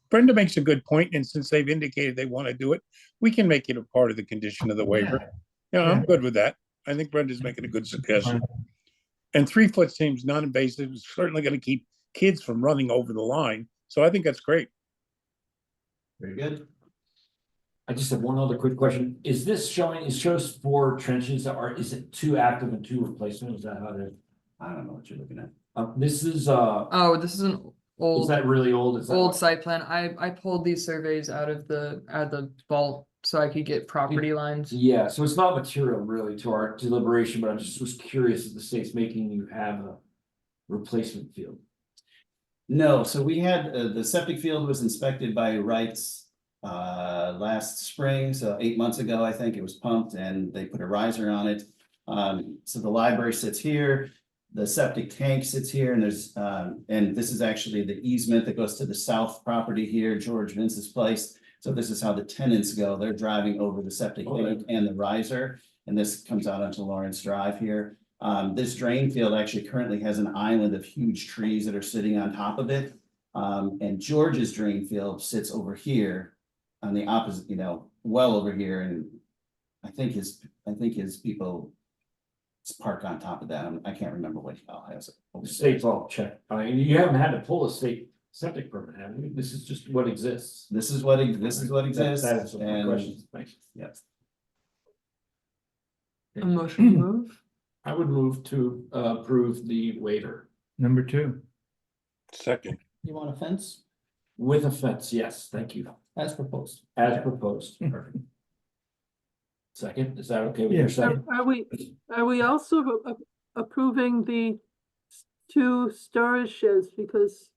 Brenda makes a good point, and since they've indicated they want to do it, we can make it a part of the condition of the waiver. Yeah, I'm good with that. I think Brenda's making a good suggestion. And 3 foot seems non-invasive, it's certainly going to keep kids from running over the line. So I think that's great. Very good. I just have one other quick question. Is this showing, it shows 4 trenches that are, is it 2 active and 2 replacement? Is that how it is? I don't know what you're looking at. This is, oh, this is an is old, that really old? Is that old what- site plan. I pulled these surveys out of the vault so I could get property lines. Yeah, so it's not material really to our deliberation, but I just was curious if the state's making you have a replacement field. No, so we had, the septic field was inspected by Wrights last spring, so 8 months ago, I think it was pumped and they put a riser on it. So the library sits here, the septic tank sits here, and there's, and this is actually the easement that goes to the south property here, George Vince's place. So this is how the tenants go. They're driving over the septic tank and the riser, and this comes out onto Lawrence Drive here. This drain field actually currently has an island of huge trees that are sitting on top of it. And George's drain field sits over here on the opposite, well over here, and I think his people park on top of that. I can't remember what he has. The state's all checked. I mean, you haven't had to pull a state septic permit, have you? This is just what exists. This is what exists. That is some and- questions. Thanks. Yes. A motion to move. I would move to approve the waiver Number 2. Second. You want a fence with a fence. Yes, thank you. as proposed? As proposed. Perfect. Second, is that okay with your Yeah. second? are we also approving the 2 storage sheds? Because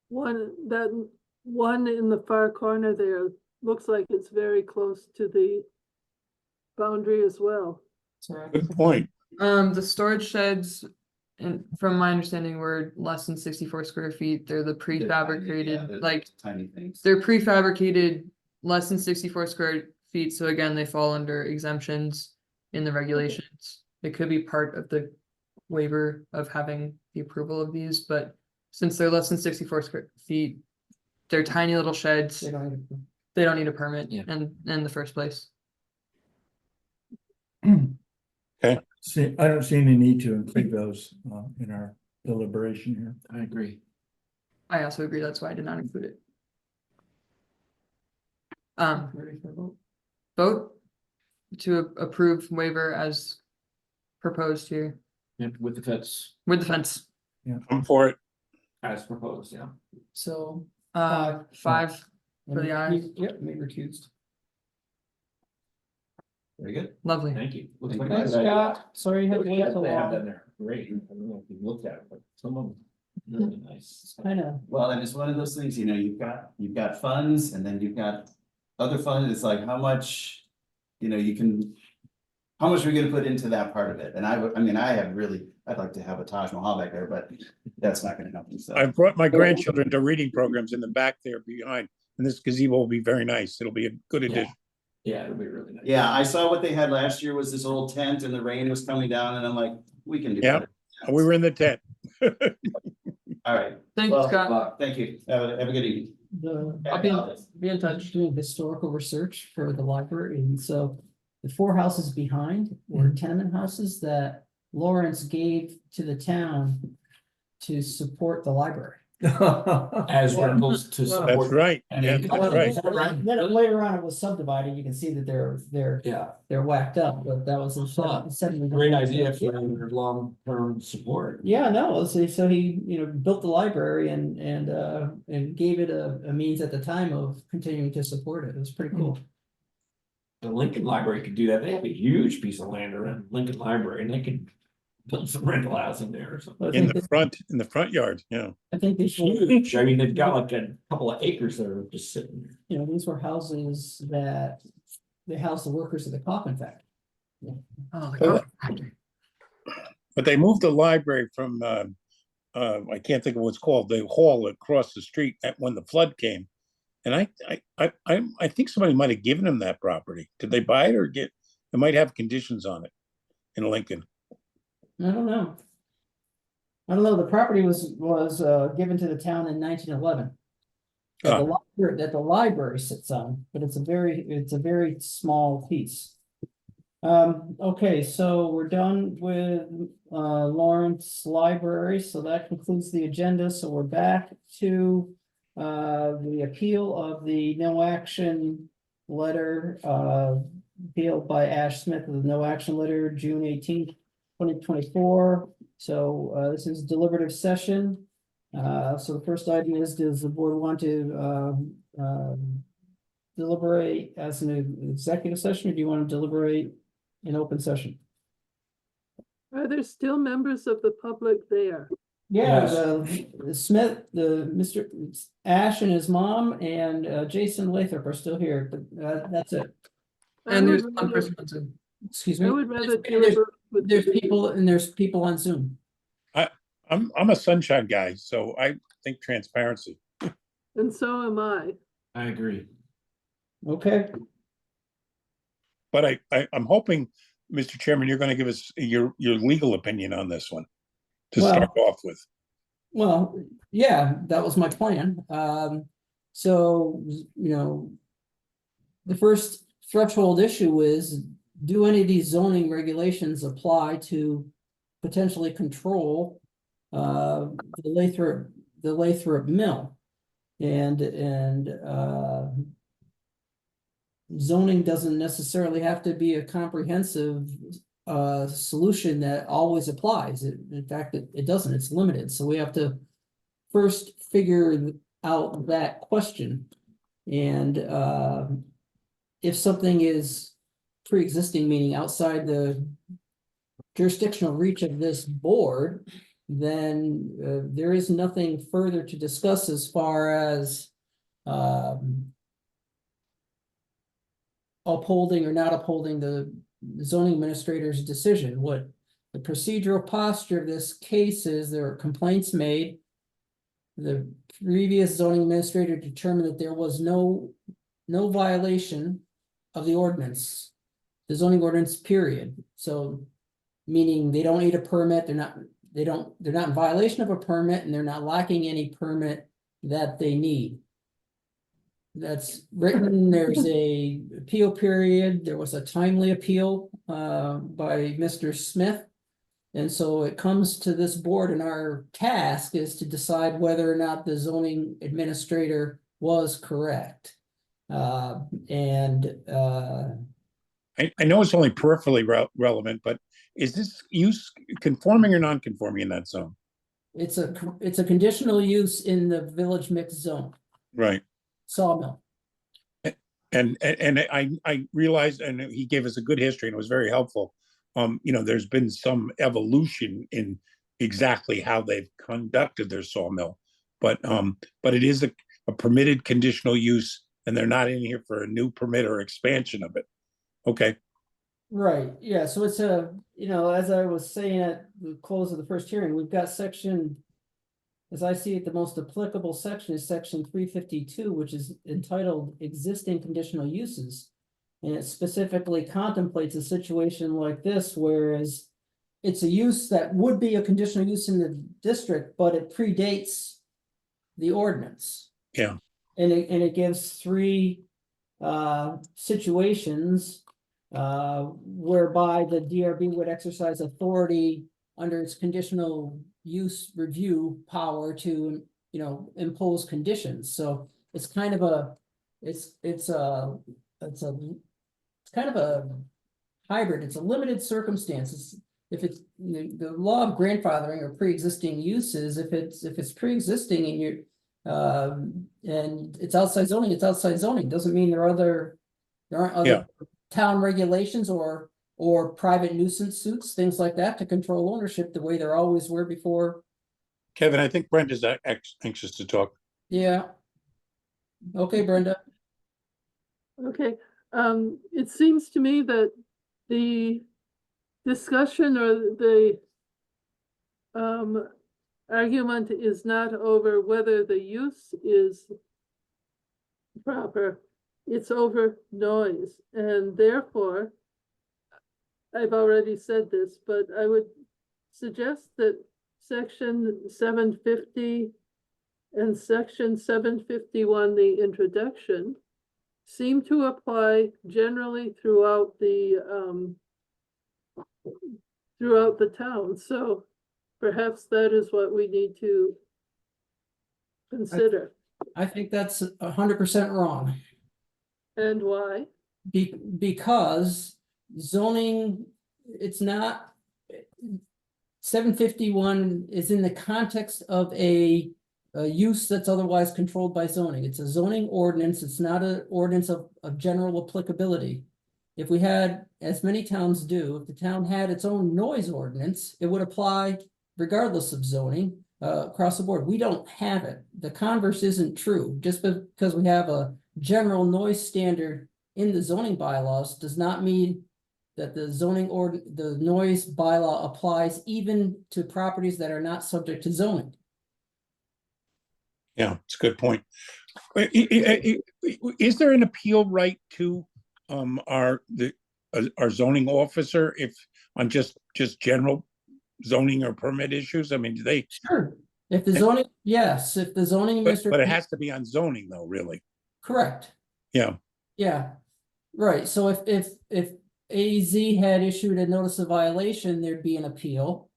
one in the far corner there looks like it's very close to the boundary as well. Good point. The storage sheds, and from my understanding, were less than 64 square feet. They're the They're tiny, yeah, prefabricated, they're like tiny things. they're prefabricated, less than 64 square feet. So again, they fall under exemptions in the regulations. It could be part of the waiver of having the approval of these, but since they're less than 64 square feet, they're tiny little sheds. They don't have to- They don't need a permit Yeah. in the first place. See, I don't see any need to include those in our deliberation here. I agree. I also agree. That's why I did not include it. Ready for a vote? Vote to approve waiver as proposed here And with the fence with the fence. I'm for it. as proposed, yeah. So. 5 for the ayes. Yep, me recused. Very good. Lovely. Thank you. Looks Thank like you. a Thanks, good idea. Scott. Sorry you had to Those wait sheds so they have long. down there, great. I don't know if you've looked at it, but some of them really nice. Kind of, Well, and it's one of those things, you've got funds and then you've got other funds. It's like how much, how much are we gonna put into that part of it? And I'd like to have a Taj Mahal back there, but that's not gonna happen. So I've brought my grandchildren to reading programs in the back there behind. and this gazebo will be very nice. It'll be a good addition. Yeah, it'll be really nice. Yeah, I saw what they had last year was this old tent and the rain was coming down and I'm like, we can do Yeah. better. We were in the tent. All right, Thanks, Well, Scott. thank you. Have a good evening. I'll be in touch doing historical research for the library, and so the 4 houses behind were tenement houses that Lawrence gave to the town to support the library. As rentals to That's support. right. And Yeah, income. that's right. Then later on it was subdivided, you can see that Yeah, they're whacked up, but that was in great idea for your long-term support. Yeah, no, so he, built the library and gave it a means at the time of continuing to support it. It was pretty cool. The Lincoln Library could do that. They have a huge piece of land around Lincoln Library and they could put some rental housing there or something. I In think the front yard, yeah. I think they should, Huge. I mean, they've got like a couple of acres that are just sitting there. these were houses that they housed the workers at the coffin factory. But they moved the library from, I can't think of what's called, the hall across the street when the flood came. And I think somebody might have given them that property. Did they buy it or it might have conditions on it in Lincoln? I don't know. The property was given to the town in 1911. That the library sits on, but it's a very small piece. Okay, so we're done with Lawrence Library, so that concludes the agenda. So we're back to the appeal of the no action letter, appealed by Ash Smith of the no action letter, June 18th, 2024. So this is deliberative session. So the first item is, does the board want to deliberate as an executive session, or do you want to deliberate in open session? Are there still members of the public there? Yeah, the Smith, Mr. Ash and his mom and Jason Lathrop are still here, but that's it. And there's one person on Zoom. Excuse me. I would rather deliberate with. There's people on Zoom. I'm a sunshine guy, so I think transparency. And so am I. I agree. Okay. But I'm hoping, Mr. Chairman, you're going to give us your legal opinion on this one to start off with. Well, yeah, that was my plan. So, the first threshold issue is, do any of these zoning regulations apply to potentially control the Lathrop mill? And zoning doesn't necessarily have to be a comprehensive solution that always applies. In fact, it doesn't, it's limited. So we have to first figure out that question. And if something is pre-existing, meaning outside the jurisdictional reach of this board, then there is nothing further to discuss as far as upholding or not upholding the zoning administrator's decision. What the procedural posture of this case is, there are complaints made. The previous zoning administrator determined that there was no violation of the ordinance, the zoning ordinance, period. So meaning they don't need a permit, they're not in violation of a permit, and they're not lacking any permit that they need. That's written. There's a appeal period. There was a timely appeal by Mr. Smith. And so it comes to this board, and our task is to decide whether or not the zoning administrator was correct. I know it's only peripherally relevant, but is this use conforming or non-conforming in that zone? It's a conditional use in the village mixed zone. Right. Sawmill. And I realized, and he gave us a good history, and it was very helpful. There's been some evolution in exactly how they've conducted their sawmill, but it is a permitted conditional use, and they're not in here for a new permit or expansion of it. Okay. Right, yeah, so it's as I was saying at the close of the first hearing, we've got section as I see it, the most applicable section is section 352, which is entitled Existing Conditional Uses. And it specifically contemplates a situation like this, whereas it's a use that would be a conditional use in the district, but it predates the ordinance. Yeah. And it gives three situations whereby the DRB would exercise authority under its conditional use review power to, you know, impose conditions. So it's kind of a, it's kind of a hybrid. It's a limited circumstances. If it's the law of grandfathering or pre-existing uses, if it's pre-existing and you're and it's outside zoning, it's outside zoning. Doesn't mean there aren't other town regulations or private nuisance suits, things like that, to control ownership the way there always were before. Kevin, I think Brenda's anxious to talk. Yeah. Okay, Brenda. Okay, it seems to me that the discussion or the argument is not over whether the use is proper, it's over noise, and therefore, I've already said this, but I would suggest that section 750 and section 751, the introduction, seem to apply generally throughout the town. So perhaps that is what we need to consider. I think that's 100% wrong. And why? Because zoning, it's not. 751 is in the context of a use that's otherwise controlled by zoning. It's a zoning ordinance. It's not an ordinance of general applicability. If we had, as many towns do, if the town had its own noise ordinance, it would apply regardless of zoning across the board. We don't have it. The converse isn't true. Just because we have a general noise standard in the zoning bylaws does not mean that the noise bylaw applies even to properties that are not subject to zoning. Yeah, it's a good point. Is there an appeal right to our zoning officer if on just general zoning or permit issues? I mean, do they? Sure. If the zoning, yes, if the zoning But administrator. it has to be on zoning though, really. Correct. Yeah. Yeah. Right. So if AZ had issued a notice of violation, there'd be an appeal.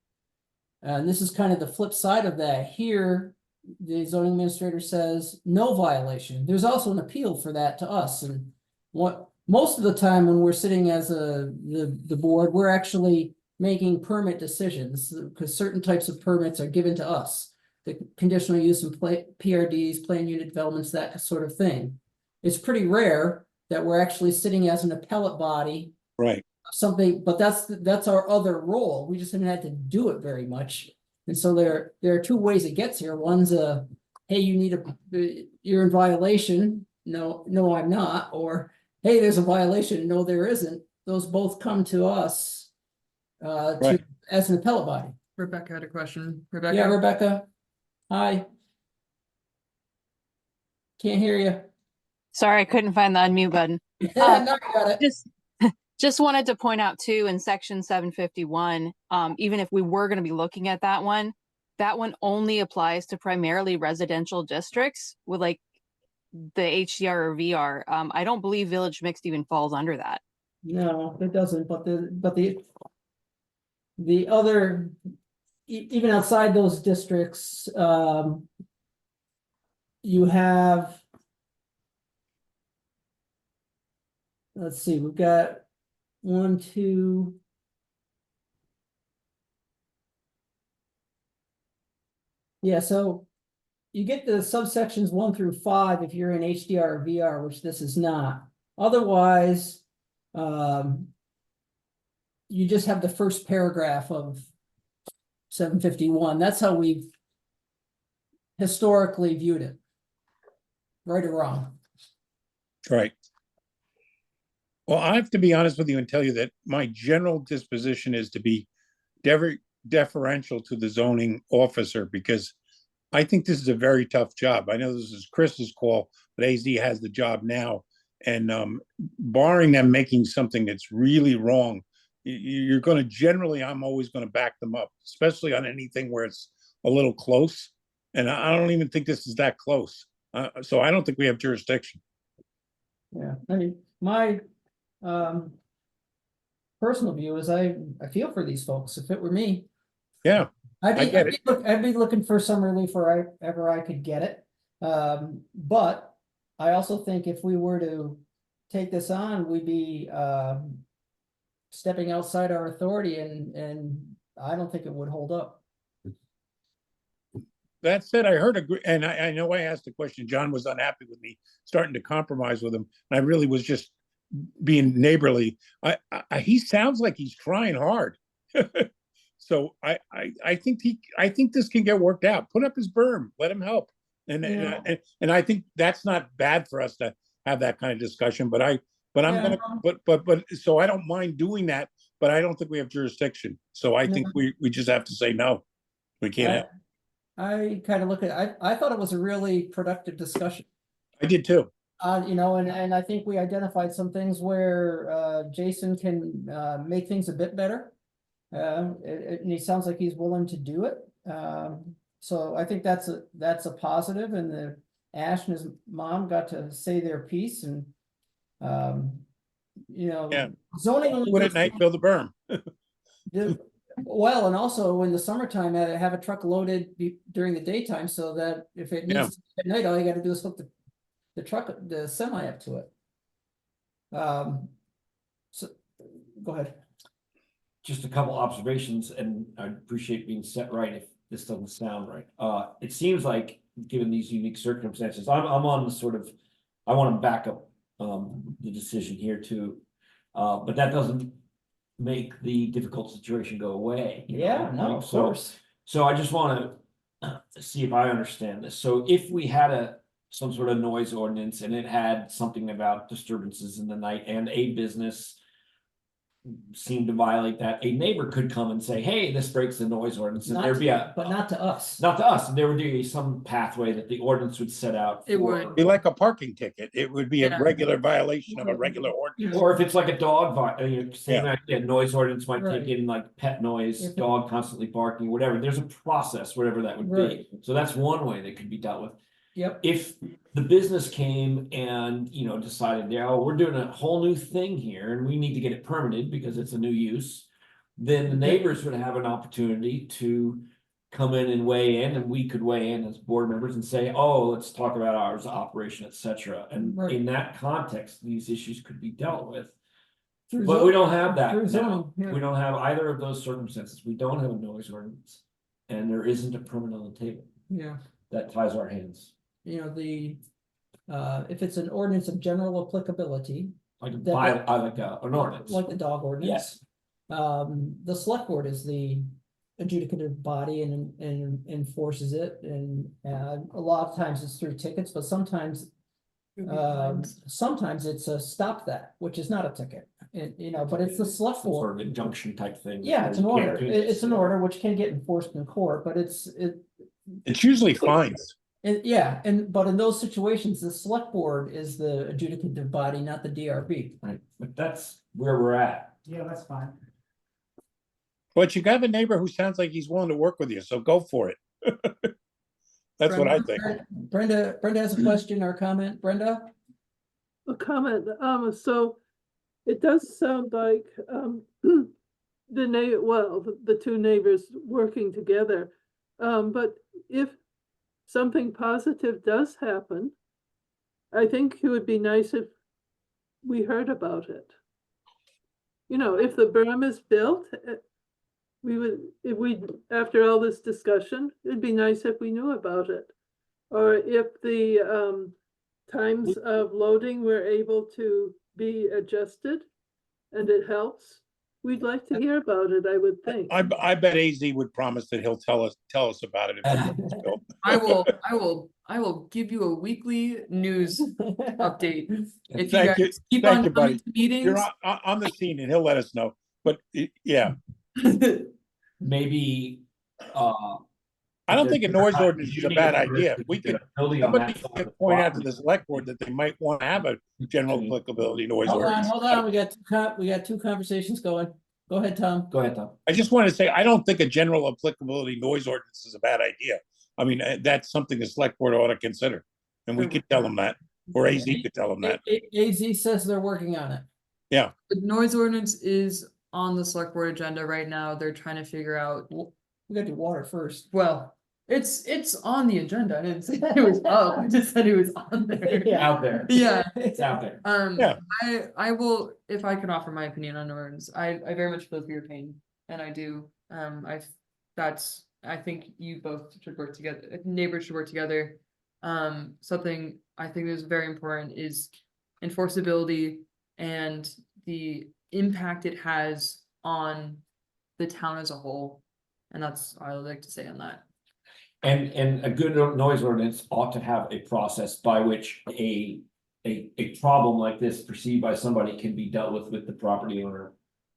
And this is kind of the flip side of that. Here, the zoning administrator says no violation. There's also an appeal for that to us. And what most of the time when we're sitting as the board, we're actually making permit decisions because certain types of permits are given to us. The conditional use and PRDs, plan unit developments, that sort of thing. It's pretty rare that we're actually sitting as an appellate body. Right. Something, but that's our other role. We just haven't had to do it very much. And so there are two ways it gets here. One's hey, you're in violation. No, I'm not. Or, hey, there's a violation. No, there isn't. Those both come to us Right. as an appellate body. Rebecca had a question. Rebecca? Yeah, Rebecca. Hi. Can't hear you. Sorry, I couldn't find the unmute button. No, you got it. Just wanted to point out too, in section 751, even if we were going to be looking at that one only applies to primarily residential districts with like the HDR or VR. I don't believe village mixed even falls under that. No, it doesn't, but the other, even outside those districts, you have, let's see, we've got 1, 2. Yeah, so you get the subsections 1 through 5 if you're in HDR or VR, which this is not. Otherwise, you just have the first paragraph of 751. That's how we've historically viewed it. Right or wrong. Right. Well, I have to be honest with you and tell you that my general disposition is to be deferential to the zoning officer because I think this is a very tough job. I know this is Chris's call, but AZ has the job now. And barring them making something that's really wrong, you're going to generally, I'm always going to back them up, especially on anything where it's a little close. And I don't even think this is that close. So I don't think we have jurisdiction. Yeah, I mean, my personal view is I feel for these folks. If it were me, Yeah, I'd I be, get I'd be looking for some relief wherever I could get it. But I also think if we were to take this on, we'd be stepping outside our authority, and I don't think it would hold up. That said, I heard and I know I asked the question. John was unhappy with me starting to compromise with him, and I really was just being neighborly. He sounds like he's trying hard. So I think this can get worked out. Put up his berm, let him help, and I think that's not bad for us to have that kind of discussion. But I'm gonna so I don't mind doing that, but I don't think we have jurisdiction. So I think we just have to say no. We can't. I kind of look at I thought it was a really productive discussion. I did too. You know, and I think we identified some things where Jason can make things a bit better. And he sounds like he's willing to do it. So I think that's a positive, and the Ash and his mom got to say their piece, and you know, zoning only Would at night build a berm. well, and also in the summertime, have a truck loaded during the daytime, so that if it needs to be at night, all you got to do is hook the semi up to it. So go ahead. Just a couple observations, and I appreciate being set right if this doesn't sound right. It seems like, given these unique circumstances, I'm on the sort of, I want to back up the decision here too, but that doesn't make the difficult situation go away. Yeah, no, of course. So I just want to see if I understand this. So if we had some sort of noise ordinance and it had something about disturbances in the night, and a business seemed to violate that, a neighbor could come and say, hey, this breaks the noise ordinance, and there'd be but not to us. not to us, and there would be some pathway that the ordinance would set out. It would be like a parking ticket. It would be a regular violation of a regular ordinance. Or if it's like a dog, same idea, noise ordinance might take in like pet noise, dog constantly barking, whatever. There's a process, whatever that would be. So that's one way that could be dealt with. Yep. If the business came and, decided, we're doing a whole new thing here and we need to get it permitted because it's a new use, then the neighbors would have an opportunity to come in and weigh in, and we could weigh in as board members and say, oh, let's talk about hours of operation, etc. And in that context, these issues could be dealt with. But we don't have that now. We don't have either of those circumstances. We don't have a noise ordinance, and there isn't a permit on the table. Yeah. That ties our hands. If it's an ordinance of general applicability, Like an ordinance. like the dog ordinance. Yes. The select board is the adjudicative body and enforces it, and a lot of times it's through tickets, but sometimes it's a stop that, which is not a ticket. But it's the select board. Sort of injunction type thing. Yeah, it's an order. It's an order which can get enforced in court, but it's usually fines. But in those situations, the select board is the adjudicative body, not the DRB. Right, but that's where we're at. Yeah, that's fine. But you have a neighbor who sounds like he's willing to work with you, so go for it. That's what I think. Brenda has a question or comment. Brenda? A comment. So it does sound like the two neighbors working together. But if something positive does happen, I think it would be nice if we heard about it. If the berm is built, after all this discussion, it'd be nice if we knew about it. Or if the times of loading were able to be adjusted and it helps, we'd like to hear about it, I would think. I bet AZ would promise that he'll tell us about it if it's built. I will give you a weekly news update. If you guys keep on coming to meetings. You're on the scene and he'll let us know. But yeah. Maybe I don't think a noise ordinance is a bad Unique idea. versus We could, building on somebody that side of could the point out to property. the select board that they might want to have a general applicability noise ordinance. Hold on, we got two conversations going. Go ahead, Tom. Go ahead, Tom. I just want to say, I don't think a general applicability noise ordinance is a bad idea. I mean, that's something the select board ought to consider. And we could tell them that, or AZ could tell them that. AZ says they're working on it. Yeah, The noise ordinance is on the select board agenda right now. They're trying to figure out, We gotta do water first. well, it's on the agenda. I didn't say it was up. I just said it was on there. Yeah. Out there. Yeah. It's out there. Yeah. I will, if I can offer my opinion on ordinance, I very much feel for your pain, and I do. I think you both should work together, neighbors should work together. Something I think is very important is enforceability and the impact it has on the town as a whole. And that's all I would like to say on that. And a good noise ordinance ought to have a process by which a problem like this perceived by somebody can be dealt with the property owner,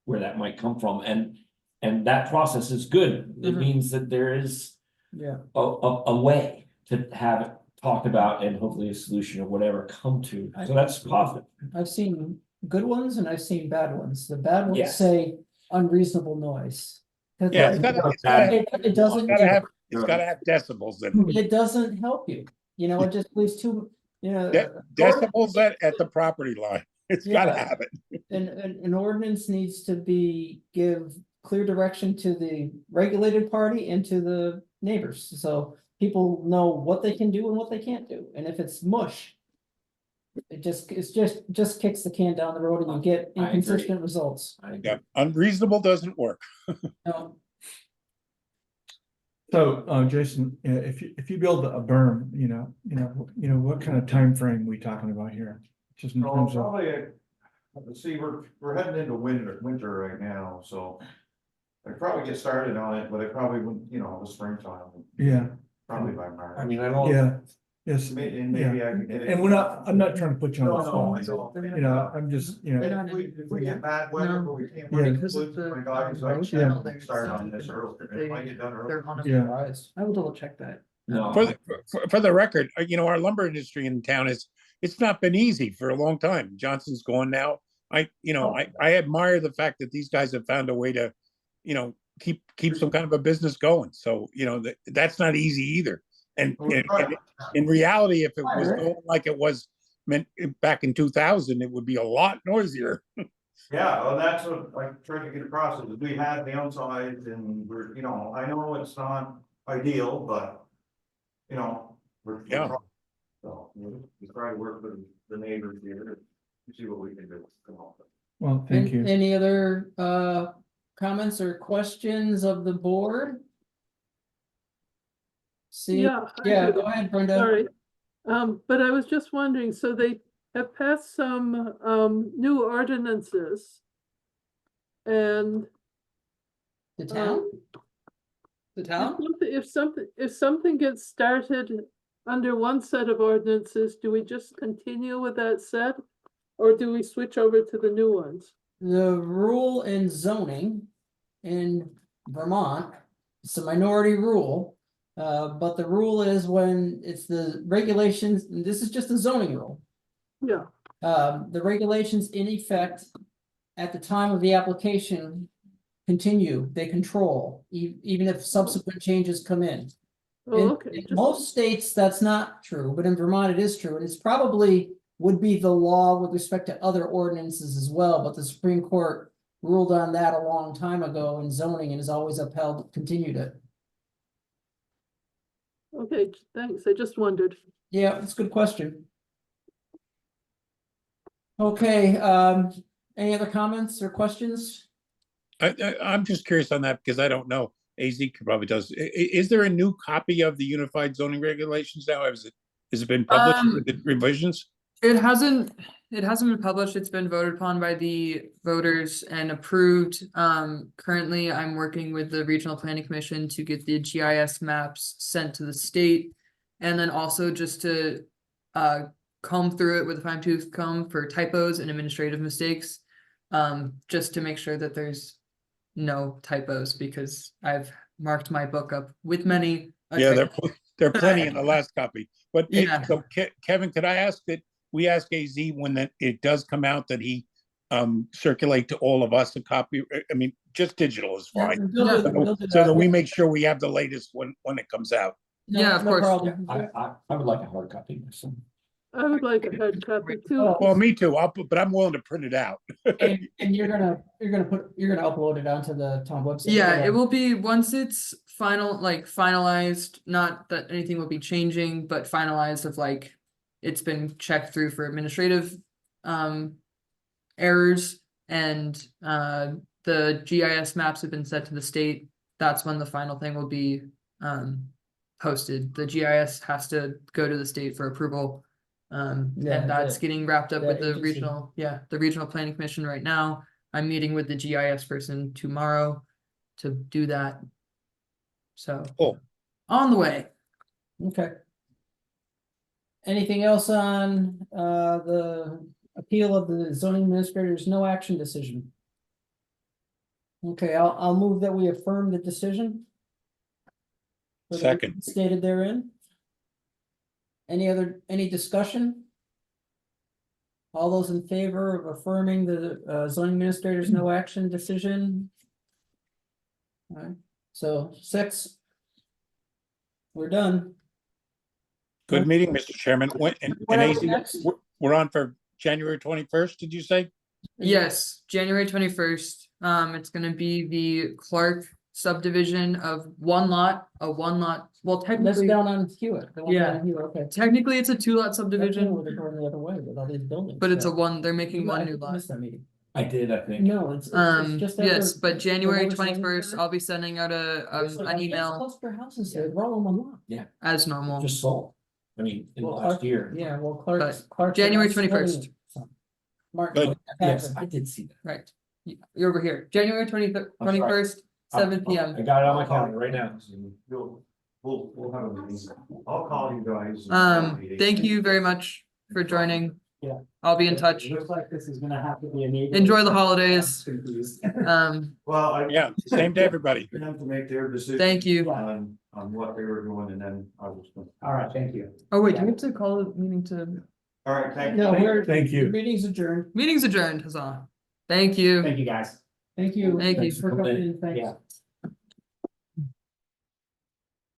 where that might come from, and that process is good. It Mhm. means that there is Yeah. a way to have it talked about and hopefully a solution or whatever come to. So that's positive. I've seen good ones and I've seen bad ones. The bad ones Yes. say unreasonable noise. yeah, it's It doesn't, gotta have decibels in it. it doesn't help you. You know, it just leaves too, you know. Decibels at the property line. It's gotta Yeah. have it. An ordinance needs to give clear direction to the regulated party and to the neighbors, so people know what they can do and what they can't do, and if it's mush. It's just kicks the can down the road and you get I agree. inconsistent results. Yeah, unreasonable doesn't work. No, So, Jason, if you build a berm, what kind of time frame we talking about here? Just in terms of, Probably, let's see, we're heading into winter right now, so. I'd probably get started on it, but I probably wouldn't, the springtime, yeah, probably by March. I mean, I don't. yeah, yes. And maybe I can get it. And I'm not trying to put you on the spot, I'm just, If we get bad weather, but we can't. Yeah. Because of the My guys, like, channel, yeah, there's start on something this earlier, they- it might get done early. They're on a Yeah. surprise. I will double check that. No. For the record, our lumber industry in town it's not been easy for a long time. Johnson's gone now. I admire the fact that these guys have found a way to, keep some kind of a business going. So, that's not easy either. And in reality, if it was going like it was meant back in 2000, it would be a lot noisier. Yeah, well, that's what I tried to get across, is we had downsides and we're, I know it's not ideal, but, we're. Yeah. So, we try to work with the neighbors here to see what we can do. Come on. well, thank you. Any other comments or questions of the board? See, Yeah. I yeah, do. go ahead, Brenda. Sorry. But I was just wondering, so they have passed some new ordinances. And The town? The town? if something gets started under one set of ordinances, do we just continue with that set? Or do we switch over to the new ones? The rule in zoning in Vermont, it's a minority rule. But the rule is when it's the regulations, and this is just a zoning rule. Yeah, The regulations in effect at the time of the application continue, they control, even if subsequent changes come in. oh, okay. In most states, that's not true, but in Vermont, it is true, and it's probably would be the law with respect to other ordinances as well, but the Supreme Court ruled on that a long time ago in zoning and has always continued it. Okay, thanks. I just wondered. Yeah, that's a good question. Okay, any other comments or questions? I'm just curious on that because I don't know. AZ probably does. Is there a new copy of the Unified Zoning Regulations now? Has it been published with the revisions? It hasn't been published. It's been voted upon by the voters and approved. Currently I'm working with the Regional Planning Commission to get the GIS maps sent to the state. And then also just to comb through it with a fine-tooth comb for typos and administrative mistakes. Just to make sure that there's no typos, because I've marked my book up with many, Yeah, there are plenty in the last copy, but Yeah. so Kevin, could I ask that we ask AZ when that it does come out that he circulate to all of us a copy? I mean, just digital is fine. We'll do So that that. we make sure we have the latest when it comes out. Yeah, of No course. problem. I would like a hard copy myself. I would like a hard copy too. Well, Well, me too. But I'm willing to print it out. And you're gonna upload it onto the town website. Yeah, it will be once it's finalized, not that anything will be changing, but finalized of like. It's been checked through for administrative errors and the GIS maps have been sent to the state. That's when the final thing will be posted. The GIS has to go to the state for approval. And Yeah, that's getting wrapped up with the the agency. the regional planning commission right now. I'm meeting with the GIS person tomorrow to do that. So. Cool. On the way. Okay. Anything else on the appeal of the zoning administrator's no action decision? Okay, I'll move that we affirm the decision. for the Second. reasons stated therein. Any discussion? All those in favor of affirming the zoning administrator's no action decision? Alright, so 6. We're done. Good meeting, Mr. Chairman. And Whatever AZ, next. we're on for January 21st, did you say? Yes, January 21st. It's gonna be the Clark subdivision of one lot, well, That's technically, down on Hewitt. the one Yeah. down on Hewitt, okay. technically it's a 2-lot Division. subdivision, They're going the other way with all these buildings. but it's a yeah. they're making one new I lot. missed that meeting. I did, I think. No, it's just. after- Yes, but January the Lower 21st, Southern I'll be sending out There's an like email Cluster houses there, they're all in one lot. as normal. Just sold. I mean, in the Well, last year. Yeah, well, But Clark. January 21st. Martin. Good. Yes, I did see that. Right. You're over here, January 21st, 7 PM. I got it on my calendar right now. We'll have a meeting. I'll call you guys. Thank you very much for joining. Yeah. I'll be in touch. Looks like this is gonna have to be a meeting. Enjoy the holidays. Well, Yeah, same to everybody. For them to make their decision. Thank you. On what they were doing, and then I was. All right, thank you. Oh, wait, do we have to call the meeting to? All right, thank you. No, Thank the you. meeting's adjourned. Meeting's adjourned, huzzah. Thank you. Thank you, guys. Thank you. Thank you. Thanks for coming in, thanks. Yeah.